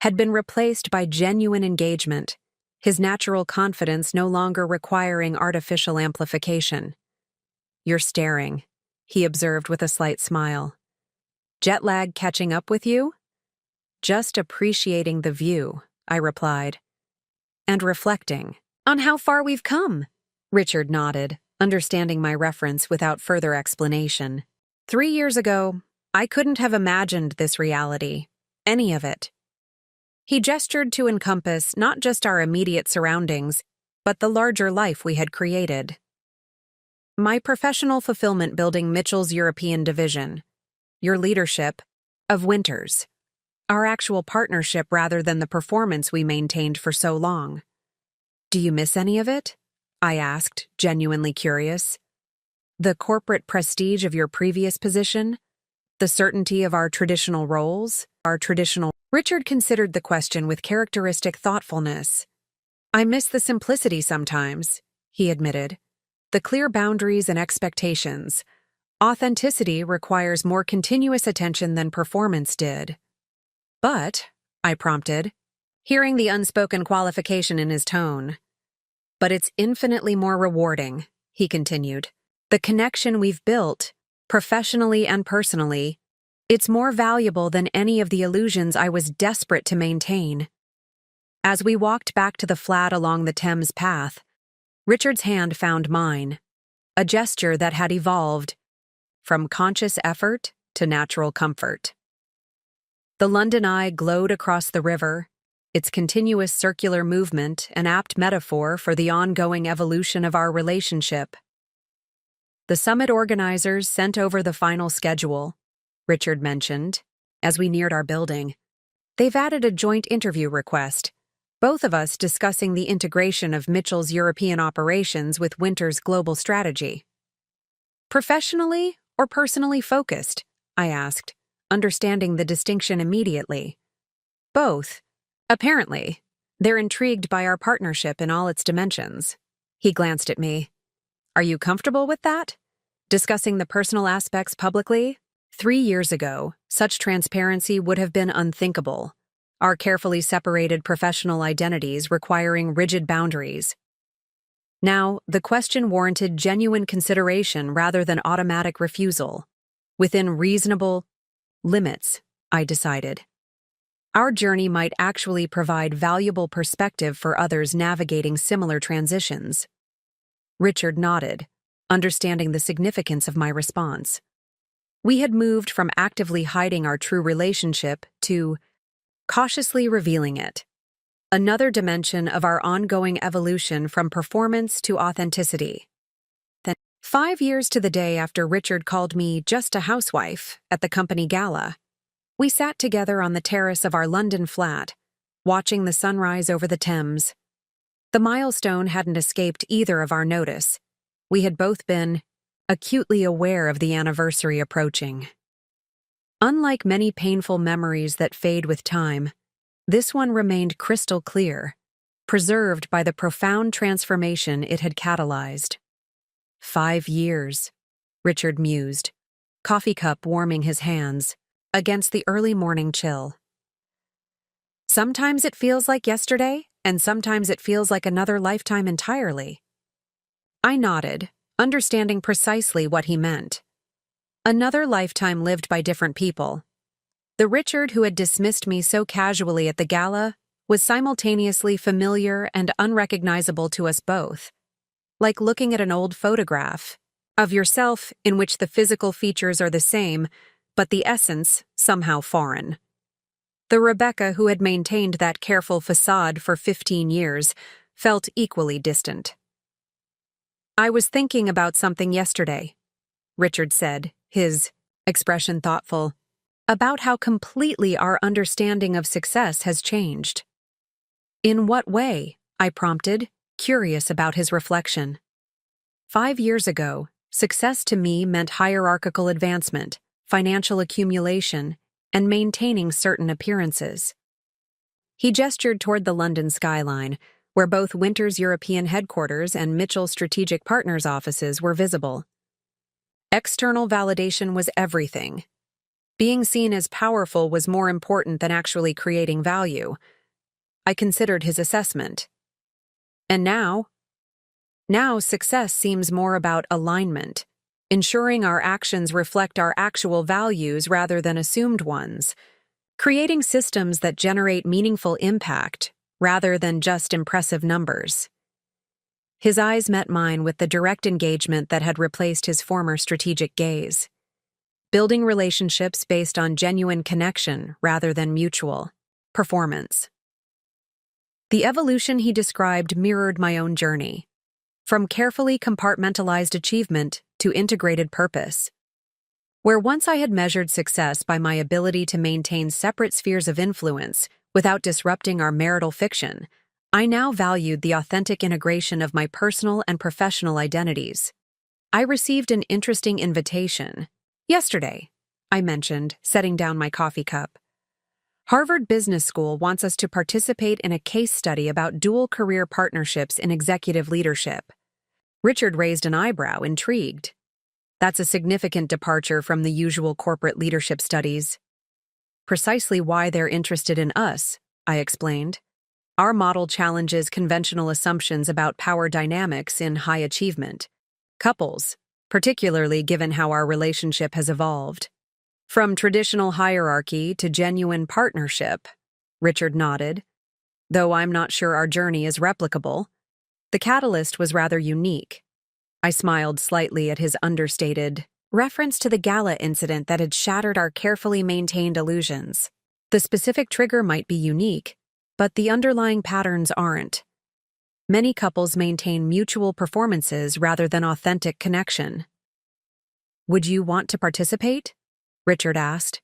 had been replaced by genuine engagement, his natural confidence no longer requiring artificial amplification. "You're staring," he observed with a slight smile. "Jet lag catching up with you?" "Just appreciating the view," I replied. "And reflecting on how far we've come," Richard nodded, understanding my reference without further explanation. 3 years ago, I couldn't have imagined this reality, any of it. He gestured to encompass not just our immediate surroundings, but the larger life we had created. "My professional fulfillment building Mitchell's European division, your leadership of Winters, our actual partnership rather than the performance we maintained for so long. Do you miss any of it?" I asked, genuinely curious. "The corporate prestige of your previous position? The certainty of our traditional roles? Richard considered the question with characteristic thoughtfulness. "I miss the simplicity sometimes," he admitted. "The clear boundaries and expectations. Authenticity requires more continuous attention than performance did." "But," I prompted, hearing the unspoken qualification in his tone. "But it's infinitely more rewarding," he continued. "The connection we've built, professionally and personally, it's more valuable than any of the illusions I was desperate to maintain." As we walked back to the flat along the Thames path, Richard's hand found mine, a gesture that had evolved from conscious effort to natural comfort. The London Eye glowed across the river, its continuous circular movement an apt metaphor for the ongoing evolution of our relationship. "The summit organizers sent over the final schedule," Richard mentioned, as we neared our building. "They've added a joint interview request, both of us discussing the integration of Mitchell's European operations with Winter's global strategy." "Professionally or personally focused?" I asked, understanding the distinction immediately. "Both. Apparently, they're intrigued by our partnership in all its dimensions." He glanced at me. "Are you comfortable with that? Discussing the personal aspects publicly?" 3 years ago, such transparency would have been unthinkable, our carefully separated professional identities requiring rigid boundaries. Now, the question warranted genuine consideration rather than automatic refusal. Within reasonable limits, I decided. Our journey might actually provide valuable perspective for others navigating similar transitions. Richard nodded, understanding the significance of my response. We had moved from actively hiding our true relationship to cautiously revealing it, another dimension of our ongoing evolution from performance to authenticity. Then, 5 years to the day after Richard called me just a housewife at the company Gala, We sat together on the terrace of our London flat, watching the sunrise over the Thames. The milestone hadn't escaped either of our notice. We had both been acutely aware of the anniversary approaching. Unlike many painful memories that fade with time, this one remained crystal clear, preserved by the profound transformation it had catalyzed. 5 years, Richard mused, coffee cup warming his hands against the early morning chill. Sometimes it feels like yesterday, and sometimes it feels like another lifetime entirely. I nodded, understanding precisely what he meant. Another lifetime lived by different people. The Richard who had dismissed me so casually at the gala was simultaneously familiar and unrecognizable to us both, like looking at an old photograph of yourself in which the physical features are the same, but the essence somehow foreign. The Rebecca who had maintained that careful facade for 15 years felt equally distant. I was thinking about something yesterday, Richard said, his expression thoughtful, about how completely our understanding of success has changed. In what way? I prompted, curious about his reflection. 5 years ago, success to me meant hierarchical advancement, financial accumulation, and maintaining certain appearances. He gestured toward the London skyline, where both Winter's European headquarters and Mitchell Strategic Partners offices were visible. External validation was everything. Being seen as powerful was more important than actually creating value. I considered his assessment. And now success seems more about alignment, ensuring our actions reflect our actual values rather than assumed ones, creating systems that generate meaningful impact rather than just impressive numbers. His eyes met mine with the direct engagement that had replaced his former strategic gaze. Building relationships based on genuine connection rather than mutual performance. The evolution he described mirrored my own journey, from carefully compartmentalized achievement to integrated purpose. Where once I had measured success by my ability to maintain separate spheres of influence without disrupting our marital fiction, I now valued the authentic integration of my personal and professional identities. I received an interesting invitation. Yesterday, I mentioned, setting down my coffee cup. Harvard Business School wants us to participate in a case study about dual career partnerships in executive leadership. Richard raised an eyebrow, intrigued. That's a significant departure from the usual corporate leadership studies. Precisely why they're interested in us, I explained. Our model challenges conventional assumptions about power dynamics in high achievement couples, particularly given how our relationship has evolved. From traditional hierarchy to genuine partnership, Richard nodded. Though I'm not sure our journey is replicable, the catalyst was rather unique. I smiled slightly at his understated reference to the Gala incident that had shattered our carefully maintained illusions. The specific trigger might be unique, but the underlying patterns aren't. Many couples maintain mutual performances rather than authentic connection. Would you want to participate? Richard asked.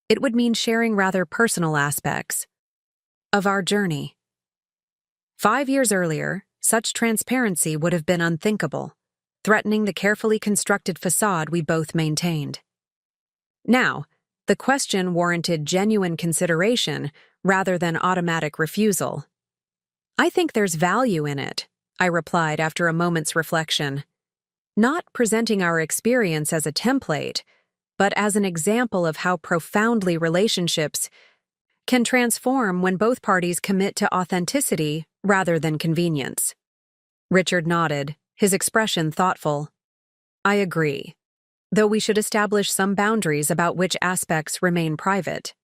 It would mean sharing rather personal aspects of our journey. 5 years earlier, such transparency would have been unthinkable, threatening the carefully constructed facade we both maintained. Now, the question warranted genuine consideration rather than automatic refusal. I think there's value in it, I replied after a moment's reflection. Not presenting our experience as a template, but as an example of how profoundly relationships can transform when both parties commit to authenticity rather than convenience. Richard nodded, his expression thoughtful. I agree, though we should establish some boundaries about which aspects remain private.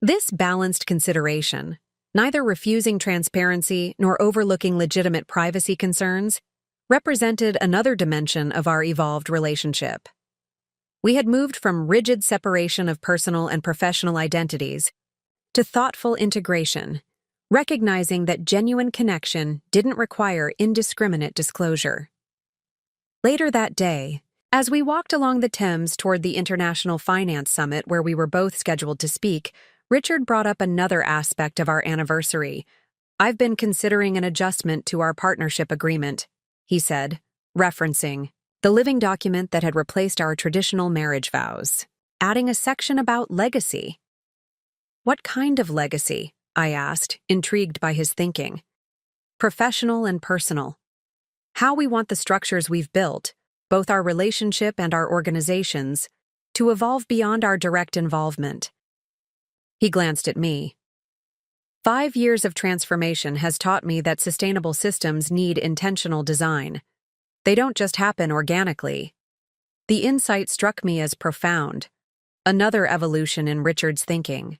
This balanced consideration, neither refusing transparency nor overlooking legitimate privacy concerns, represented another dimension of our evolved relationship. We had moved from rigid separation of personal and professional identities to thoughtful integration, recognizing that genuine connection didn't require indiscriminate disclosure. Later that day, As we walked along the Thames toward the International Finance Summit where we were both scheduled to speak, Richard brought up another aspect of our anniversary. "I've been considering an adjustment to our partnership agreement," he said, referencing the living document that had replaced our traditional marriage vows, adding a section about legacy. "What kind of legacy?" I asked, intrigued by his thinking. "Professional and personal. How we want the structures we've built, both our relationship and our organizations, to evolve beyond our direct involvement." He glanced at me. 5 years of transformation has taught me that sustainable systems need intentional design. They don't just happen organically. The insight struck me as profound, another evolution in Richard's thinking.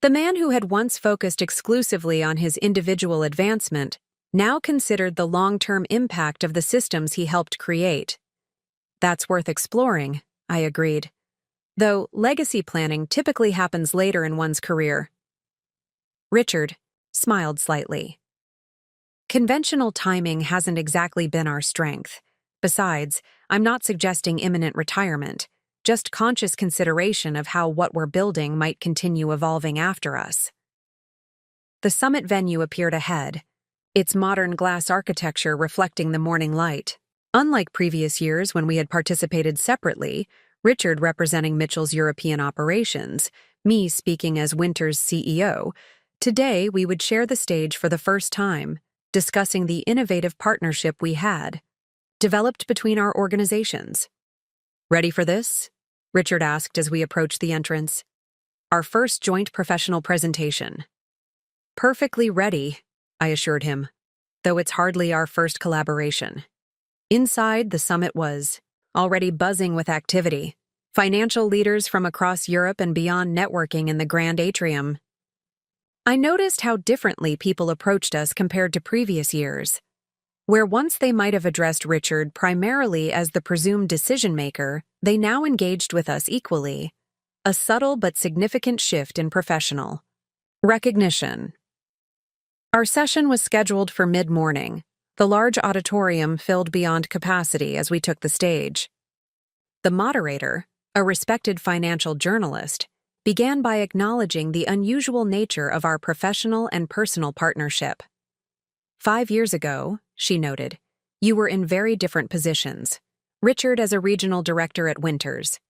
The man who had once focused exclusively on his individual advancement now considered the long-term impact of the systems he helped create. "That's worth exploring," I agreed. "Though legacy planning typically happens later in one's career." Richard smiled slightly. "Conventional timing hasn't exactly been our strength. Besides, I'm not suggesting imminent retirement, just conscious consideration of how what we're building might continue evolving after us." The summit venue appeared ahead, its modern glass architecture reflecting the morning light. Unlike previous years when we had participated separately, Richard representing Mitchell's European operations, me speaking as Winter's CEO, today we would share the stage for the first time, discussing the innovative partnership we had developed between our organizations. "Ready for this?" Richard asked as we approached the entrance. "Our first joint professional presentation." "Perfectly ready," I assured him, "though it's hardly our first collaboration." Inside, the summit was already buzzing with activity. Financial leaders from across Europe and beyond networking in the grand atrium. I noticed how differently people approached us compared to previous years. Where once they might have addressed Richard primarily as the presumed decision-maker, they now engaged with us equally. A subtle but significant shift in professional recognition. Our session was scheduled for mid-morning, the large auditorium filled beyond capacity as we took the stage. The moderator, a respected financial journalist, began by acknowledging the unusual nature of our professional and personal partnership. 5 years ago, she noted, you were in very different positions. Richard as a regional director at Winters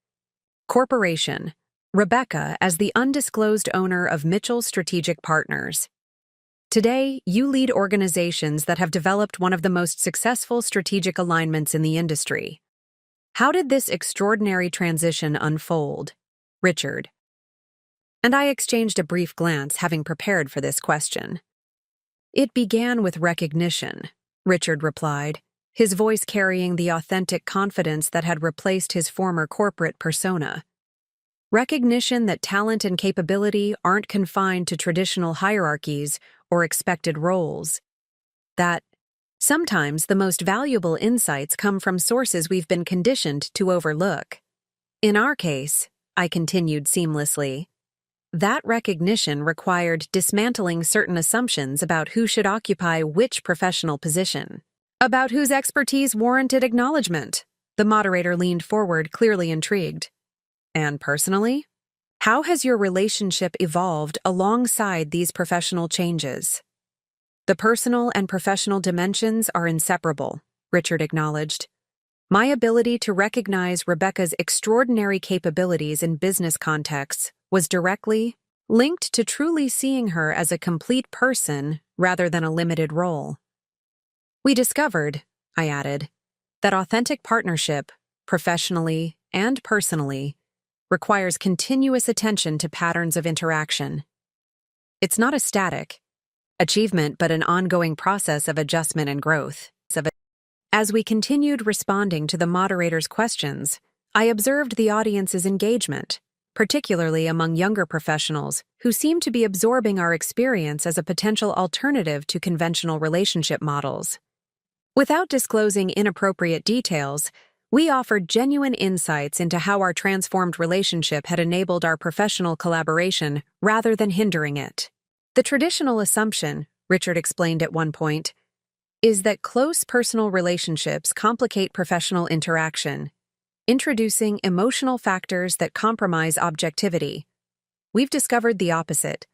Corporation, Rebecca as the undisclosed owner of Mitchell's Strategic Partners. Today, you lead organizations that have developed one of the most successful strategic alignments in the industry. How did this extraordinary transition unfold, Richard? And I exchanged a brief glance, having prepared for this question. It began with recognition, Richard replied, his voice carrying the authentic confidence that had replaced his former corporate persona. Recognition that talent and capability aren't confined to traditional hierarchies or expected roles. That sometimes the most valuable insights come from sources we've been conditioned to overlook. In our case, I continued seamlessly, that recognition required dismantling certain assumptions about who should occupy which professional position, about whose expertise warranted acknowledgement. The moderator leaned forward, clearly intrigued. And personally, how has your relationship evolved alongside these professional changes? The personal and professional dimensions are inseparable, Richard acknowledged. My ability to recognize Rebecca's extraordinary capabilities in business contexts was directly linked to truly seeing her as a complete person rather than a limited role. We discovered, I added, that authentic partnership, professionally and personally, requires continuous attention to patterns of interaction. It's not a static achievement, but an ongoing process of adjustment and growth. As we continued responding to the moderator's questions, I observed the audience's engagement, particularly among younger professionals who seemed to be absorbing our experience as a potential alternative to conventional relationship models. Without disclosing inappropriate details, we offered genuine insights into how our transformed relationship had enabled our professional collaboration rather than hindering it. The traditional assumption, Richard explained at one point, is that close personal relationships complicate professional interaction. Introducing emotional factors that compromise objectivity. We've discovered the opposite.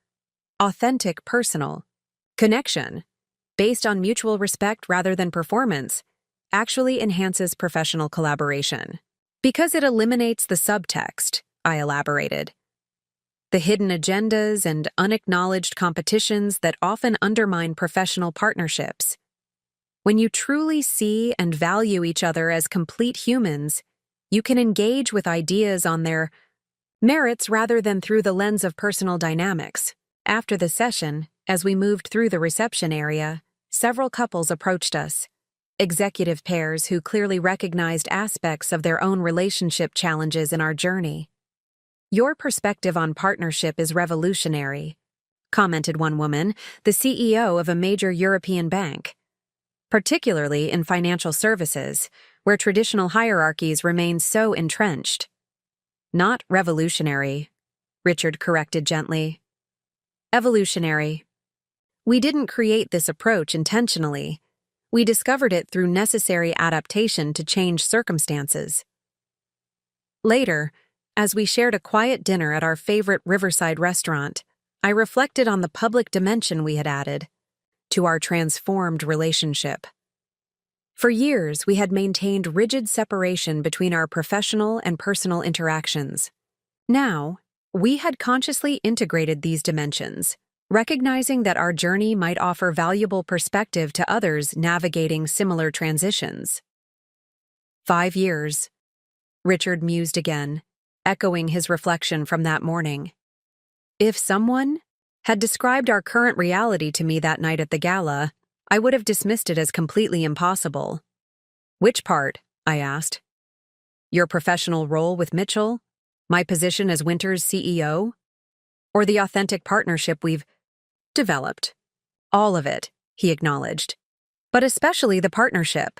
Authentic personal connection, based on mutual respect rather than performance, actually enhances professional collaboration. Because it eliminates the subtext, I elaborated. The hidden agendas and unacknowledged competitions that often undermine professional partnerships. When you truly see and value each other as complete humans, you can engage with ideas on their merits rather than through the lens of personal dynamics. After the session, as we moved through the reception area, several couples approached us. Executive pairs who clearly recognized aspects of their own relationship challenges in our journey. "Your perspective on partnership is revolutionary," commented one woman, the CEO of a major European bank. "Particularly in financial services, where traditional hierarchies remain so entrenched." "Not revolutionary," Richard corrected gently. "Evolutionary. We didn't create this approach intentionally. We discovered it through necessary adaptation to change circumstances." Later, as we shared a quiet dinner at our favorite riverside restaurant, I reflected on the public dimension we had added to our transformed relationship. For years, we had maintained rigid separation between our professional and personal interactions. Now, we had consciously integrated these dimensions, recognizing that our journey might offer valuable perspective to others navigating similar transitions. 5 years, Richard mused again, echoing his reflection from that morning. If someone had described our current reality to me that night at the gala, I would have dismissed it as completely impossible. "Which part?" I asked. "Your professional role with Mitchell? My position as Winter's CEO? Or the authentic partnership we've developed?" "All of it," he acknowledged. "But especially the partnership.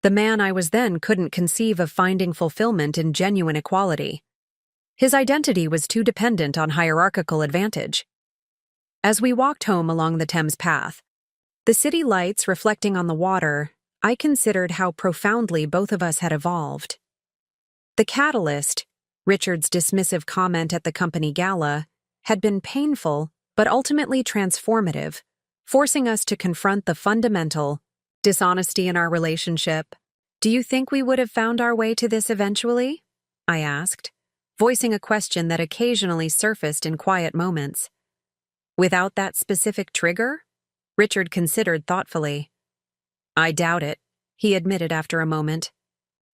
The man I was then couldn't conceive of finding fulfillment in genuine equality. His identity was too dependent on hierarchical advantage." As we walked home along the Thames path, the city lights reflecting on the water, I considered how profoundly both of us had evolved. The catalyst, Richard's dismissive comment at the company gala, had been painful but ultimately transformative, forcing us to confront the fundamental dishonesty in our relationship. "Do you think we would have found our way to this eventually?" I asked, voicing a question that occasionally surfaced in quiet moments. "Without that specific trigger?" Richard considered thoughtfully. "I doubt it," he admitted after a moment.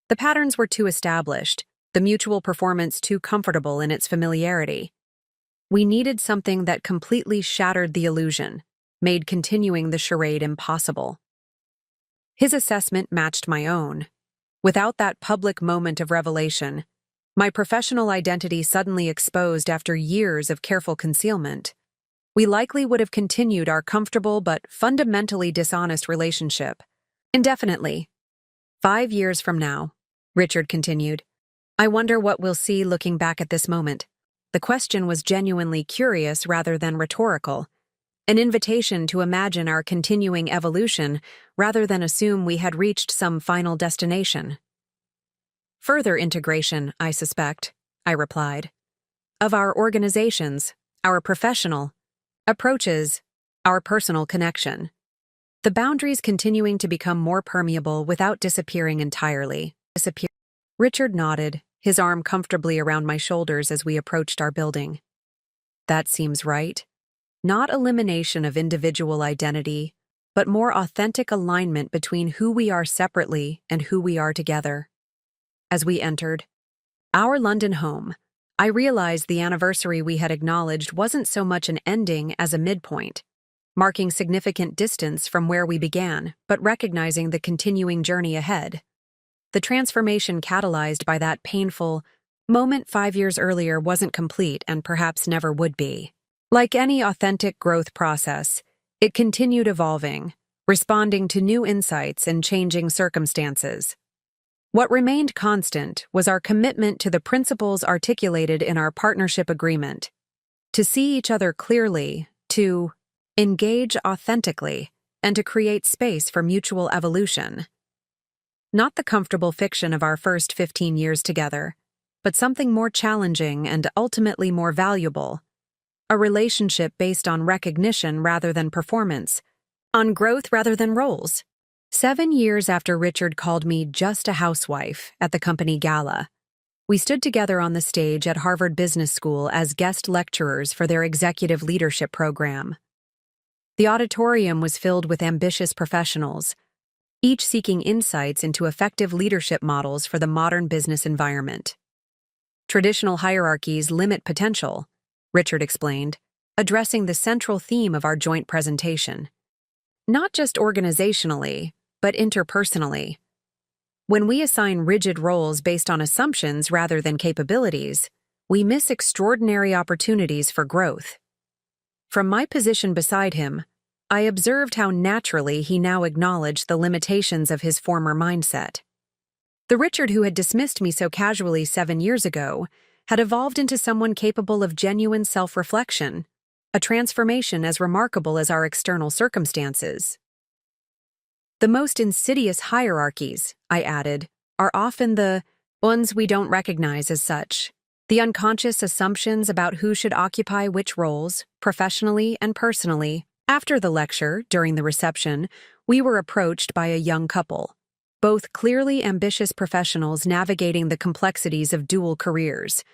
"The patterns were too established, the mutual performance too comfortable in its familiarity. We needed something that completely shattered the illusion, made continuing the charade impossible." His assessment matched my own. Without that public moment of revelation, my professional identity suddenly exposed after years of careful concealment, we likely would have continued our comfortable but fundamentally dishonest relationship indefinitely. 5 years from now, Richard continued, I wonder what we'll see looking back at this moment. The question was genuinely curious rather than rhetorical, an invitation to imagine our continuing evolution rather than assume we had reached some final destination. Further integration, I suspect, I replied, of our organizations, our professional approaches, our personal connection. The boundaries continuing to become more permeable without disappearing entirely. Richard nodded, his arm comfortably around my shoulders as we approached our building. That seems right. Not elimination of individual identity, but more authentic alignment between who we are separately and who we are together. As we entered our London home, I realized the anniversary we had acknowledged wasn't so much an ending as a midpoint, marking significant distance from where we began, but recognizing the continuing journey ahead. The transformation catalyzed by that painful moment 5 years earlier wasn't complete and perhaps never would be. Like any authentic growth process, it continued evolving, responding to new insights and changing circumstances. What remained constant was our commitment to the principles articulated in our partnership agreement: to see each other clearly, to engage authentically, and to create space for mutual evolution. Not the comfortable fiction of our first 15 years together, but something more challenging and ultimately more valuable. A relationship based on recognition rather than performance, on growth rather than roles. 7 years after Richard called me just a housewife at the company Gala, we stood together on the stage at Harvard Business School as guest lecturers for their executive leadership program. The auditorium was filled with ambitious professionals, each seeking insights into effective leadership models for the modern business environment. Traditional hierarchies limit potential, Richard explained, addressing the central theme of our joint presentation. Not just organizationally, but interpersonally. When we assign rigid roles based on assumptions rather than capabilities, we miss extraordinary opportunities for growth. From my position beside him, I observed how naturally he now acknowledged the limitations of his former mindset. The Richard who had dismissed me so casually 7 years ago had evolved into someone capable of genuine self-reflection, a transformation as remarkable as our external circumstances. The most insidious hierarchies, I added, are often the ones we don't recognize as such. The unconscious assumptions about who should occupy which roles, professionally and personally. After the lecture, during the reception, we were approached by a young couple, both clearly ambitious professionals navigating the complexities of dual careers.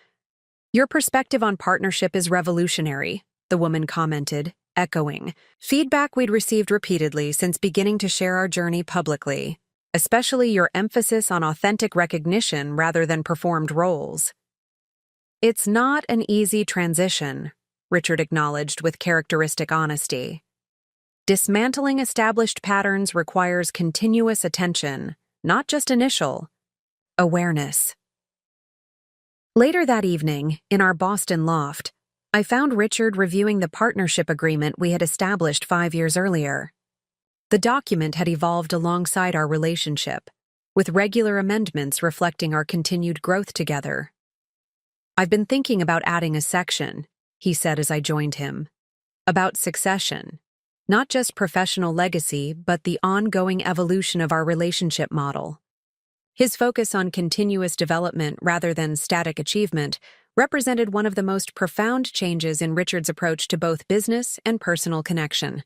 "Your perspective on partnership is revolutionary," the woman commented, echoing feedback we'd received repeatedly since beginning to share our journey publicly, especially your emphasis on authentic recognition rather than performed roles. "It's not an easy transition," Richard acknowledged with characteristic honesty. "Dismantling established patterns requires continuous attention, not just initial awareness." Later that evening, in our Boston loft, I found Richard reviewing the partnership agreement we had established 5 years earlier. The document had evolved alongside our relationship, with regular amendments reflecting our continued growth together. "I've been thinking about adding a section," he said as I joined him, "about succession, not just professional legacy, but the ongoing evolution of our relationship model." His focus on continuous development rather than static achievement represented one of the most profound changes in Richard's approach to both business and personal connection.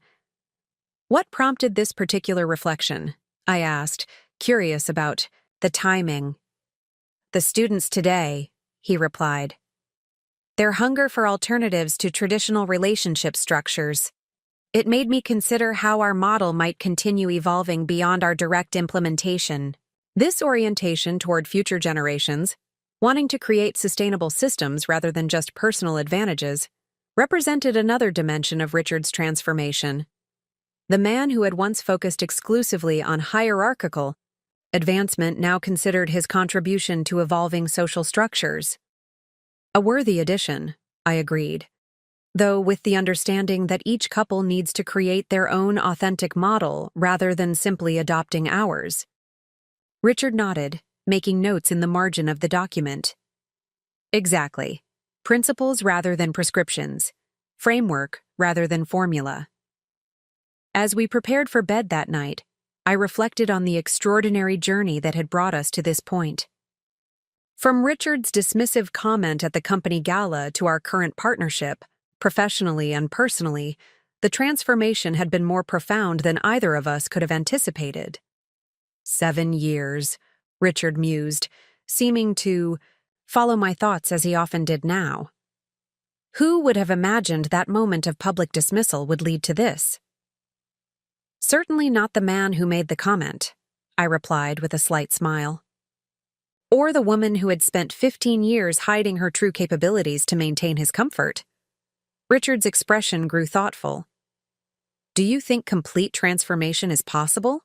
"What prompted this particular reflection?" I asked, curious about the timing. "The students today," he replied. "Their hunger for alternatives to traditional relationship structures. It made me consider how our model might continue evolving beyond our direct implementation." This orientation toward future generations, wanting to create sustainable systems rather than just personal advantages, represented another dimension of Richard's transformation. The man who had once focused exclusively on hierarchical advancement now considered his contribution to evolving social structures. A worthy addition, I agreed, though with the understanding that each couple needs to create their own authentic model rather than simply adopting ours. Richard nodded, making notes in the margin of the document. "Exactly. Principles rather than prescriptions. Framework rather than formula." As we prepared for bed that night, I reflected on the extraordinary journey that had brought us to this point. From Richard's dismissive comment at the company gala to our current partnership, professionally and personally, the transformation had been more profound than either of us could have anticipated. 7 years, Richard mused, seeming to follow my thoughts as he often did now. Who would have imagined that moment of public dismissal would lead to this? "Certainly not the man who made the comment," I replied with a slight smile. "Or the woman who had spent 15 years hiding her true capabilities to maintain his comfort." Richard's expression grew thoughtful. "Do you think complete transformation is possible?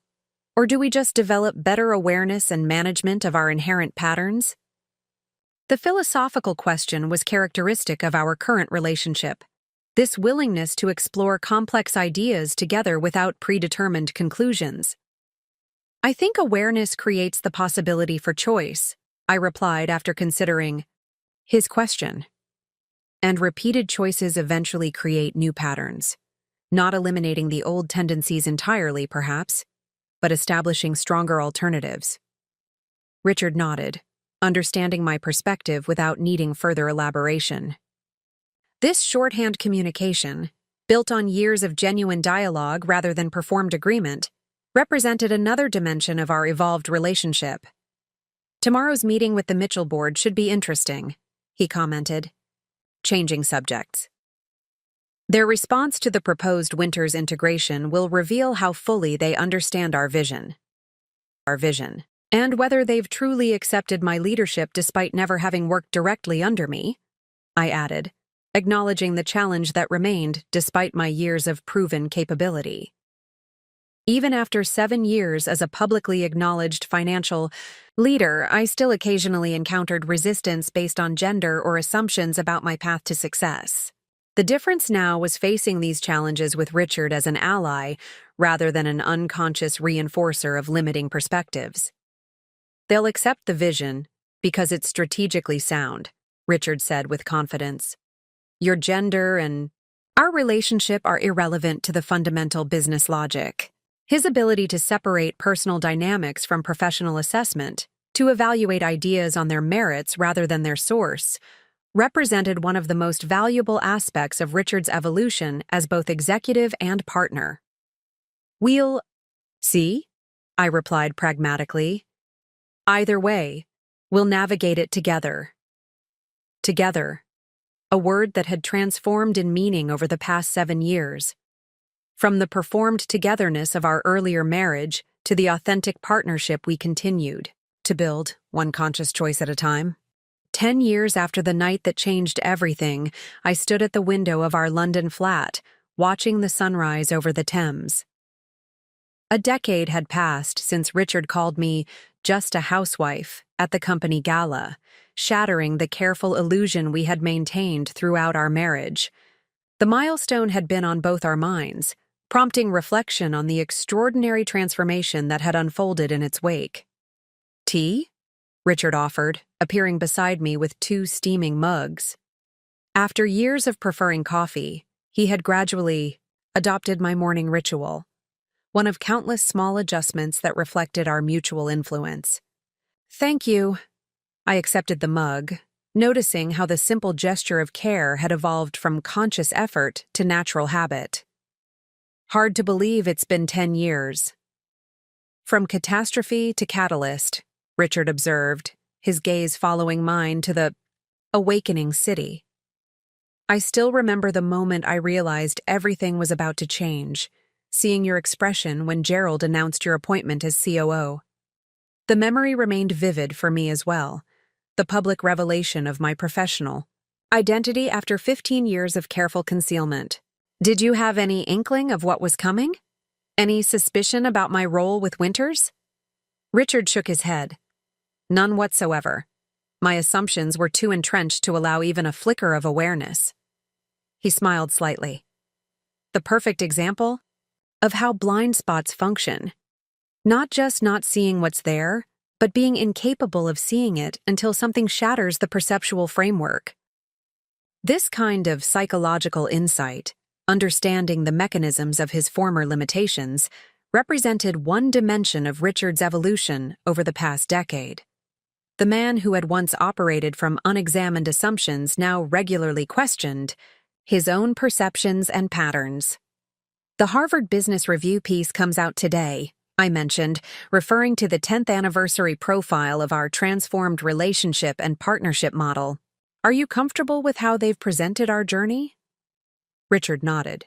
Or do we just develop better awareness and management of our inherent patterns?" The philosophical question was characteristic of our current relationship. This willingness to explore complex ideas together without predetermined conclusions. "I think awareness creates the possibility for choice," I replied after considering his question. "And repeated choices eventually create new patterns, not eliminating the old tendencies entirely, perhaps, but establishing stronger alternatives." Richard nodded, understanding my perspective without needing further elaboration. This shorthand communication, built on years of genuine dialogue rather than performed agreement, represented another dimension of our evolved relationship. "Tomorrow's meeting with the Mitchell board should be interesting," he commented, changing subjects. "Their response to the proposed Winters integration will reveal how fully they understand our vision, and whether they've truly accepted my leadership despite never having worked directly under me," I added, acknowledging the challenge that remained despite my years of proven capability. Even after 7 years as a publicly acknowledged financial leader, I still occasionally encountered resistance based on gender or assumptions about my path to success. The difference now was facing these challenges with Richard as an ally rather than an unconscious reinforcer of limiting perspectives. "They'll accept the vision because it's strategically sound," Richard said with confidence. "Your gender and our relationship are irrelevant to the fundamental business logic." His ability to separate personal dynamics from professional assessment, to evaluate ideas on their merits rather than their source, represented one of the most valuable aspects of Richard's evolution as both executive and partner. "We'll see," I replied pragmatically. "Either way, we'll navigate it together." Together, a word that had transformed in meaning over the past 7 years. From the performed togetherness of our earlier marriage to the authentic partnership we continued to build, one conscious choice at a time. 10 years after the night that changed everything, I stood at the window of our London flat, watching the sunrise over the Thames. A decade had passed since Richard called me just a housewife at the company Gala, shattering the careful illusion we had maintained throughout our marriage. The milestone had been on both our minds, prompting reflection on the extraordinary transformation that had unfolded in its wake. "Tea?" Richard offered, appearing beside me with 2 steaming mugs. After years of preferring coffee, he had gradually adopted my morning ritual, one of countless small adjustments that reflected our mutual influence. "Thank you." I accepted the mug, noticing how the simple gesture of care had evolved from conscious effort to natural habit. "Hard to believe it's been 10 years. From catastrophe to catalyst," Richard observed, his gaze following mine to the awakening city. "I still remember the moment I realized everything was about to change, seeing your expression when Gerald announced your appointment as COO. The memory remained vivid for me as well, the public revelation of my professional identity after 15 years of careful concealment. Did you have any inkling of what was coming? Any suspicion about my role with Winters?" Richard shook his head. "None whatsoever. My assumptions were too entrenched to allow even a flicker of awareness." He smiled slightly. "The perfect example of how blind spots function. Not just not seeing what's there, but being incapable of seeing it until something shatters the perceptual framework." This kind of psychological insight, understanding the mechanisms of his former limitations, represented one dimension of Richard's evolution over the past decade. The man who had once operated from unexamined assumptions now regularly questioned his own perceptions and patterns. "The Harvard Business Review piece comes out today," I mentioned, referring to the 10th anniversary profile of our transformed relationship and partnership model. "Are you comfortable with how they've presented our journey?" Richard nodded.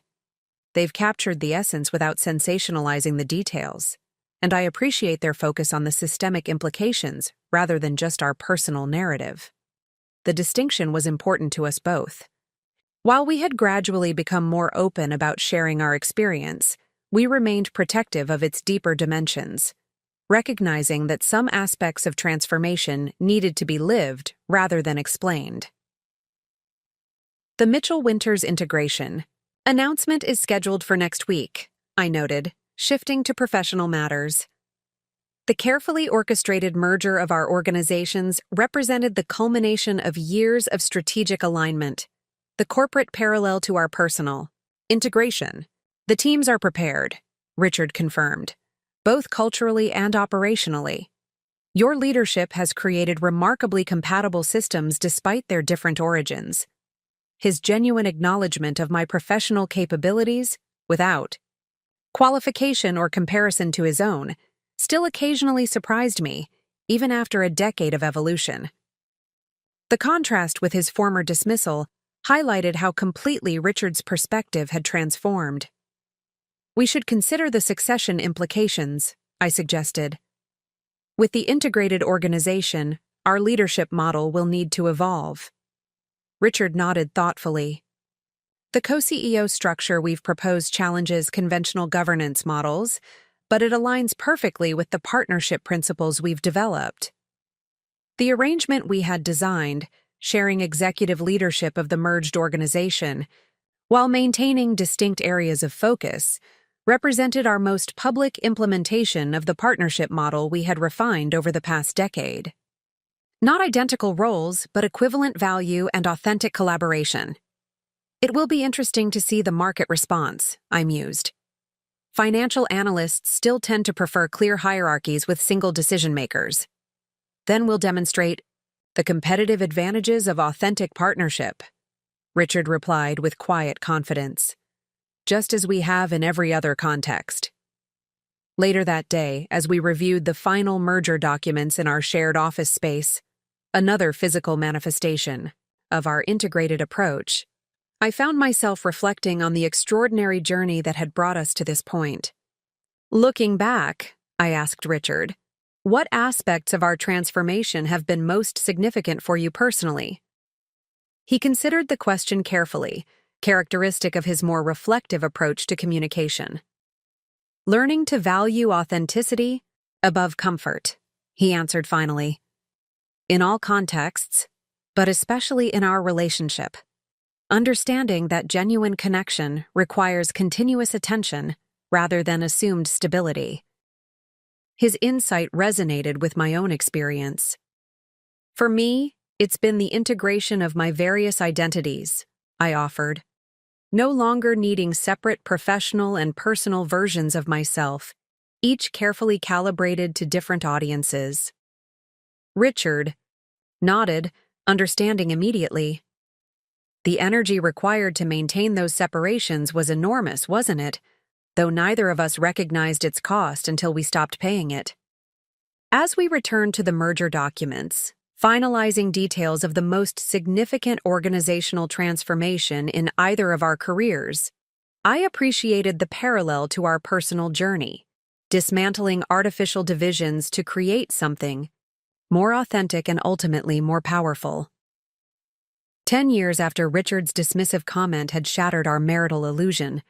"They've captured the essence without sensationalizing the details, and I appreciate their focus on the systemic implications rather than just our personal narrative." The distinction was important to us both. While we had gradually become more open about sharing our experience, we remained protective of its deeper dimensions, recognizing that some aspects of transformation needed to be lived rather than explained. "The Mitchell-Winters integration announcement is scheduled for next week," I noted, shifting to professional matters. The carefully orchestrated merger of our organizations represented the culmination of years of strategic alignment, the corporate parallel to our personal integration. "The teams are prepared," Richard confirmed, "both culturally and operationally. Your leadership has created remarkably compatible systems despite their different origins. His genuine acknowledgement of my professional capabilities, without qualification or comparison to his own, still occasionally surprised me, even after a decade of evolution. The contrast with his former dismissal highlighted how completely Richard's perspective had transformed. We should consider the succession implications, I suggested. With the integrated organization, our leadership model will need to evolve. Richard nodded thoughtfully. The co-CEO structure we've proposed challenges conventional governance models, but it aligns perfectly with the partnership principles we've developed. The arrangement we had designed, sharing executive leadership of the merged organization, while maintaining distinct areas of focus, represented our most public implementation of the partnership model we had refined over the past decade. Not identical roles, but equivalent value and authentic collaboration. It will be interesting to see the market response, I mused. Financial analysts still tend to prefer clear hierarchies with single decision-makers. Then we'll demonstrate the competitive advantages of authentic partnership, Richard replied with quiet confidence, just as we have in every other context. Later that day, as we reviewed the final merger documents in our shared office space, another physical manifestation of our integrated approach, I found myself reflecting on the extraordinary journey that had brought us to this point. Looking back, I asked Richard, what aspects of our transformation have been most significant for you personally? He considered the question carefully, characteristic of his more reflective approach to communication. Learning to value authenticity above comfort, he answered finally. In all contexts, but especially in our relationship. Understanding that genuine connection requires continuous attention rather than assumed stability. His insight resonated with my own experience. For me, it's been the integration of my various identities, I offered, no longer needing separate professional and personal versions of myself, each carefully calibrated to different audiences. Richard nodded, understanding immediately. The energy required to maintain those separations was enormous, wasn't it? Though neither of us recognized its cost until we stopped paying it. As we returned to the merger documents, finalizing details of the most significant organizational transformation in either of our careers, I appreciated the parallel to our personal journey, dismantling artificial divisions to create something more authentic and ultimately more powerful. 10 years after Richard's dismissive comment had shattered our marital illusion,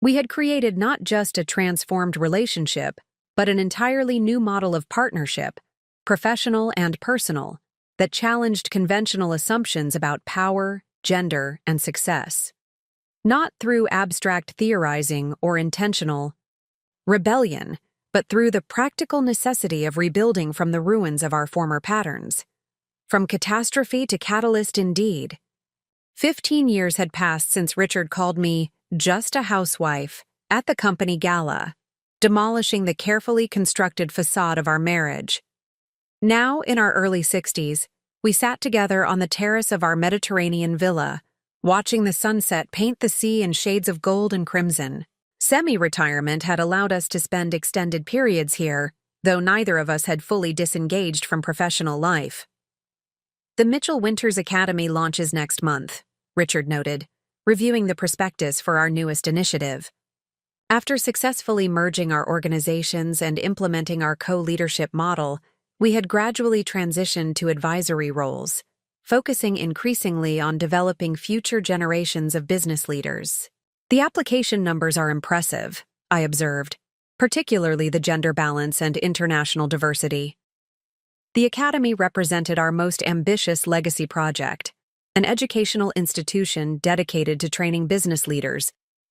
we had created not just a transformed relationship, but an entirely new model of partnership, professional and personal, that challenged conventional assumptions about power, gender, and success. Not through abstract theorizing or intentional rebellion, but through the practical necessity of rebuilding from the ruins of our former patterns. From catastrophe to catalyst indeed. 15 years had passed since Richard called me just a housewife at the company Gala, demolishing the carefully constructed facade of our marriage. Now, in our early 60s, we sat together on the terrace of our Mediterranean villa, watching the sunset paint the sea in shades of gold and crimson. Semi-retirement had allowed us to spend extended periods here, though neither of us had fully disengaged from professional life. The Mitchell Winters Academy launches next month, Richard noted, reviewing the prospectus for our newest initiative. After successfully merging our organizations and implementing our co-leadership model, we had gradually transitioned to advisory roles, focusing increasingly on developing future generations of business leaders. The application numbers are impressive, I observed, particularly the gender balance and international diversity. The Academy represented our most ambitious legacy project, an educational institution dedicated to training business leaders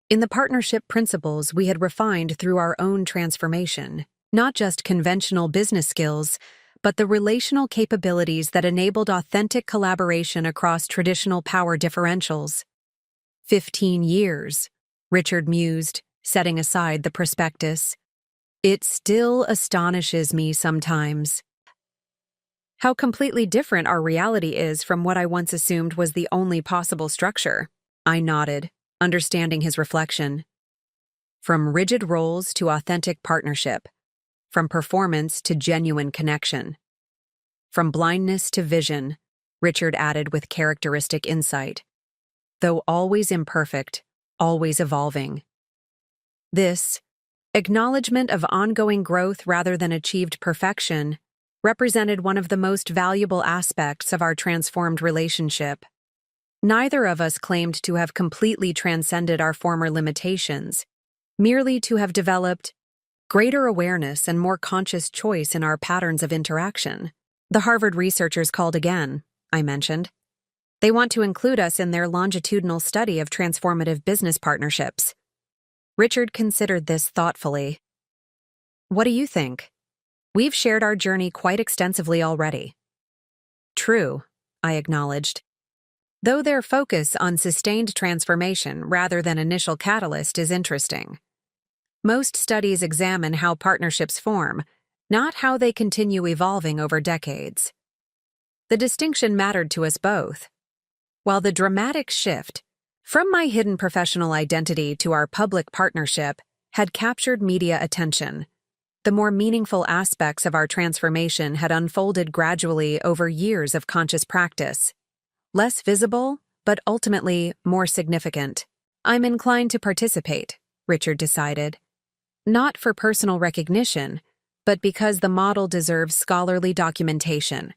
in the partnership principles we had refined through our own transformation, not just conventional business skills, but the relational capabilities that enabled authentic collaboration across traditional power differentials. 15 years, Richard mused, setting aside the prospectus. It still astonishes me sometimes. How completely different our reality is from what I once assumed was the only possible structure. I nodded, understanding his reflection. From rigid roles to authentic partnership. From performance to genuine connection. From blindness to vision, Richard added with characteristic insight. Though always imperfect, always evolving. This, acknowledgement of ongoing growth rather than achieved perfection, represented one of the most valuable aspects of our transformed relationship. Neither of us claimed to have completely transcended our former limitations, merely to have developed greater awareness and more conscious choice in our patterns of interaction. The Harvard researchers called again, I mentioned. They want to include us in their longitudinal study of transformative business partnerships. Richard considered this thoughtfully. What do you think? We've shared our journey quite extensively already. True, I acknowledged. Though their focus on sustained transformation rather than initial catalyst is interesting. Most studies examine how partnerships form, not how they continue evolving over decades. The distinction mattered to us both. While the dramatic shift from my hidden professional identity to our public partnership had captured media attention, the more meaningful aspects of our transformation had unfolded gradually over years of conscious practice. Less visible, but ultimately more significant. I'm inclined to participate, Richard decided. Not for personal recognition, but because the model deserves scholarly documentation.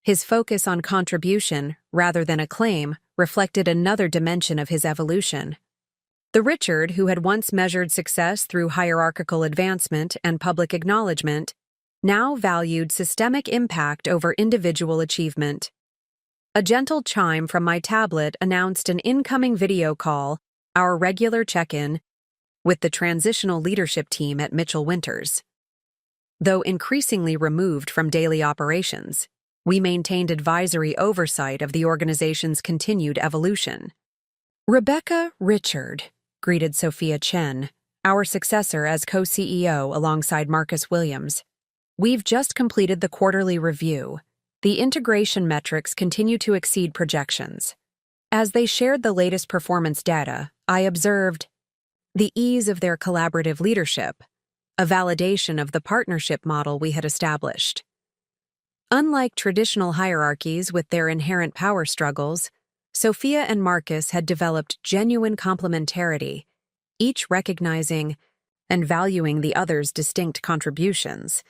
His focus on contribution, rather than acclaim, reflected another dimension of his evolution. The Richard, who had once measured success through hierarchical advancement and public acknowledgement, now valued systemic impact over individual achievement. A gentle chime from my tablet announced an incoming video call, our regular check-in, with the transitional leadership team at Mitchell Winters. Though increasingly removed from daily operations, we maintained advisory oversight of the organization's continued evolution. Rebecca Richard, greeted Sophia Chen, our successor as co-CEO alongside Marcus Williams. We've just completed the quarterly review. The integration metrics continue to exceed projections. As they shared the latest performance data, I observed the ease of their collaborative leadership, a validation of the partnership model we had established. Unlike traditional hierarchies with their inherent power struggles, Sophia and Marcus had developed genuine complementarity, each recognizing and valuing the other's distinct contributions.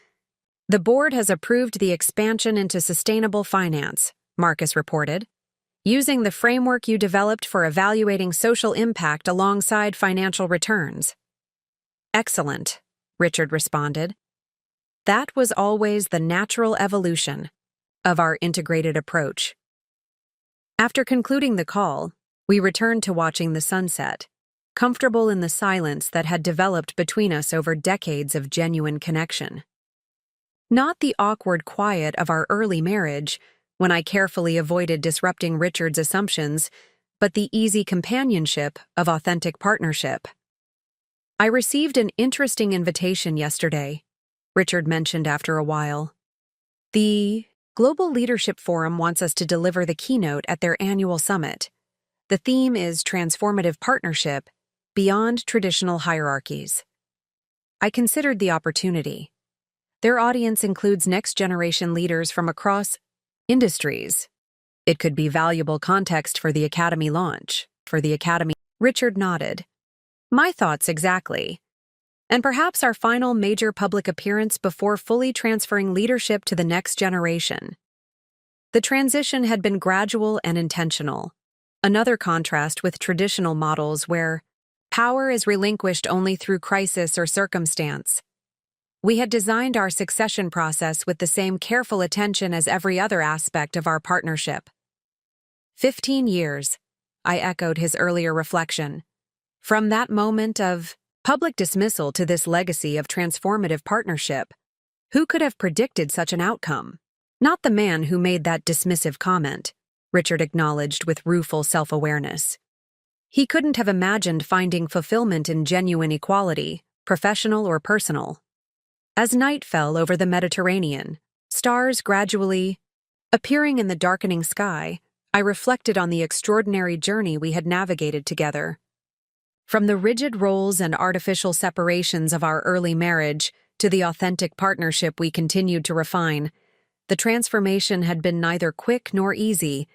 The board has approved the expansion into sustainable finance, Marcus reported, using the framework you developed for evaluating social impact alongside financial returns. Excellent, Richard responded. That was always the natural evolution of our integrated approach. After concluding the call, we returned to watching the sunset, comfortable in the silence that had developed between us over decades of genuine connection. Not the awkward quiet of our early marriage, when I carefully avoided disrupting Richard's assumptions, but the easy companionship of authentic partnership. I received an interesting invitation yesterday, Richard mentioned after a while. The Global Leadership Forum wants us to deliver the keynote at their annual summit. The theme is Transformative Partnership, Beyond Traditional Hierarchies. I considered the opportunity. Their audience includes next-generation leaders from across industries. It could be valuable context for the Academy launch. Richard nodded. My thoughts exactly. And perhaps our final major public appearance before fully transferring leadership to the next generation. The transition had been gradual and intentional, another contrast with traditional models where power is relinquished only through crisis or circumstance. We had designed our succession process with the same careful attention as every other aspect of our partnership. 15 years, I echoed his earlier reflection. From that moment of public dismissal to this legacy of transformative partnership, who could have predicted such an outcome? Not the man who made that dismissive comment, Richard acknowledged with rueful self-awareness. He couldn't have imagined finding fulfillment in genuine equality, professional or personal. As night fell over the Mediterranean, stars gradually Appearing in the darkening sky, I reflected on the extraordinary journey we had navigated together. From the rigid roles and artificial separations of our early marriage to the authentic partnership we continued to refine, the transformation had been neither quick nor easy,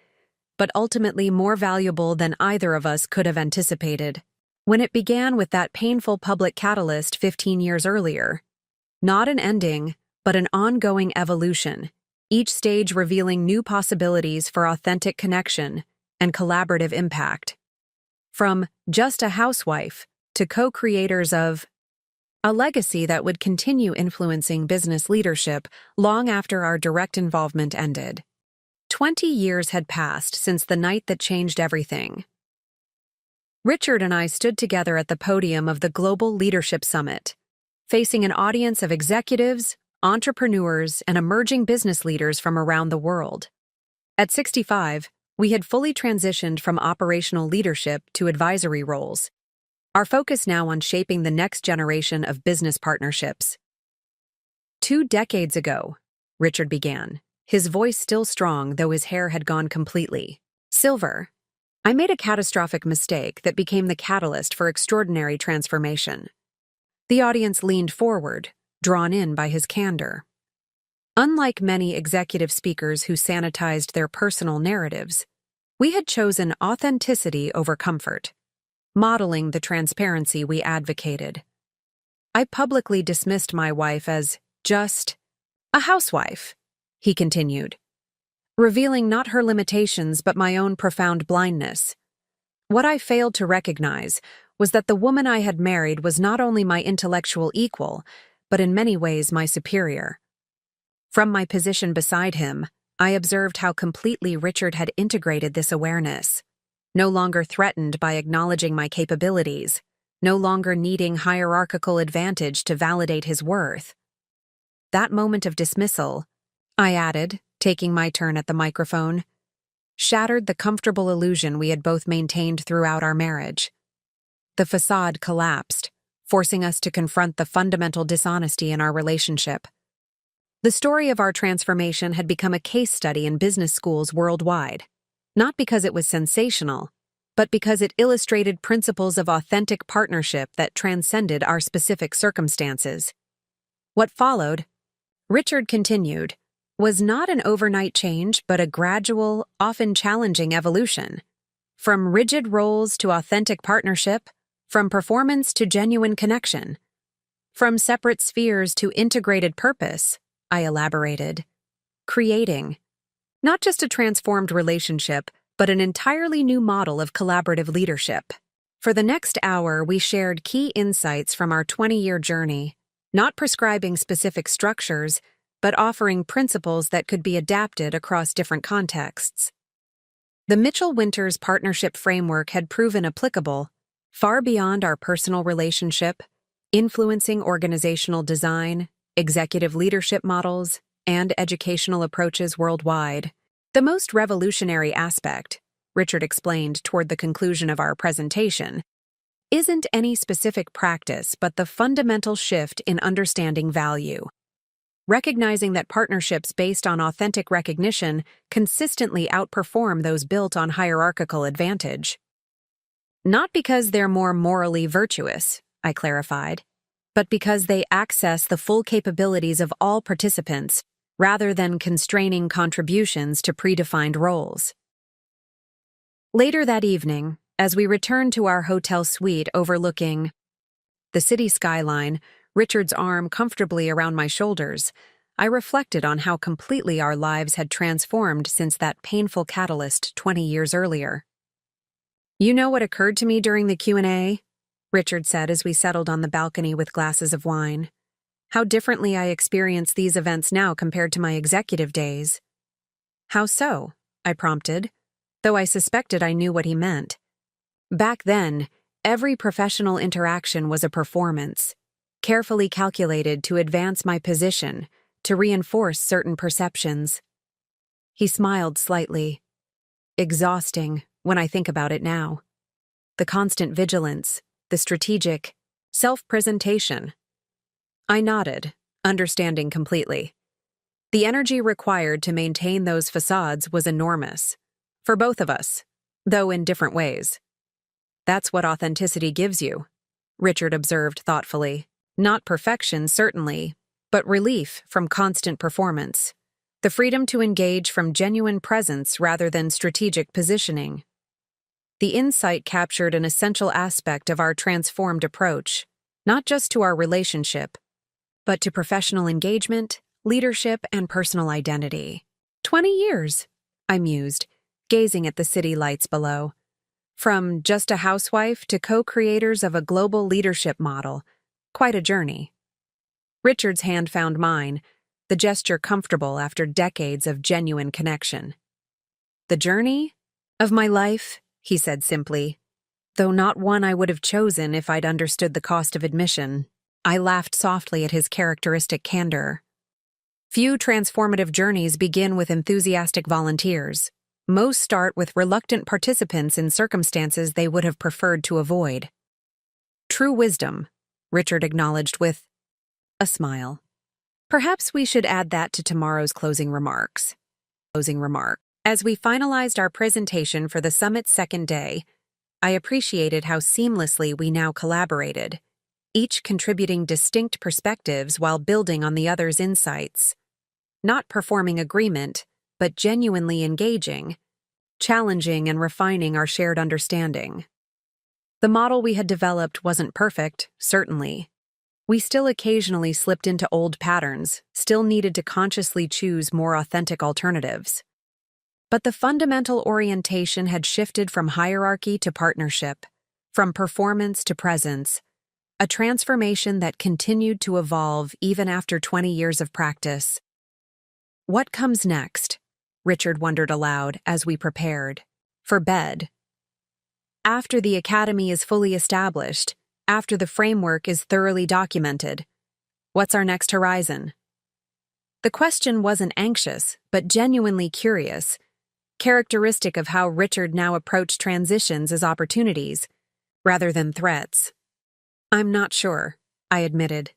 but ultimately more valuable than either of us could have anticipated. When it began with that painful public catalyst 15 years earlier, not an ending, but an ongoing evolution, each stage revealing new possibilities for authentic connection and collaborative impact. From just a housewife to co-creators of a legacy that would continue influencing business leadership long after our direct involvement ended. 20 years had passed since the night that changed everything. Richard and I stood together at the podium of the Global Leadership Summit, facing an audience of executives, entrepreneurs, and emerging business leaders from around the world. At 65, we had fully transitioned from operational leadership to advisory roles, our focus now on shaping the next generation of business partnerships. 2 decades ago, Richard began, his voice still strong though his hair had gone completely silver, I made a catastrophic mistake that became the catalyst for extraordinary transformation. The audience leaned forward, drawn in by his candor. Unlike many executive speakers who sanitized their personal narratives, we had chosen authenticity over comfort, modeling the transparency we advocated. I publicly dismissed my wife as just a housewife, he continued, revealing not her limitations but my own profound blindness. What I failed to recognize was that the woman I had married was not only my intellectual equal, but in many ways my superior. From my position beside him, I observed how completely Richard had integrated this awareness, no longer threatened by acknowledging my capabilities, no longer needing hierarchical advantage to validate his worth. That moment of dismissal, I added, taking my turn at the microphone, shattered the comfortable illusion we had both maintained throughout our marriage. The facade collapsed, forcing us to confront the fundamental dishonesty in our relationship. The story of our transformation had become a case study in business schools worldwide, not because it was sensational, but because it illustrated principles of authentic partnership that transcended our specific circumstances. What followed, Richard continued, was not an overnight change but a gradual, often challenging evolution. From rigid roles to authentic partnership, from performance to genuine connection, from separate spheres to integrated purpose, I elaborated, creating not just a transformed relationship, but an entirely new model of collaborative leadership. For the next hour, we shared key insights from our 20-year journey, not prescribing specific structures, but offering principles that could be adapted across different contexts. The Mitchell-Winters partnership framework had proven applicable far beyond our personal relationship, influencing organizational design, executive leadership models, and educational approaches worldwide. The most revolutionary aspect, Richard explained toward the conclusion of our presentation, isn't any specific practice but the fundamental shift in understanding value. Recognizing that partnerships based on authentic recognition consistently outperform those built on hierarchical advantage. Not because they're more morally virtuous, I clarified, but because they access the full capabilities of all participants rather than constraining contributions to predefined roles. Later that evening, as we returned to our hotel suite overlooking the city skyline, Richard's arm comfortably around my shoulders, I reflected on how completely our lives had transformed since that painful catalyst 20 years earlier. "You know what occurred to me during the Q&A?" Richard said as we settled on the balcony with glasses of wine. "How differently I experience these events now compared to my executive days." "How so?" I prompted, though I suspected I knew what he meant. Back then, every professional interaction was a performance, carefully calculated to advance my position, to reinforce certain perceptions. He smiled slightly. Exhausting, when I think about it now. The constant vigilance, the strategic self-presentation. I nodded, understanding completely. The energy required to maintain those facades was enormous. For both of us, though in different ways. That's what authenticity gives you, Richard observed thoughtfully. Not perfection, certainly, but relief from constant performance. The freedom to engage from genuine presence rather than strategic positioning. The insight captured an essential aspect of our transformed approach, not just to our relationship, but to professional engagement, leadership, and personal identity. 20 years, I mused, gazing at the city lights below. From just a housewife to co-creators of a global leadership model, quite a journey. Richard's hand found mine, the gesture comfortable after decades of genuine connection. The journey of my life, he said simply, though not one I would have chosen if I'd understood the cost of admission. I laughed softly at his characteristic candor. Few transformative journeys begin with enthusiastic volunteers. Most start with reluctant participants in circumstances they would have preferred to avoid. True wisdom, Richard acknowledged with a smile. Perhaps we should add that to tomorrow's closing remarks. As we finalized our presentation for the summit's second day, I appreciated how seamlessly we now collaborated, each contributing distinct perspectives while building on the other's insights. Not performing agreement, but genuinely engaging, challenging and refining our shared understanding. The model we had developed wasn't perfect, certainly. We still occasionally slipped into old patterns, still needed to consciously choose more authentic alternatives. But the fundamental orientation had shifted from hierarchy to partnership, from performance to presence, a transformation that continued to evolve even after 20 years of practice. What comes next? Richard wondered aloud as we prepared for bed. After the academy is fully established, after the framework is thoroughly documented, what's our next horizon? The question wasn't anxious, but genuinely curious, characteristic of how Richard now approached transitions as opportunities, rather than threats. I'm not sure, I admitted,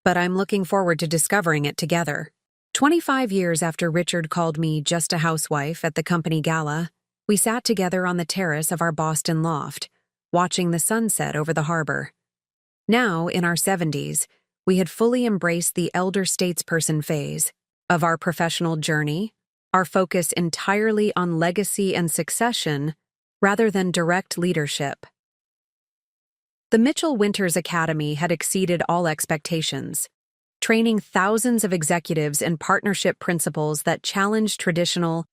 but I'm looking forward to discovering it together. 25 years after Richard called me just a housewife at the company Gala, we sat together on the terrace of our Boston loft, watching the sunset over the harbor. Now, in our 70s, we had fully embraced the elder statesperson phase of our professional journey, our focus entirely on legacy and succession rather than direct leadership. The Mitchell Winters Academy had exceeded all expectations, training thousands of executives in partnership principles that challenged traditional,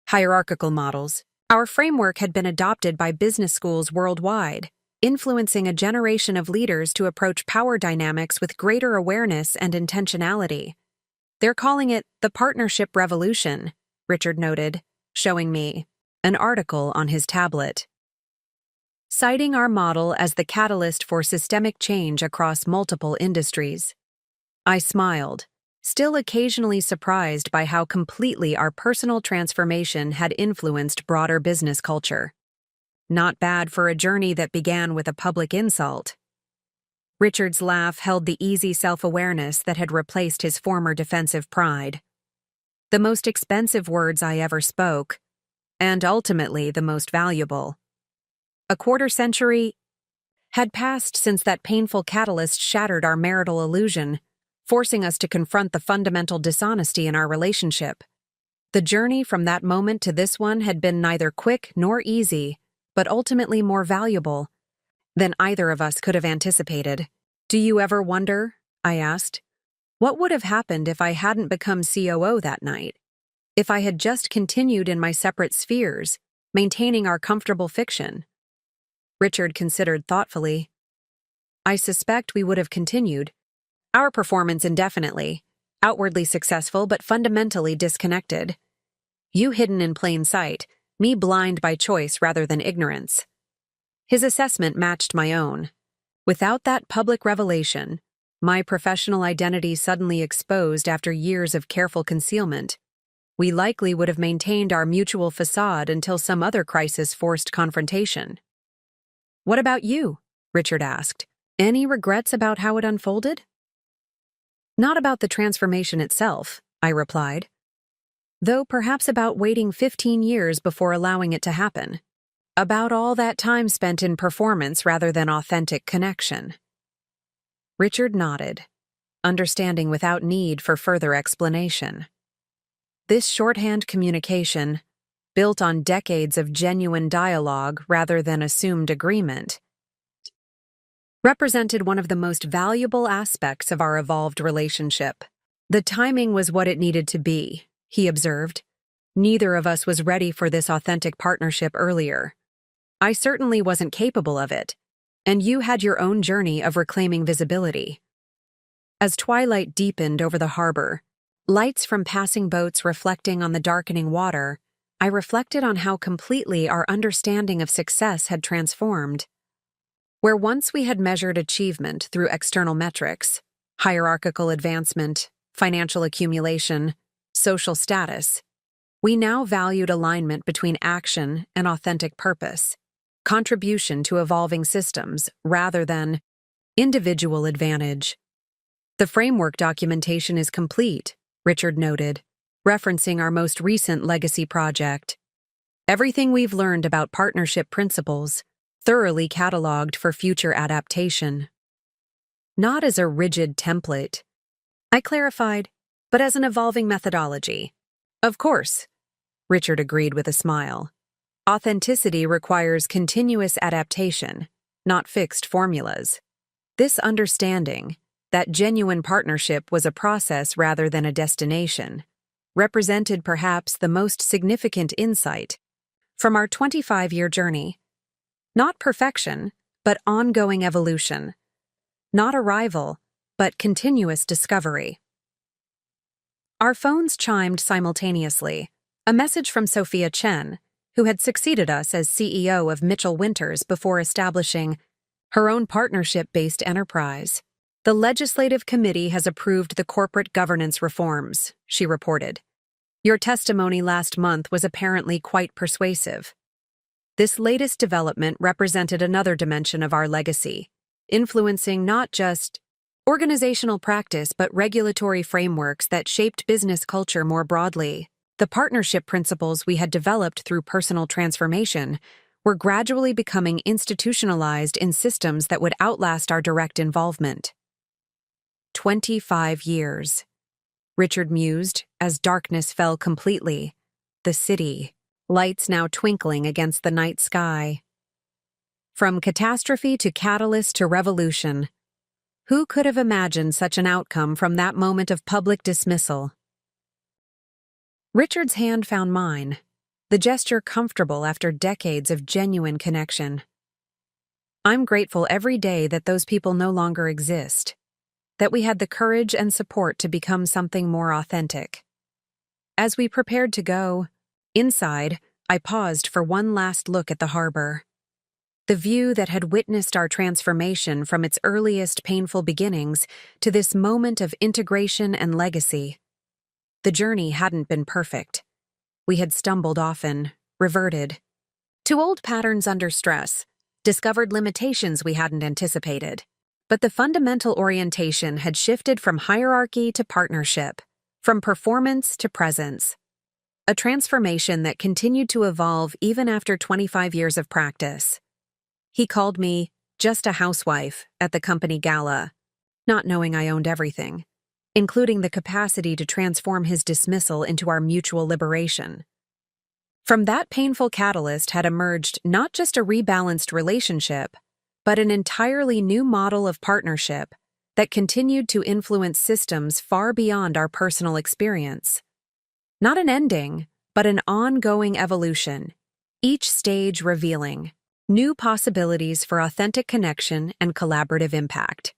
hierarchical models. Our framework had been adopted by business schools worldwide, influencing a generation of leaders to approach power dynamics with greater awareness and intentionality. They're calling it the partnership revolution, Richard noted, showing me an article on his tablet. Citing our model as the catalyst for systemic change across multiple industries. I smiled, still occasionally surprised by how completely our personal transformation had influenced broader business culture. Not bad for a journey that began with a public insult. Richard's laugh held the easy self-awareness that had replaced his former defensive pride. The most expensive words I ever spoke, and ultimately the most valuable. A quarter-century had passed since that painful catalyst shattered our marital illusion, forcing us to confront the fundamental dishonesty in our relationship. The journey from that moment to this one had been neither quick nor easy, but ultimately more valuable than either of us could have anticipated. Do you ever wonder, I asked, what would have happened if I hadn't become COO that night? If I had just continued in my separate spheres, maintaining our comfortable fiction? Richard considered thoughtfully. I suspect we would have continued. Our performance indefinitely, outwardly successful but fundamentally disconnected. You hidden in plain sight, me blind by choice rather than ignorance. His assessment matched my own. Without that public revelation, my professional identity suddenly exposed after years of careful concealment, we likely would have maintained our mutual facade until some other crisis forced confrontation. What about you? Richard asked. Any regrets about how it unfolded? Not about the transformation itself, I replied, though perhaps about waiting 15 years before allowing it to happen. About all that time spent in performance rather than authentic connection. Richard nodded, understanding without need for further explanation. This shorthand communication, built on decades of genuine dialogue rather than assumed agreement, represented one of the most valuable aspects of our evolved relationship. The timing was what it needed to be, he observed. Neither of us was ready for this authentic partnership earlier. I certainly wasn't capable of it, and you had your own journey of reclaiming visibility. As twilight deepened over the harbor, lights from passing boats reflecting on the darkening water, I reflected on how completely our understanding of success had transformed. Where once we had measured achievement through external metrics, hierarchical advancement, financial accumulation, social status, we now valued alignment between action and authentic purpose, contribution to evolving systems rather than individual advantage. The framework documentation is complete, Richard noted, referencing our most recent legacy project. Everything we've learned about partnership principles, thoroughly cataloged for future adaptation. Not as a rigid template, I clarified, but as an evolving methodology. Of course, Richard agreed with a smile. Authenticity requires continuous adaptation, not fixed formulas. This understanding, that genuine partnership was a process rather than a destination, represented perhaps the most significant insight from our 25-year journey. Not perfection, but ongoing evolution. Not arrival, but continuous discovery. Our phones chimed simultaneously, a message from Sophia Chen, who had succeeded us as CEO of Mitchell Winters before establishing her own partnership-based enterprise. The Legislative Committee has approved the corporate governance reforms, she reported. Your testimony last month was apparently quite persuasive. This latest development represented another dimension of our legacy, influencing not just organizational practice but regulatory frameworks that shaped business culture more broadly. The partnership principles we had developed through personal transformation were gradually becoming institutionalized in systems that would outlast our direct involvement. 25 years, Richard mused as darkness fell completely. The city, lights now twinkling against the night sky. From catastrophe to catalyst to revolution, who could have imagined such an outcome from that moment of public dismissal? Richard's hand found mine, the gesture comfortable after decades of genuine connection. I'm grateful every day that those people no longer exist, that we had the courage and support to become something more authentic. As we prepared to go, inside, I paused for one last look at the harbor. The view that had witnessed our transformation from its earliest painful beginnings to this moment of integration and legacy. The journey hadn't been perfect. We had stumbled often, reverted to old patterns under stress, discovered limitations we hadn't anticipated. But the fundamental orientation had shifted from hierarchy to partnership, from performance to presence. A transformation that continued to evolve even after 25 years of practice. He called me just a housewife at the company Gala, not knowing I owned everything, including the capacity to transform his dismissal into our mutual liberation. From that painful catalyst had emerged not just a rebalanced relationship, but an entirely new model of partnership that continued to influence systems far beyond our personal experience. Not an ending, but an ongoing evolution, each stage revealing new possibilities for authentic connection and collaborative impact.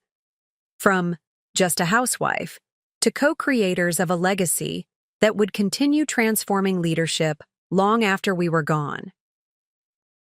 From just a housewife to co-creators of a legacy that would continue transforming leadership long after we were gone.